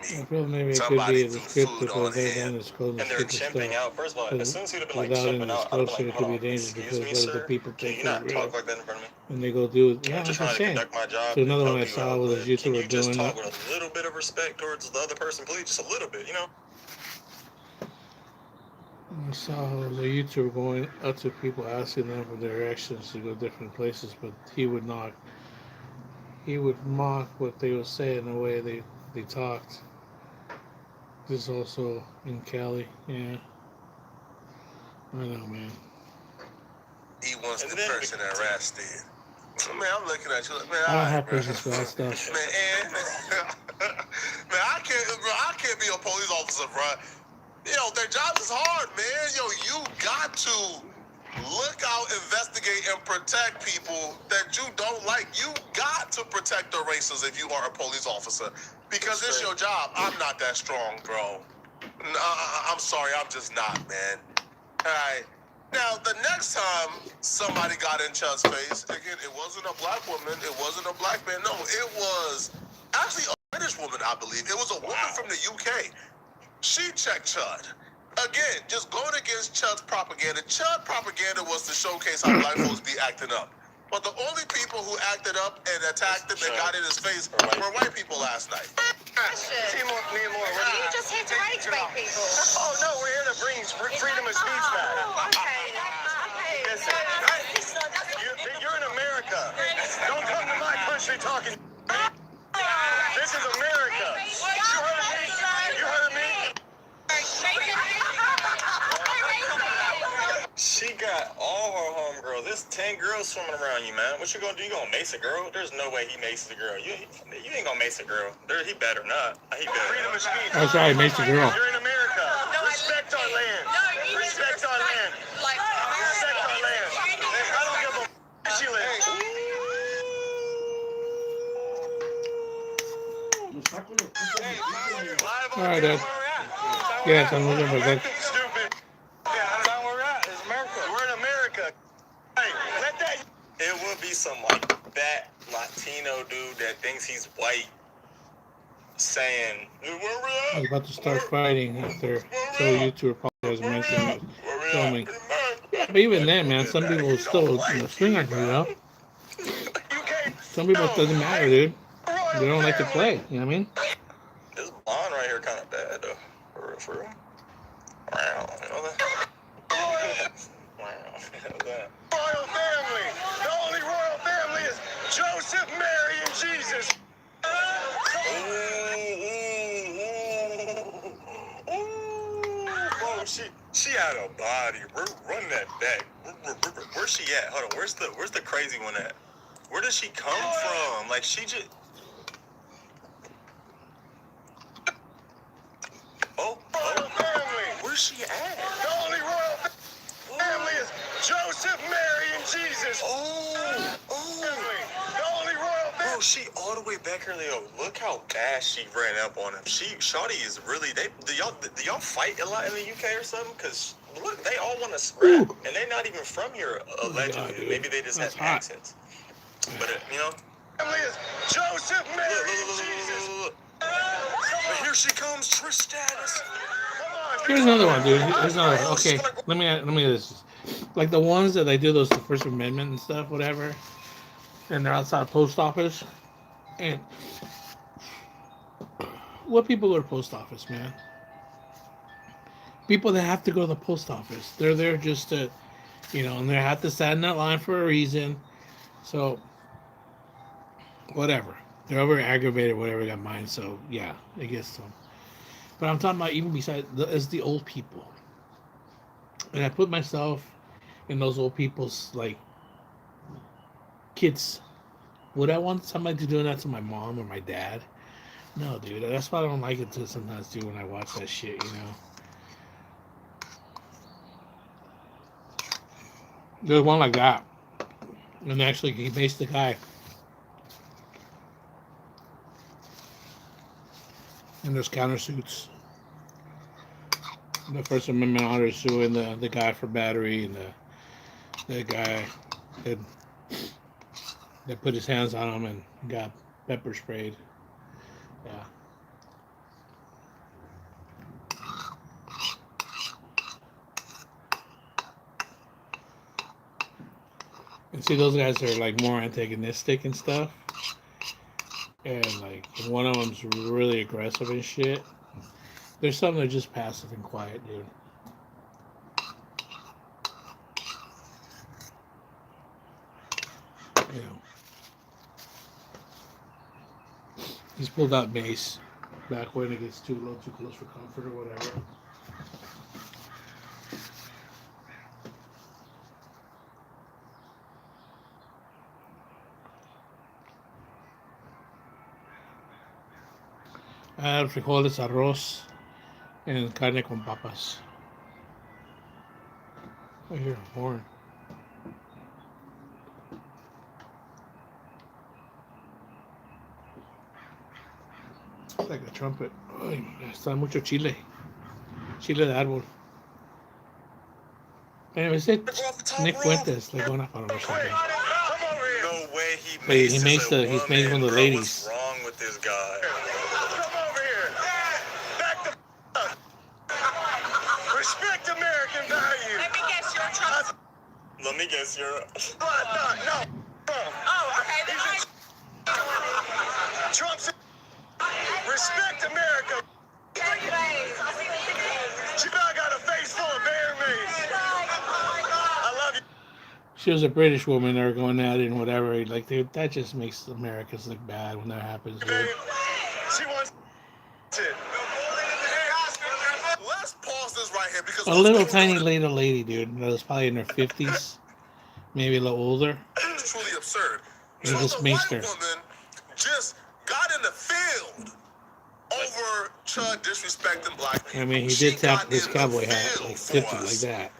me somebody threw food on him, and they're chimping out. First of all, as soon as he'd have been like chimping out, I'd have been like, hold on, excuse me, sir, can you not talk like that in front of me? And they go do it. I'm just trying to conduct my job. So another one I help you saw out, was but YouTuber can you just doing talk it. with a little bit of respect towards the other person, please? Just a little bit, I saw a YouTuber going up to people asking them for directions to go different places, but he would not. He would mock what they would say in the way they talked. This is also in Cali, yeah. I know, man. he wants the person arrested. Man, I'm looking at you like, man, I don't have patience for that stuff. Man, I can't be a police officer, bro. Their job is hard, man. You got to look out, investigate, and protect people that you don't like. You got to protect the racists if you are a police officer, because it's your job. I'm not that strong, bro. I'm sorry, I'm just not, man. All right. Now, the next time somebody got in Chud's face, again, it wasn't a black woman, it wasn't a black man. No, it was actually a British woman, I believe. It was a woman from the UK. She checked Chud. Again, just going against Chud's propaganda. Chud propaganda was to showcase how black folks be acting up. But the only people who acted up and attacked him and got in his face were white people last night. You just hate to rage white people. Oh, no, we're here to bring freedom of speech back. Listen, you're in America. Don't come to my country talking. This is America. You heard me? She got all her homegirls. There's 10 girls swimming around you, man. What you gonna do? You gonna mace a girl? There's no way he maces a girl. You ain't gonna mace a girl. He better not. He better. Freedom of speech. That's right, mace a girl. You're in America. Respect our land. Respect our land. Respect our land. I don't give a f*** she lives. All right, Dad. Yes, I'm looking for that. Stupid. That's not where we're at. It's America. We're in America. Hey, let that. It would be some like fat Latino dude that thinks he's white saying, "Where we I at?" was about to start fighting after so YouTuber apologized and mentioned it filming. Yeah, but even then, man, some people will still string on you, Some people it doesn't matter, dude. They don't like to play. You know what I mean? This blonde right here kind of bad though. For real. Wow. Royal family. The only royal family is Joseph, Mary, and Jesus. She had a body. Run that back. Where's she at? Hold on. Where's the crazy one at? Where does she come from? Like she just. Oh. Family. Where's she at? The only royal family is Joseph, Mary, and Jesus. Oh. Family. The only royal family. Bro, she all the way back here, Leo. Look how fast she ran up on him. Shawty is really. Do y'all fight a lot in the UK or something? Cause look, they all want to scrap, and they're not even from here allegedly. God, maybe they just that's have hot. accents. But you know. Family is Joseph, Mary, and Jesus. But here she comes, Trish Stratus. Here's another one, dude. Here's another one. Okay, let me this. Like the ones that they do those the First Amendment and stuff, whatever, and they're outside post office. And what people go to post office, man? People that have to go to the post office. They're there just to, and they have to stand in that line for a reason. So, whatever. They're over aggravated, whatever got mine. So, yeah, it gets to them. But I'm talking about even besides, as the old people. And I put myself in those old people's, like, kids. Would I want somebody to do that to my mom or my dad? No, dude. That's why I don't like it to sometimes do when I watch that shit, There's one like that. And actually, he maced the guy. And there's countersuits. The First Amendment honors suing the guy for battery, and the guy that put his hands on him and got pepper sprayed. Yeah. And see, those guys are like more antagonistic and stuff. And like one of them's really aggressive and shit. There's some that are just passive and quiet, dude. He's pulled out mace back when it gets too low, too close for comfort or whatever. Frijoles, arroz, and carne con papas. I hear a horn. It's like a trumpet. Ay, está mucho chile. Chile de árbol. Anyway, is it Nick Fuentes? Like going up on him or something. No way he But makes he makes one of the ladies. What's wrong with this guy? Come over here. Back the up. Respect American values. Let me guess, you're Trump. Let me guess, you're. No. Oh, okay. Then Trump said, respect America. She about got a face full of bear mace. I love you. She was a British woman. They were going at it and whatever. Like, dude, that just makes Americans look bad when that happens, dude. She wants it. Let's pause this right here because A little tiny little lady, dude. That was probably in her 50s, maybe a little older. It's truly absurd. He just maced her. Woman just got in the field over Chud disrespecting black people. I mean, he did tap his cowboy hat, like 50, like that.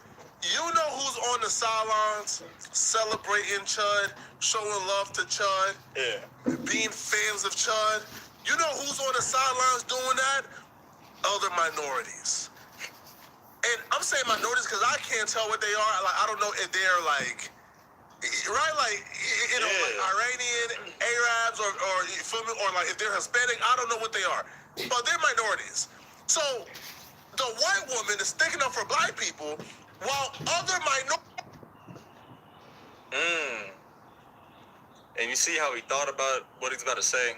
You know who's on the sidelines celebrating Chud, showing love to Chud, being fans of Chud? You know who's on the sidelines doing that? Other minorities. And I'm saying minorities because I can't tell what they are. Like, I don't know if they're like, right? Like, like Iranian, Arabs, or you feel me? Or like if they're Hispanic, I don't know what they are. But they're minorities. So the white woman is sticking up for black people while other minorities. And you see how he thought about what he's about to say?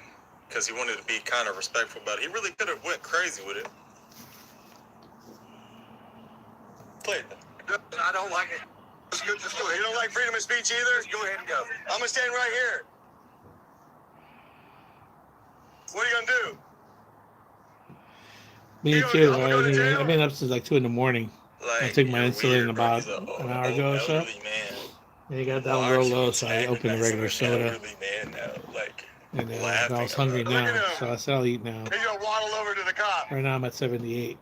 Because he wanted to be kind of respectful about it. He really could have went crazy with it. Play it. I don't like it. Just go ahead. You don't like freedom of speech either? Just go ahead and go. I'm going to stand right here. What are you going to do? Me too. I've been up since like 2 in the morning. I took my insulin about an hour ago or so. And it got down real low, so I opened a regular soda. And I was hungry now, so I said I'll eat now. He's gonna waddle over to the cop. Right now I'm at 78.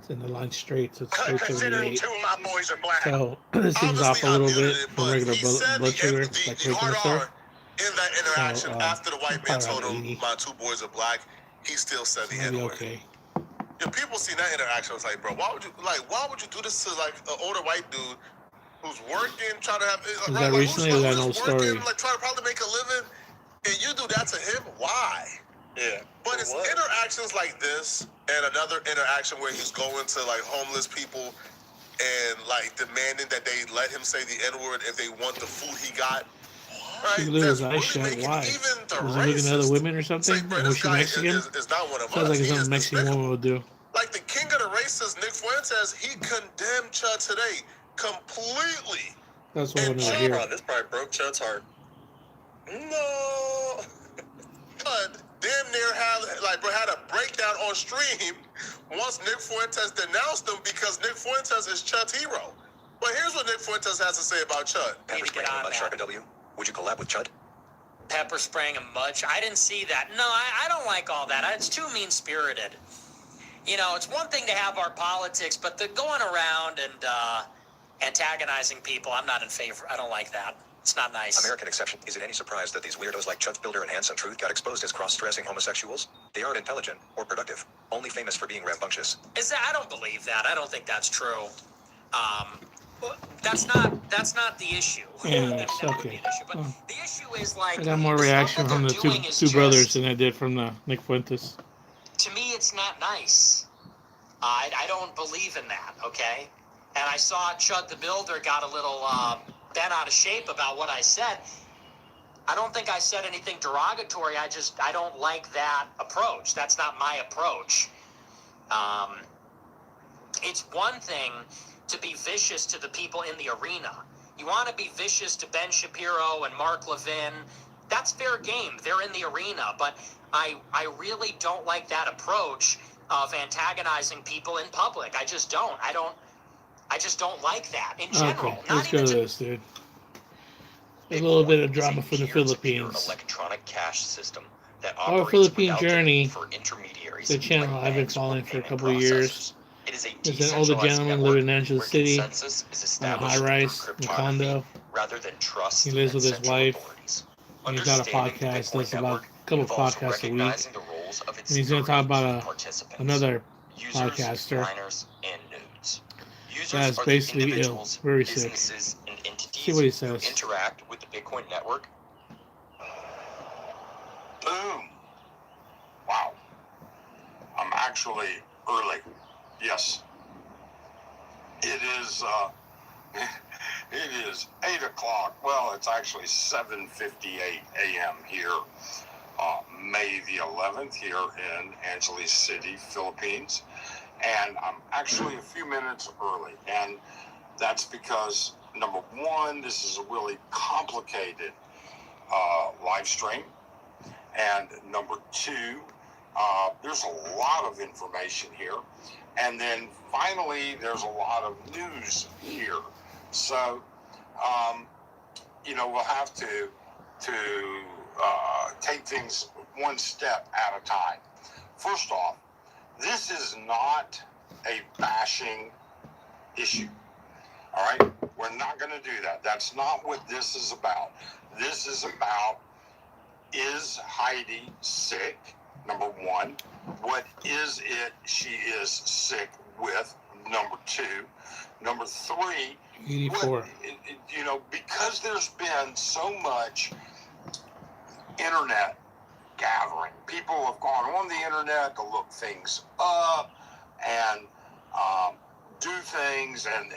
It's in the line straight, so it's straight Considering 78. two of my boys are black. So this thing's off a little bit from regular blood sugar, like regular stuff. In that interaction, So, after the white man told him 80. my two boys are black, he still said the N-word. Okay. Yeah, people see that interaction. Was like, bro, why would you do this to like an older white dude who's working, trying to have? Was that recently or was that an old story? Like trying to probably make a living, and you do that to him? Why? Yeah. But it's interactions like this, and another interaction where he's going to like homeless people and like demanding that they let him say the N-word if they want the food he got. Right? He blew his eyes shut. Why? Was he looking at other women or something? And was she Mexican? Is not one of Sounds us. like He something is Mexican woman would do. like the king of the racists, Nick Fuentes, he condemned Chud today completely. That's what I wanted to hear. This probably broke Chud's heart. No. Chud damn near had a breakdown on stream once Nick Fuentes denounced him because Nick Fuentes is Chud's hero. But here's what Nick Fuentes has to say about Chud. Pepper spraying a mud shark, W. Would you collab with Chud? Pepper spraying a mud shark. I didn't see that. No, I don't like all that. It's too mean-spirited. You know, it's one thing to have our politics, but the going around and antagonizing people, I'm not in favor. I don't like that. It's not nice. American exception. Is it any surprise that these weirdos like Chud's Builder and Handsome Truth got exposed as cross-dressing homosexuals? They aren't intelligent or productive, only famous for being rambunctious. I don't believe that. I don't think that's true. That's not the issue. Yeah, it's okay. But the issue is like I got more reaction from the two brothers than I did from the Nick Fuentes. To me, it's not nice. I don't believe in that. Okay, and I saw Chud the Builder got a little bent out of shape about what I said. I don't think I said anything derogatory. I don't like that approach. That's not my approach. It's one thing to be vicious to the people in the arena. You want to be vicious to Ben Shapiro and Mark Levin. That's fair game. They're in the arena. But I really don't like that approach of antagonizing people in public. I just don't. I just don't like that in general. Okay, let's go to this, dude. A little bit of drama from the Philippines. Electronic cash system that Our Philippine Journey, the channel I've been following for a couple of years. There's an older gentleman living in Angeles City on a high-rise in a condo. He lives with his wife. And he's got a podcast. Does about a couple of podcasts a week. And he's going to talk about another podcaster that's basically ill, very sick. See what he says. Interact with the Bitcoin network. Boom. Wow. I'm actually early. Yes. It is it is 8 o'clock. Well, it's actually 7:58 a.m. here, May the 11th here in Angeles City, Philippines. And I'm actually a few minutes early. And that's because, number one, this is a really complicated live stream. And number two, there's a lot of information here. And then finally, there's a lot of news here. So, we'll have to take things one step at a time. First off, this is not a bashing issue. All right? We're not going to do that. That's not what this is about. This is about, is Heidi sick? Number one. What is it she is sick with? Number two. Number three. 84. Because there's been so much internet gathering. People have gone on the internet to look things up and do things, and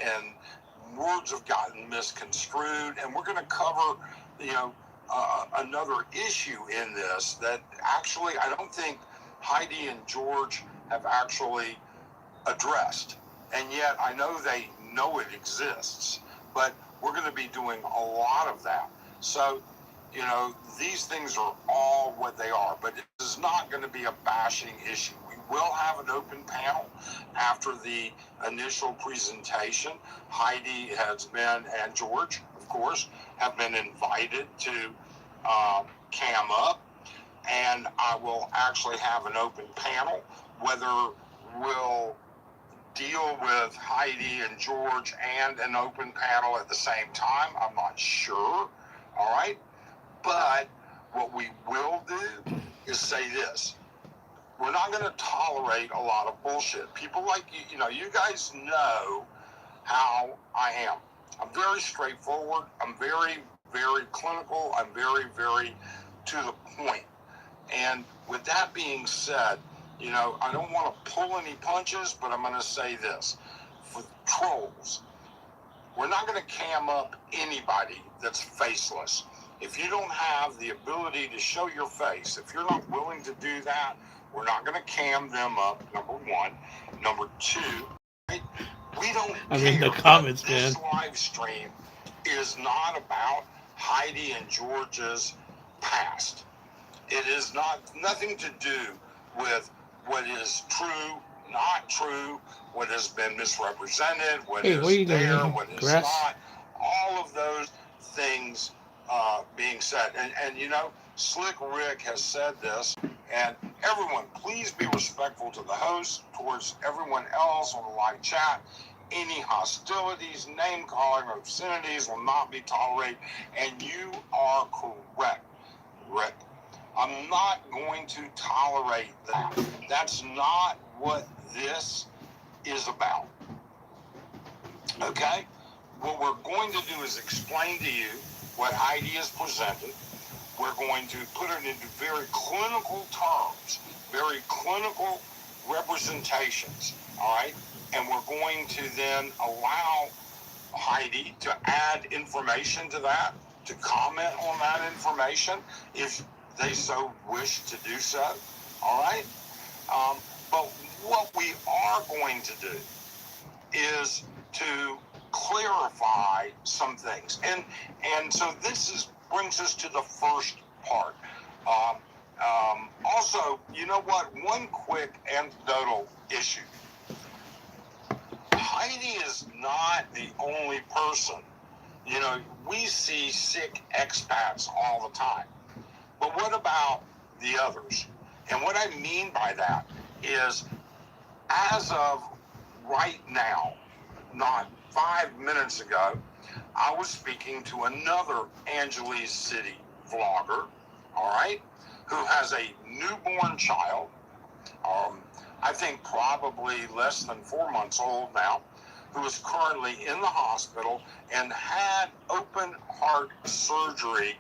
words have gotten misconstrued. And we're going to cover, another issue in this that actually I don't think Heidi and George have actually addressed. And yet I know they know it exists, but we're going to be doing a lot of that. So, these things are all what they are, but it is not going to be a bashing issue. We will have an open panel after the initial presentation. Heidi has been, and George, of course, have been invited to cam up, and I will actually have an open panel. Whether we'll deal with Heidi and George and an open panel at the same time, I'm not sure. All right, but what we will do is say this: we're not going to tolerate a lot of bullshit. People like you, you guys know how I am. I'm very straightforward. I'm very, very clinical. I'm very, very to the point. And with that being said, I don't want to pull any punches, but I'm going to say this. For trolls, we're not going to cam up anybody that's faceless. If you don't have the ability to show your face, if you're not willing to do that, we're not going to cam them up, number one. Number two, right? We don't care. In the comments, this man. live stream is not about Heidi and George's past. It is nothing to do with what is true, not true, what has been misrepresented, what is there, what is not. All of those things being said. And Slick Rick has said this, and everyone, please be respectful to the host, towards everyone else on the live chat. Any hostilities, name calling, or obscenities will not be tolerated, and you are correct, Rick. I'm not going to tolerate that. That's not what this is about. Okay? What we're going to do is explain to you what Heidi has presented. We're going to put it into very clinical terms, very clinical representations, all right? And we're going to then allow Heidi to add information to that, to comment on that information, if they so wish to do so, all right? But what we are going to do is to clarify some things. And so this brings us to the first part. Also, you know what? One quick anecdotal issue. Heidi is not the only person. We see sick expats all the time. But what about the others? And what I mean by that is, as of right now, not 5 minutes ago, I was speaking to another Angeles City vlogger, all right, who has a newborn child, I think probably less than 4 months old now, who is currently in the hospital and had open heart surgery.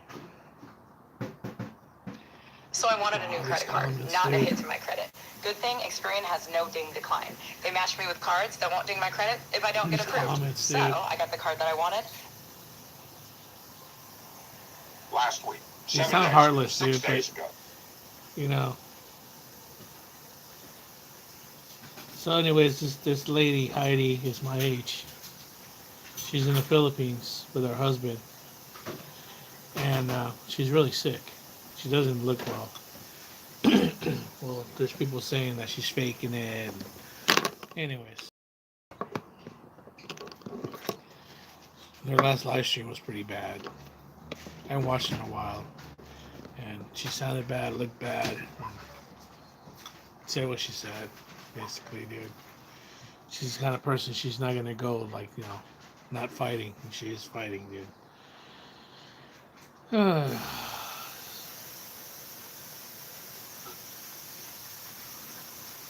So I wanted a new credit card, not a hit to my credit. Good thing Experian has no ding decline. They match me with cards that won't ding my credit if I don't get approved. So I got the card that I wanted. Last week. It's not heartless, dude, 6 days ago. So anyways, this lady, Heidi, is my age. She's in the Philippines with her husband. And she's really sick. She doesn't look well. Well, there's people saying that she's faking it. Anyways. Their last live stream was pretty bad. I haven't watched it in a while. And she sounded bad, looked bad. Said what she said, basically, dude. She's the kind of person, she's not gonna go like, not fighting. She is fighting, dude.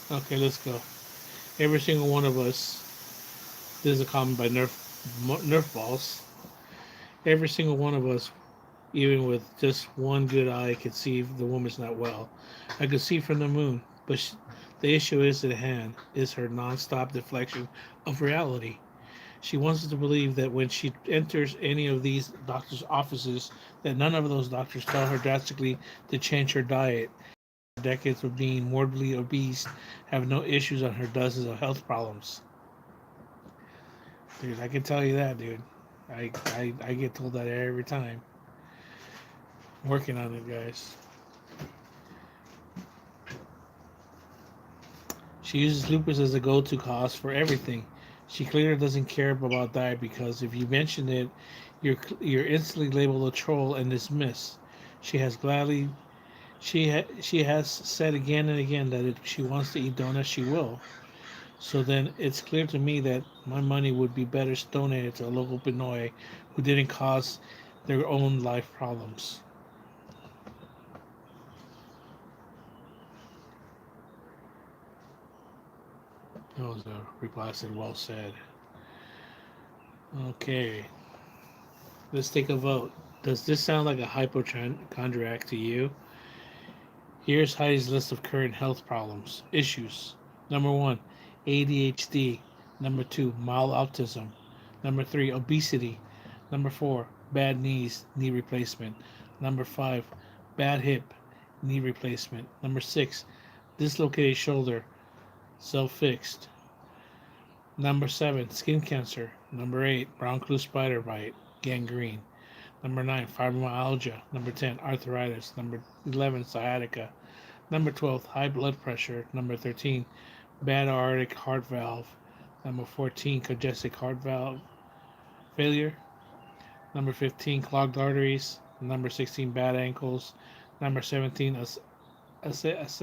Okay, let's go. Every single one of us, this is a comment by Nerf Balls. Every single one of us, even with just one good eye, could see if the woman's not well. I could see from the moon, but the issue is at hand, is her non-stop deflection of reality. She wants us to believe that when she enters any of these doctors' offices, that none of those doctors tell her drastically to change her diet. Decades of being morbidly obese, have no issues on her dozens of health problems. Dude, I can tell you that, dude. I get told that every time. I'm working on it, guys. She uses lupus as a go-to cause for everything. She clearly doesn't care about diet because if you mention it, you're instantly labeled a troll and dismissed. She has gladly she has said again and again that if she wants to eat donuts, she will. So then it's clear to me that my money would be better donated to a local Pinoy who didn't cause their own life problems. That was a reply said, well said. Okay, let's take a vote. Does this sound like a hypochondriac to you? Here's Heidi's list of current health problems, issues. Number 1, ADHD. Number 2, mild autism. Number 3, obesity. Number 4, bad knees, knee replacement. Number 5, bad hip, knee replacement. Number 6, dislocated shoulder, self-fixed. Number 7, skin cancer. Number 8, brown clue spider bite, gangrene. Number 9, fibromyalgia. Number 10, arthritis. Number 11, sciatica. Number 12, high blood pressure. Number 13, bad aortic heart valve. Number 14, congestive heart valve failure. Number 15, clogged arteries. Number 16, bad ankles. Number 17, ascites,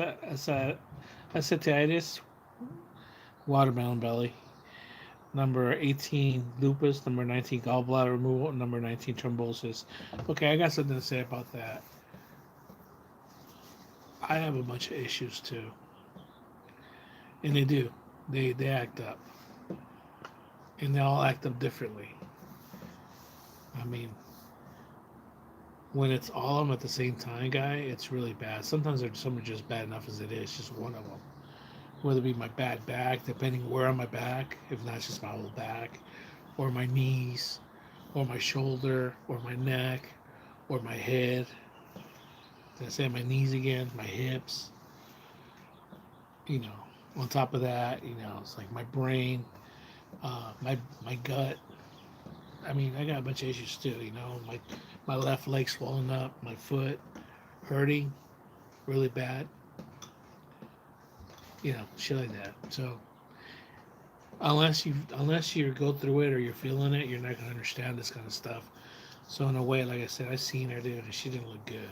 watermelon belly. Number 18, lupus. Number 19, gallbladder removal. Number 19, thrombosis. Okay, I got something to say about that. I have a bunch of issues too. And they do. They act up. And they all act up differently. I mean, when it's all of them at the same time, guy, it's really bad. Sometimes some are just bad enough as it is, just one of them. Whether it be my bad back, depending where on my back, if not just my whole back, or my knees, or my shoulder, or my neck, or my head. Did I say my knees again? My hips. You know, on top of that, it's like my brain, my gut. I mean, I got a bunch of issues too. My left leg swollen up, my foot hurting really bad. Shit like that. So unless you go through it or you're feeling it, you're not gonna understand this kind of stuff. So in a way, like I said, I seen her dude, and she didn't look good.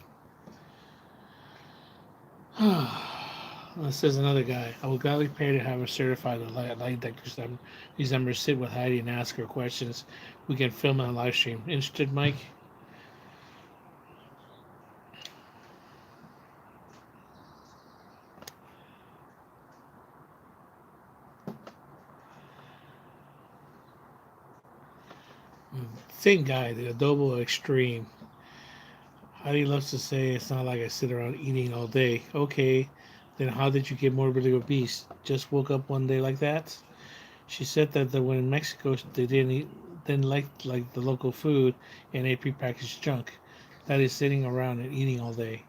This says another guy. I would gladly pay to have her certified lie detector December sit with Heidi and ask her questions. We can film it on live stream. Interested, Mike? Same guy, the adobo extreme. Heidi loves to say it's not like I sit around eating all day. Okay, then how did you get morbidly obese? Just woke up one day like that? She said that when in Mexico they didn't like the local food and ate prepackaged junk. That is sitting around and eating all day.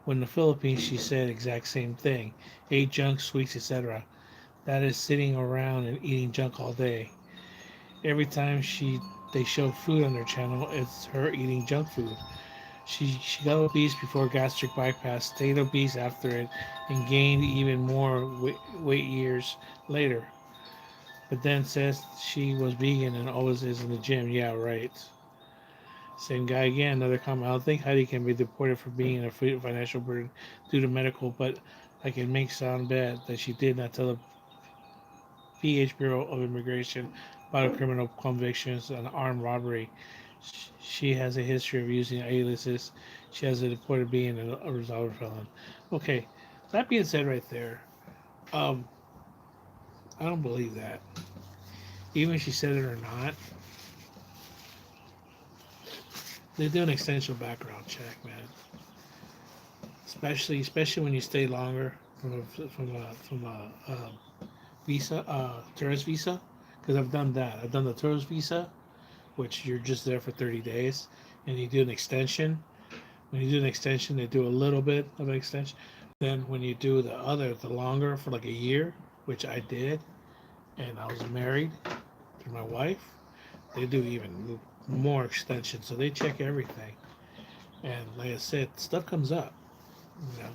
When in the Philippines, she said exact same thing. Ate junk, sweets, etc. That is sitting around and eating junk all day. Every time they show food on their channel, it's her eating junk food. She got obese before gastric bypass, stayed obese after it, and gained even more weight years later. But then says she was vegan and always is in the gym. Yeah, right. Same guy again. Another comment. I don't think Heidi can be deported for being a financial burden due to medical, but I can make sound bad that she did not tell the PH Bureau of Immigration about her criminal convictions and armed robbery. She has a history of using aliases. She has a deported being a resolved felon. Okay, that being said, right there, I don't believe that. Even if she said it or not, they do an extensive background check, man. Especially when you stay longer from a visa, tourist visa, because I've done that. I've done the tourist visa, which you're just there for 30 days, and you do an extension. When you do an extension, they do a little bit of an extension. Then when you do the longer for like a year, which I did, and I was married to my wife, they do even more extension. So they check everything. And like I said, stuff comes up, you know.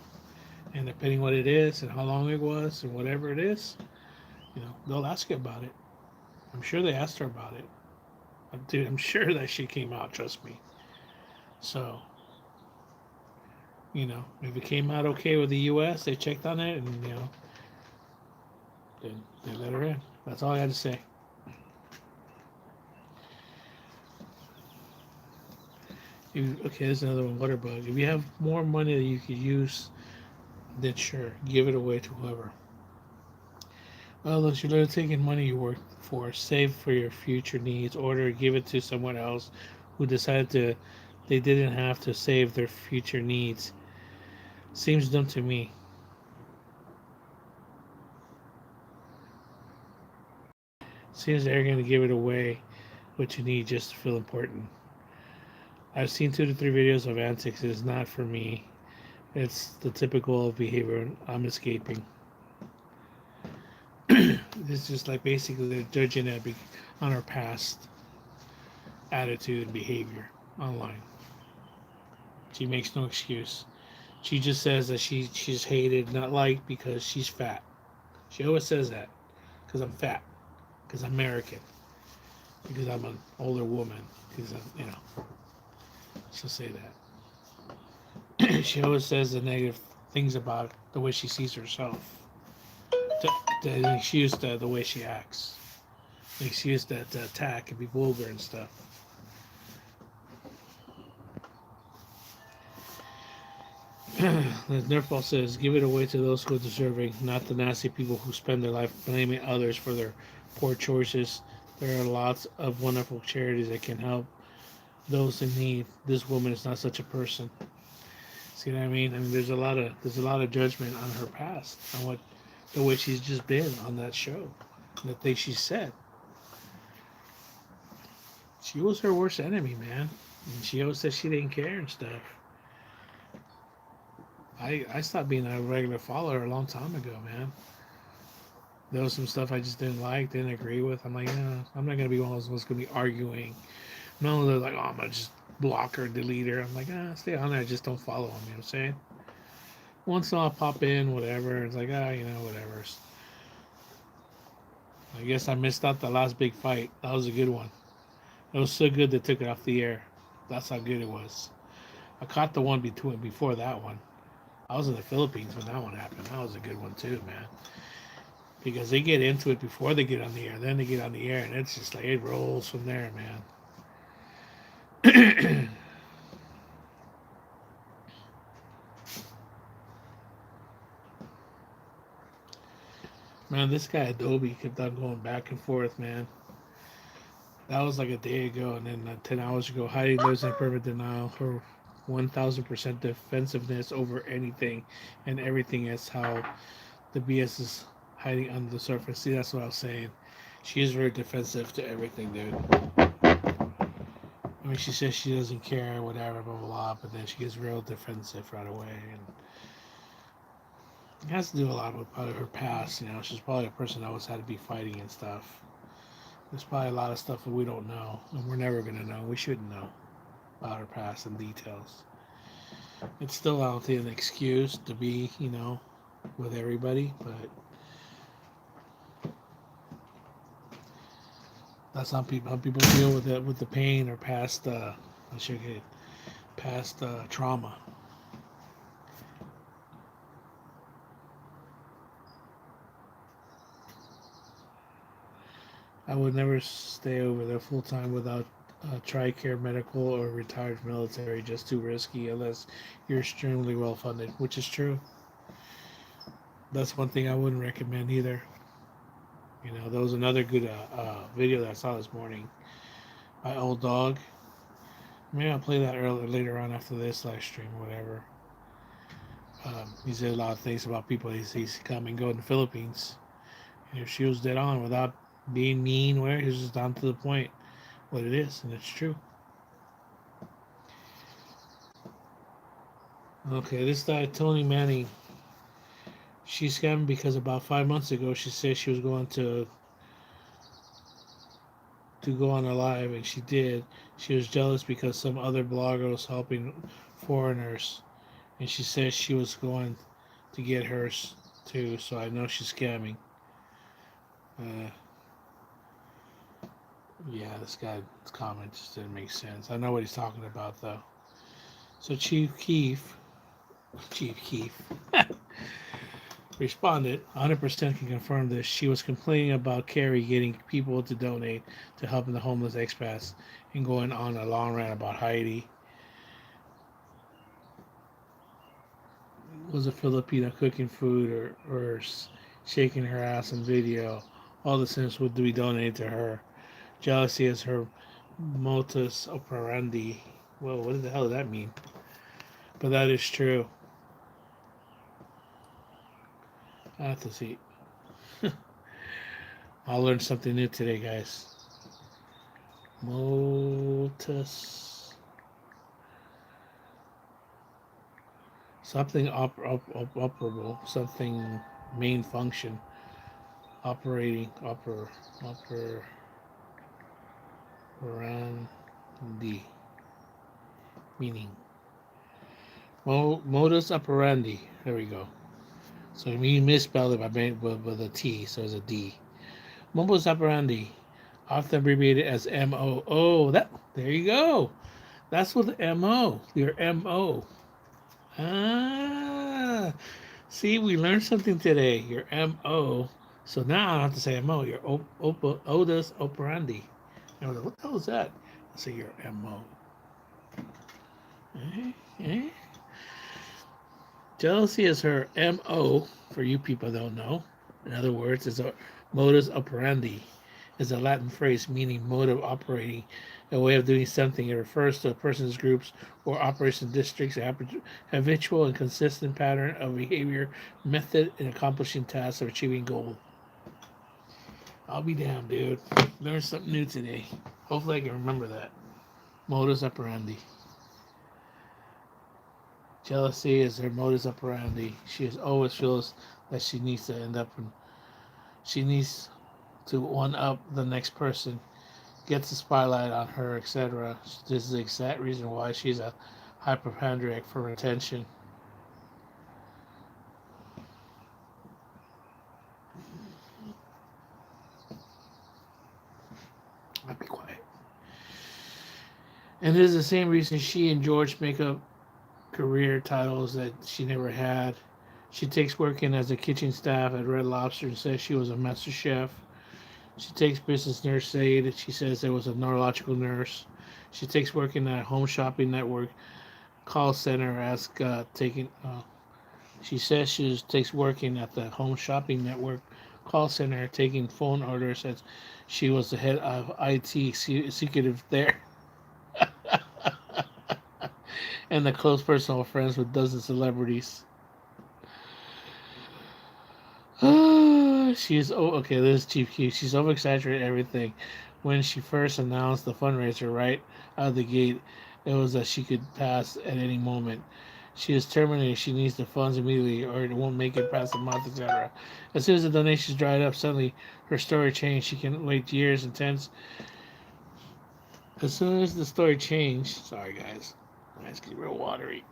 And depending what it is and how long it was and whatever it is, they'll ask you about it. I'm sure they asked her about it. Dude, I'm sure that shit came out, trust me. So, if it came out okay with the U.S., they checked on it and, then they let her in. That's all I had to say. Okay, there's another one, Waterbug. If you have more money that you could use, then sure, give it away to whoever. Unless you're taking money you worked for, save for your future needs, or give it to someone else who decided they didn't have to save their future needs. Seems dumb to me. Seems they're going to give it away what you need just to feel important. I've seen 2 to 3 videos of antics. It's not for me. It's the typical behavior I'm escaping. It's just like basically they're judging it on her past attitude and behavior online. She makes no excuse. She just says that she's hated, not liked because she's fat. She always says that because I'm fat, because I'm American, because I'm an older woman, because she'll say that. She always says the negative things about the way she sees herself. The excuse the way she acts. The excuse to attack and be vulgar and stuff. The Nerfball says, give it away to those who are deserving, not the nasty people who spend their life blaming others for their poor choices. There are lots of wonderful charities that can help those in need. This woman is not such a person. See what I mean? I mean, there's a lot of judgment on her past, on the way she's just been on that show, and the things she said. She was her worst enemy, man. And she always said she didn't care and stuff. I stopped being a regular follower a long time ago, man. There was some stuff I just didn't like, didn't agree with. I'm like, I'm not gonna be one of those ones gonna be arguing. No, they're like, I'm gonna just block her, delete her. I'm like, stay on there, just don't follow them. You know what I'm saying? Once in a while, pop in, whatever. It's like, whatever. I guess I missed out the last big fight. That was a good one. It was so good they took it off the air. That's how good it was. I caught the one before that one. I was in the Philippines when that one happened. That was a good one too, man. Because they get into it before they get on the air. Then they get on the air, and it's just like it rolls from there, man. Man, this guy Adobe kept on going back and forth, man. That was like a day ago, and then 10 hours ago, Heidi lives in perfect denial. Her 1,000% defensiveness over anything and everything is how the BS is hiding under the surface. See, that's what I was saying. She is very defensive to everything, dude. I mean, she says she doesn't care, whatever, blah, blah, blah, but then she gets real defensive right away. And it has to do a lot with probably her past, She's probably a person that always had to be fighting and stuff. There's probably a lot of stuff that we don't know, and we're never going to know. We shouldn't know about her past and details. It's still, I don't think, an excuse to be, with everybody, but that's how people deal with it, with the pain or past, past trauma. I would never stay over there full time without TRICARE medical or retired military. Just too risky unless you're extremely well funded, which is true. That's one thing I wouldn't recommend either. There was another good video that I saw this morning by Old Dog. Maybe I'll play that later on after this live stream or whatever. He said a lot of things about people he's come and go in the Philippines. And if she was dead on without being mean, where he's just down to the point what it is, and it's true. Okay, this guy Tony Manning. She scammed because about 5 months ago she said she was going to go on a live, and she did. She was jealous because some other blogger was helping foreigners, and she said she was going to get hers too. So I know she's scamming. Yeah, this guy's comment just didn't make sense. I know what he's talking about though. So Chief Keef responded, 100% can confirm this. She was complaining about Kerry getting people to donate to helping the homeless expats and going on a long rant about Heidi was a Filipino cooking food or shaking her ass in video. All the cents would be donated to her. Jealousy is her modus operandi. Well, what the hell does that mean? But that is true. I have to see. I'll learn something new today, guys. Modus. Something operable. Something main function. Operating. Operandi. Meaning. Modus operandi. There we go. So you misspelled it by with a T, so it's a D. Modus operandi, often abbreviated as MO. Oh, there you go. That's what the MO. Your MO. Ah, see, we learned something today. Your MO. So now I don't have to say MO. Your modus operandi. And I was like, what the hell is that? I say your MO. Eh? Jealousy is her MO, for you people that don't know. In other words, it's a modus operandi. Is a Latin phrase meaning mode of operating, a way of doing something. It refers to a person's groups or operation districts, habitual and consistent pattern of behavior, method in accomplishing tasks or achieving goals. I'll be damned, dude. Learned something new today. Hopefully I can remember that. Modus operandi. Jealousy is her modus operandi. She always feels that she needs to end up and she needs to one up the next person, gets the spotlight on her, etc. This is the exact reason why she's a hypochondriac for attention. I'll be quiet. And this is the same reason she and George make up career titles that she never had. She takes working as a kitchen staff at Red Lobster and says she was a master chef. She takes business nurse aide. She says there was a neurological nurse. She takes working at Home Shopping Network call center as taking. She says she takes working at the Home Shopping Network call center taking phone orders as she was the head of IT executive there. And the close personal friends with dozens of celebrities. She's okay. This is Chief Q. She's over exaggerated everything. When she first announced the fundraiser right out of the gate, it was that she could pass at any moment. She is terminated. She needs the funds immediately, or it won't make it past the month, etc. As soon as the donations dried up, suddenly her story changed. She can wait years and tense. As soon as the story changed, sorry guys, it's getting real watery.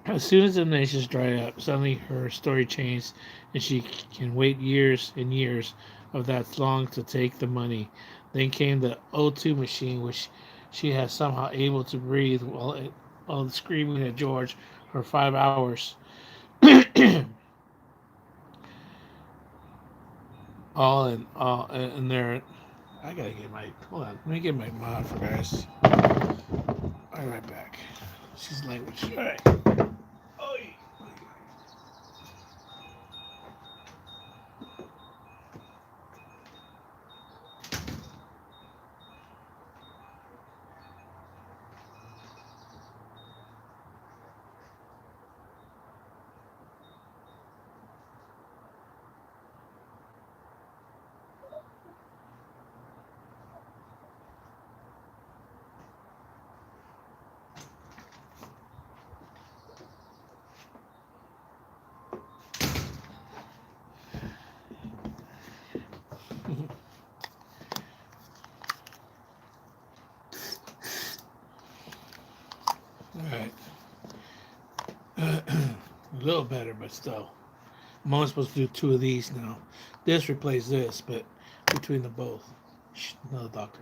As soon as the donations dried up, suddenly her story changed, and she can wait years and years of that long to take the money. Then came the O2 machine, which she has somehow able to breathe while screaming at George for 5 hours. all in there. I gotta get my hold on. Let me get my mod for guys. I'll be right back. She's language. All right. All right. little better, but still. I'm only supposed to do 2 of these now. This replaces this, but between the both. Another doctor.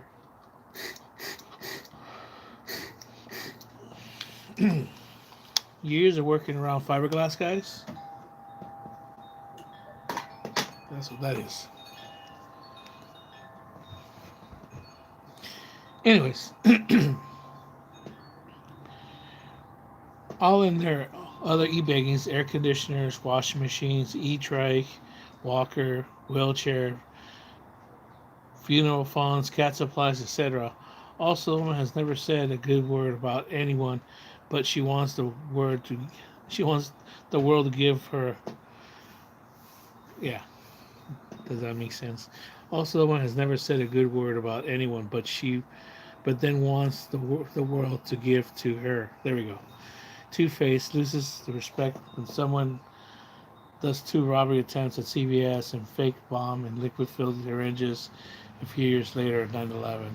Years of working around fiberglass, guys. That's what that is. Anyways, all in there, other e-baggings, air conditioners, washing machines, e-trike, walker, wheelchair, funeral funds, cat supplies, etc. Also, the woman has never said a good word about anyone, but she wants the world to give her. Yeah, does that make sense? Also, the woman has never said a good word about anyone, but then wants the world to give to her. There we go. Two-Face loses the respect when someone does 2 robbery attempts at CVS and fake bomb and liquid-filled syringes a few years later at 9/11.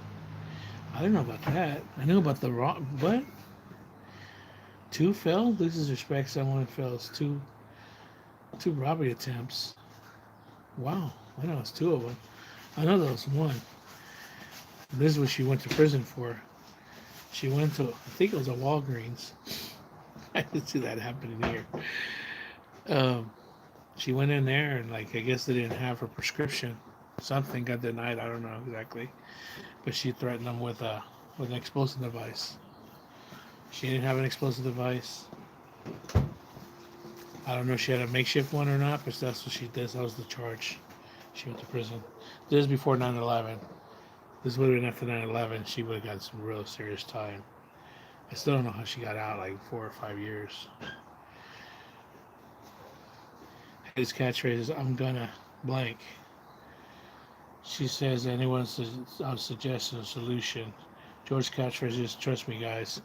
I didn't know about that. I knew about the wrong. What? 2 fell? Loses respect. Someone fails 2 robbery attempts. Wow. I know it's 2 of them. I know there was 1. This is what she went to prison for. She went to, I think it was a Walgreens. I did see that happening here. She went in there and, like, I guess they didn't have her prescription. Something got denied. I don't know exactly. But she threatened them with an explosive device. She didn't have an explosive device. I don't know if she had a makeshift one or not, but that's what she did. That was the charge. She went to prison. This is before 9/11. This would have been after 9/11. She would have got some real serious time. I still don't know how she got out, like 4 or 5 years. His catchphrase is, I'm gonna blank. She says, anyone suggesting a solution. George's catchphrase is, trust me, guys.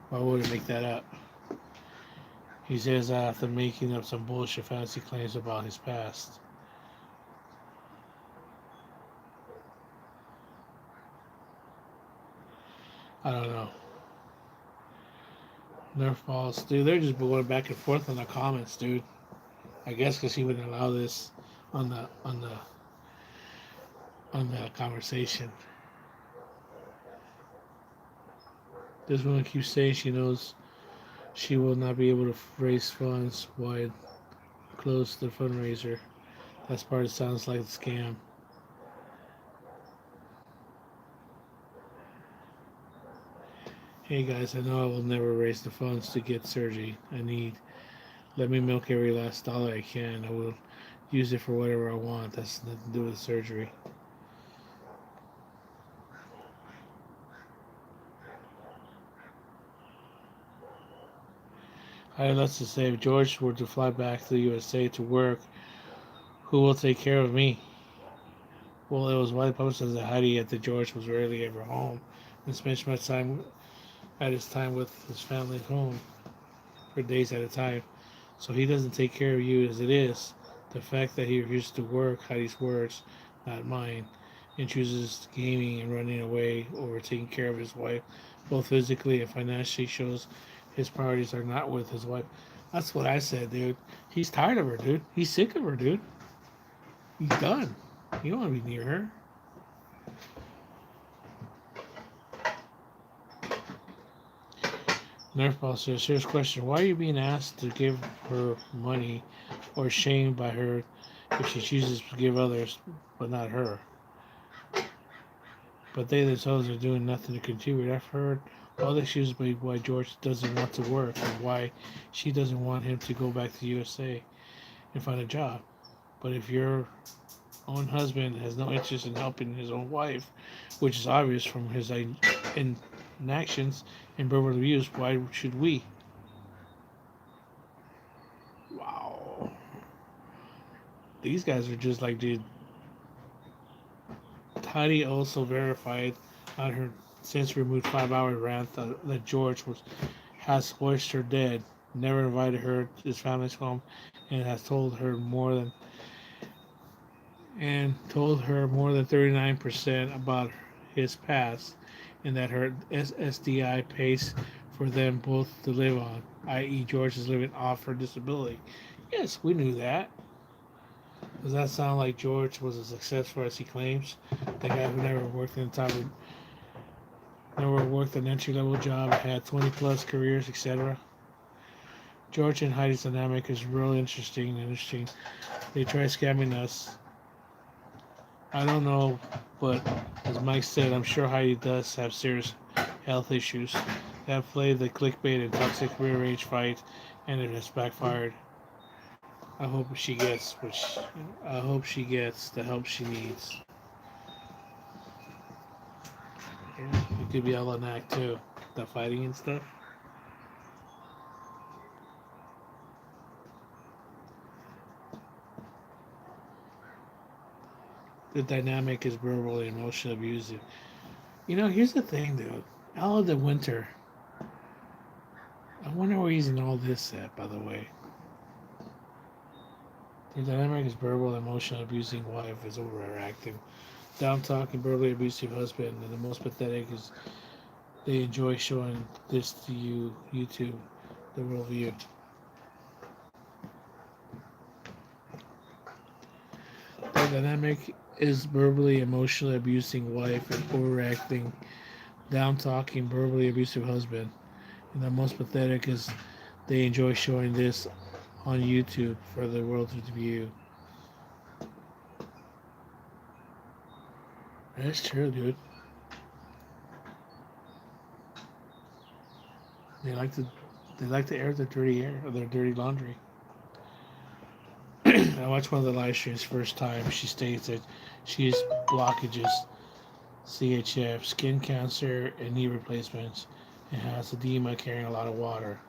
Why would I make that up? He says that after making up some bullshit fantasy claims about his past. I don't know. Nerf balls, dude. They're just going back and forth on the comments, dude. I guess because he wouldn't allow this on the conversation. This woman keeps saying she knows she will not be able to raise funds wide close to the fundraiser. That's part that sounds like a scam. Hey guys, I know I will never raise the funds to get surgery I need. Let me milk every last dollar I can. I will use it for whatever I want. That's nothing to do with surgery. Let's just say if George were to fly back to the USA to work, who will take care of me? Well, it was widely publicized that Heidi at the George was rarely ever home and spent much time at his time with his family at home for days at a time. So he doesn't take care of you as it is. The fact that he refuses to work, Heidi's words, not mine, and chooses gaming and running away over taking care of his wife, both physically and financially, shows his priorities are not with his wife. That's what I said, dude. He's tired of her, dude. He's sick of her, dude. He's done. You don't want to be near her. Nerfball says, serious question. Why are you being asked to give her money or shamed by her if she chooses to give others, but not her? But they themselves are doing nothing to contribute. I've heard all the excuses by why George doesn't want to work and why she doesn't want him to go back to the USA and find a job. But if your own husband has no interest in helping his own wife, which is obvious from his inactions and verbal abuse, why should we? Wow. These guys are just like, dude. Heidi also verified on her since removed 5-hour rant that George has wished her dead, never invited her to his family's home, and has told her more than 39% about his past, and that her SSDI pays for them both to live on. i.e., George is living off her disability. Yes, we knew that. Does that sound like George was as successful as he claims? The guy who never worked an entry level job, had 20 plus careers, etc. George and Heidi's dynamic is really interesting. They try scamming us. I don't know, but as Mike said, I'm sure Heidi does have serious health issues. They have played the clickbait and toxic rear-range fight, and it has backfired. I hope she gets the help she needs. Yeah, it could be all an act too, the fighting and stuff. The dynamic is verbal and emotional abusive. Here's the thing, dude. Out of the winter, I wonder where he's in all this at, by the way. The dynamic is verbal, emotional, abusing wife is overacting. Down talking, verbally abusive husband, and the most pathetic is they enjoy showing this to you, YouTube, the worldview. The dynamic is verbally, emotionally abusing wife and overacting, down talking, verbally abusive husband. And the most pathetic is they enjoy showing this on YouTube for the world to view. That's true, dude. They like to air their dirty air or their dirty laundry. I watched one of the live streams first time. She states that she has blockages, CHF, skin cancer, and knee replacements, and has edema carrying a lot of water.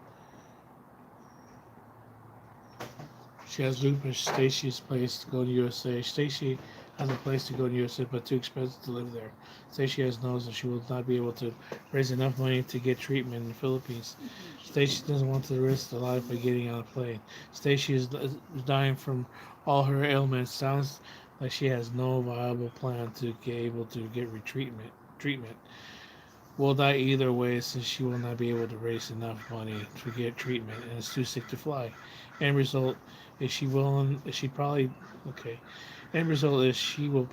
She has lupus. Stacy's place to go to USA. Stacy has a place to go to USA, but too expensive to live there. Stacy knows that she will not be able to raise enough money to get treatment in the Philippines. Stacy doesn't want to risk her life by getting on a plane. Stacy is dying from all her ailments. Sounds like she has no viable plan to get able to get treatment. Will die either way since she will not be able to raise enough money to get treatment and is too sick to fly. End result is she will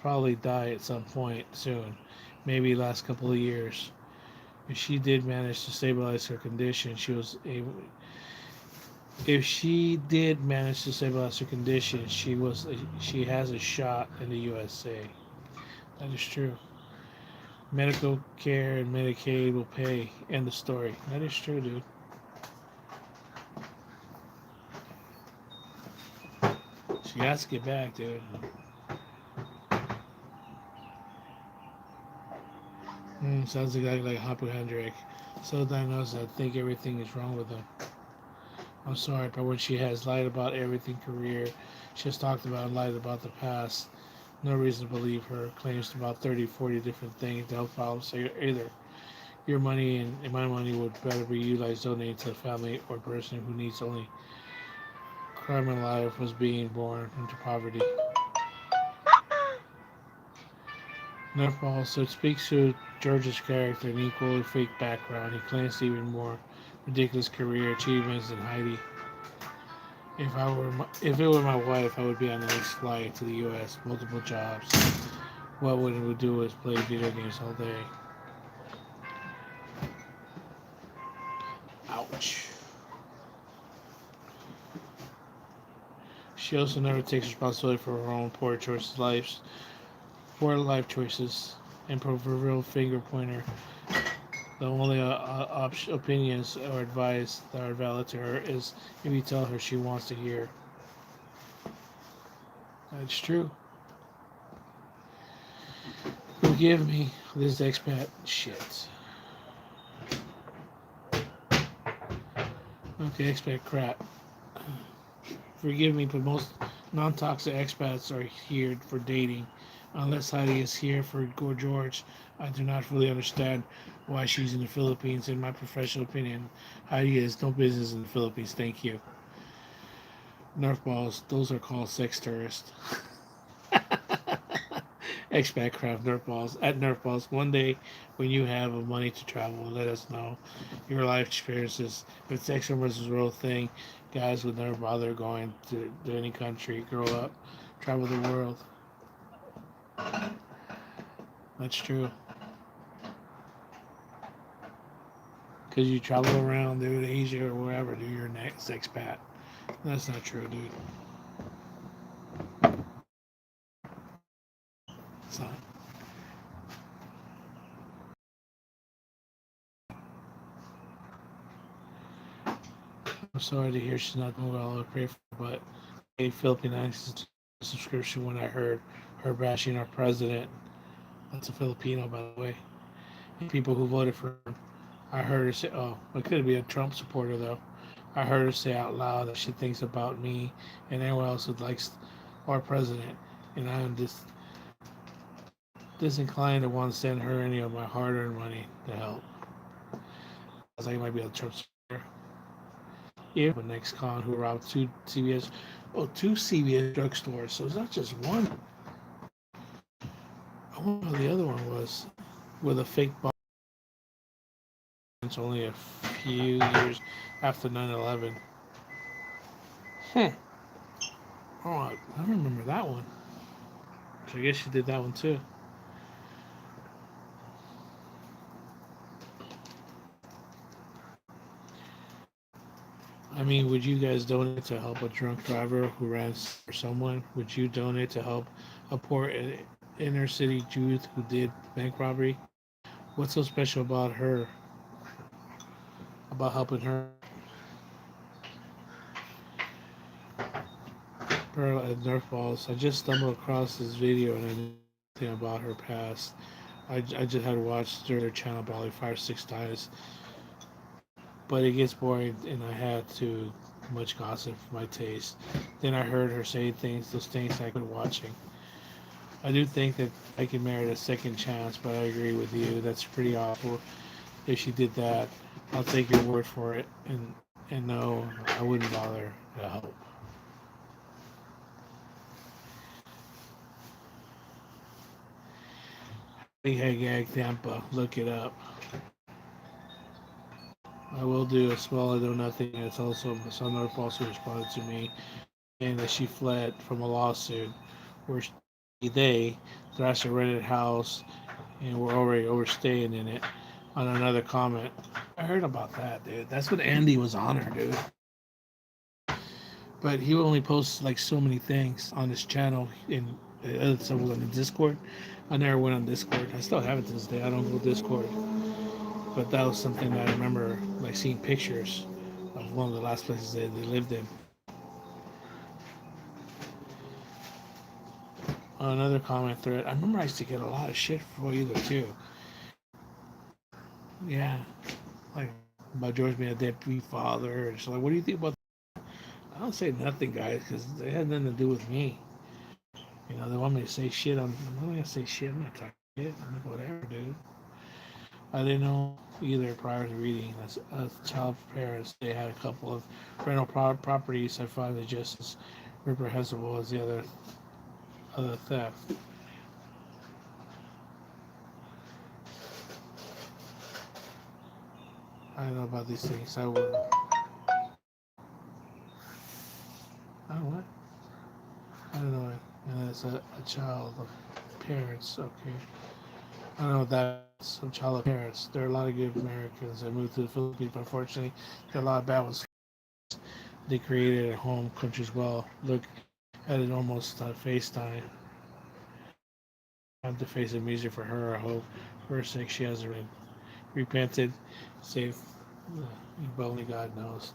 probably die at some point soon, maybe last couple of years. If she did manage to stabilize her condition, she has a shot in the USA. That is true. Medical care and Medicaid will pay. End of story. That is true, dude. She has to get back, dude. Sounds exactly like hypochondriac. So diagnosed, I think everything is wrong with him. I'm sorry, but when she has lied about everything career, she has talked about and lied about the past. No reason to believe her claims about 30, 40 different things to help problems either. Your money and my money would better be utilized donating to a family or person who needs only crime in life was being born into poverty. Nerfball, so it speaks to George's character and equally fake background. He claims even more ridiculous career achievements than Heidi. If it were my wife, I would be on the next flight to the U.S. Multiple jobs. What would we do is play video games all day. Ouch. She also never takes responsibility for her own poor life choices, and proverbial finger pointer. The only opinions or advice that are valid to her is if you tell her she wants to hear. That's true. Forgive me, this expat shit. Okay, expat crap. Forgive me, but most non-toxic expats are here for dating. Unless Heidi is here for George, I do not fully understand why she's in the Philippines. In my professional opinion, Heidi has no business in the Philippines. Thank you. Nerf balls, those are called sex tourists. Expat craft Nerf balls at Nerf balls. One day, when you have money to travel, let us know your life experiences. If it's extra versus real thing, guys would never bother going to any country. Grow up, travel the world. That's true. Because you travel around, dude, Asia or wherever, do your next expat. That's not true, dude. It's not. I'm sorry to hear she's not doing well. I would pray for her, but a Philippine access subscription when I heard her bashing our president. That's a Filipino, by the way. And people who voted for him. I heard her say, oh, it could be a Trump supporter, though. I heard her say out loud that she thinks about me and anyone else who likes our president. And I am disinclined to want to send her any of my hard-earned money to help. I was like, it might be a Trump supporter. Yeah, but next con who robbed two CVS drugstores. So it's not just one. I wonder what the other one was with a fake bomb. It's only a few years after 9/11. Oh, I remember that one. So I guess she did that one too. I mean, would you guys donate to help a drunk driver who ran for someone? Would you donate to help a poor inner city youth who did bank robbery? What's so special about her? About helping her? Pearl at Nerf Balls. I just stumbled across this video and I knew nothing about her past. I just had watched her channel probably 5 or 6 times, but it gets boring and I had too much gossip for my taste. Then I heard her say those things I quit watching. I do think that I could merit a second chance, but I agree with you. That's pretty awful. If she did that, I'll take your word for it, and no, I wouldn't bother to help. Hey, Gag Tampa, look it up. I will do a small I do nothing. It's also someone also responded to me saying that she fled from a lawsuit where they thrashed a rented house and were already overstaying in it on another comment. I heard about that, dude. That's what Andy was on her, dude. But he only posts like so many things on his channel and other stuff was on the Discord. I never went on Discord. I still have it to this day. I don't go Discord. But that was something that I remember like seeing pictures of one of the last places they lived in. Another comment thread. I remember I used to get a lot of shit for either too. Yeah, like about George being a deadbeat father. And so like, what do you think about? I don't say nothing, guys, because it had nothing to do with me. You know, they want me to say shit. I'm not gonna say shit. I'm not talking shit. I'm like, whatever, dude. I didn't know either prior to reading. As child parents, they had a couple of rental properties. I find it just as reprehensible as the other theft. I don't know about these things. I would. I don't know. I don't know. And as a child of parents, okay. I don't know what that is. Some child of parents. There are a lot of good Americans that moved to the Philippines, but unfortunately, there are a lot of bad ones. They created a home country as well. Look at it almost on FaceTime. I have to face the music for her. I hope for her sake she hasn't repented. Save, but only God knows.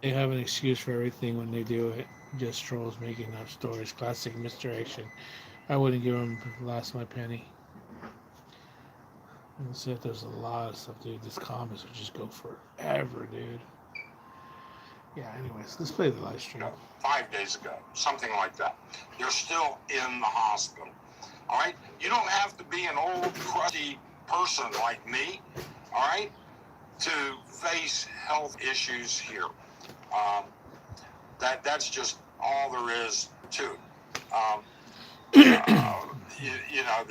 They have an excuse for everything when they do it. Just trolls making up stories. Classic misdirection. I wouldn't give them last my penny. And said there's a lot of stuff, dude. These comments would just go forever, dude. Yeah, anyways, let's play the live stream. 5 days ago, something like that. They're still in the hospital. All right? You don't have to be an old, crusty person like me, all right, to face health issues here. That's just all there is to it. you know,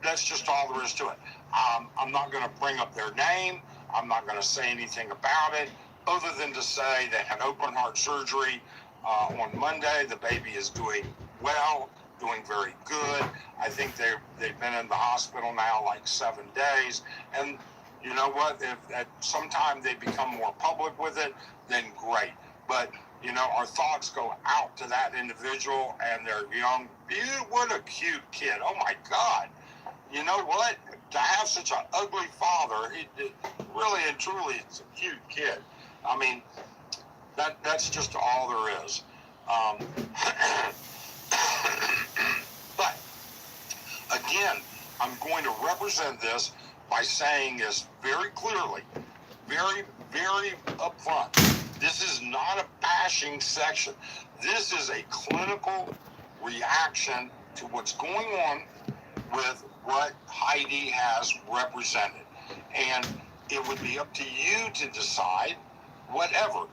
that's just all there is to it. I'm not going to bring up their name. I'm not going to say anything about it, other than to say they had open heart surgery on Monday. The baby is doing well, doing very good. I think they've been in the hospital now like 7 days. And you know what? If at some time they become more public with it, then great. But you know, our thoughts go out to that individual and their young, what a cute kid. Oh my God. You know what? To have such an ugly father, he really and truly, it's a cute kid. I mean, that's just all there is. But again, I'm going to represent this by saying this very clearly, very, very upfront. This is not a bashing section. This is a clinical reaction to what's going on with what Heidi has represented. And it would be up to you to decide whatever.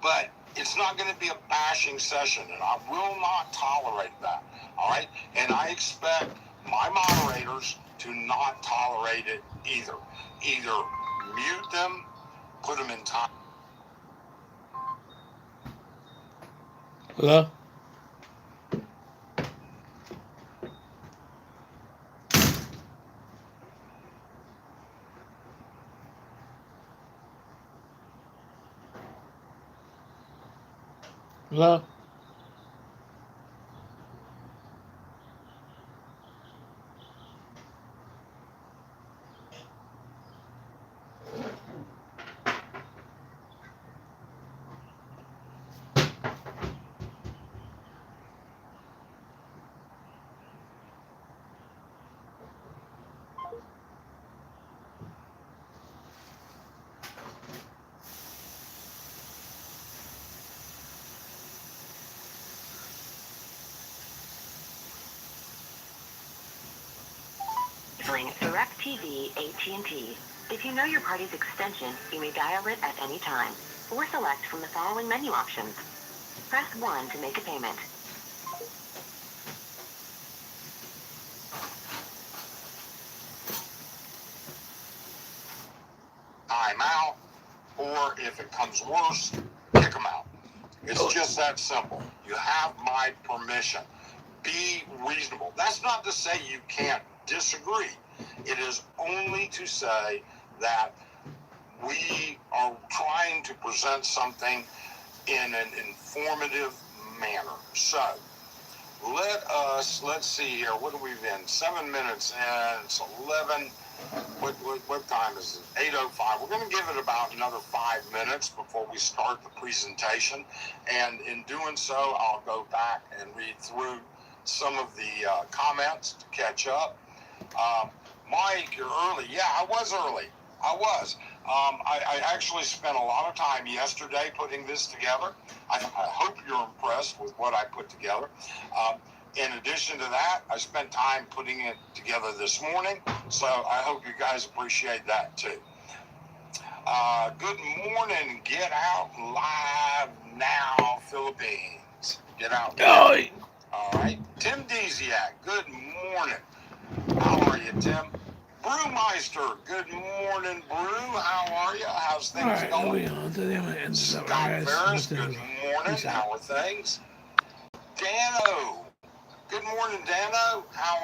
But it's not going to be a bashing session, and I will not tolerate that. All right? And I expect my moderators to not tolerate it either. Either mute them, put them in time. Hello? Hello? DirecTV AT&T. If you know your party's extension, you may dial it at any time, or select from the following menu options. Press 1 to make a payment. Time out, or if it comes worse, kick them out. It's just that simple. You have my permission. Be reasonable. That's not to say you can't disagree. It is only to say that we are trying to present something in an informative manner. So, let's see here. What are we in? 7 minutes and it's 11. What time is it? 8:05. We're going to give it about another 5 minutes before we start the presentation. And in doing so, I'll go back and read through some of the comments to catch up. Mike, you're early. Yeah, I was early. I was. I actually spent a lot of time yesterday putting this together. I hope you're impressed with what I put together. In addition to that, I spent time putting it together this morning, so I hope you guys appreciate that too. Good morning. Get out live now, Philippines. Get out now. All right. Tim Deziak, good morning. How are you, Tim? Brewmeister, good morning, Brew. How are you? How's things going? Scott Ferris, good morning. How are things? Dano, good morning, Dano. How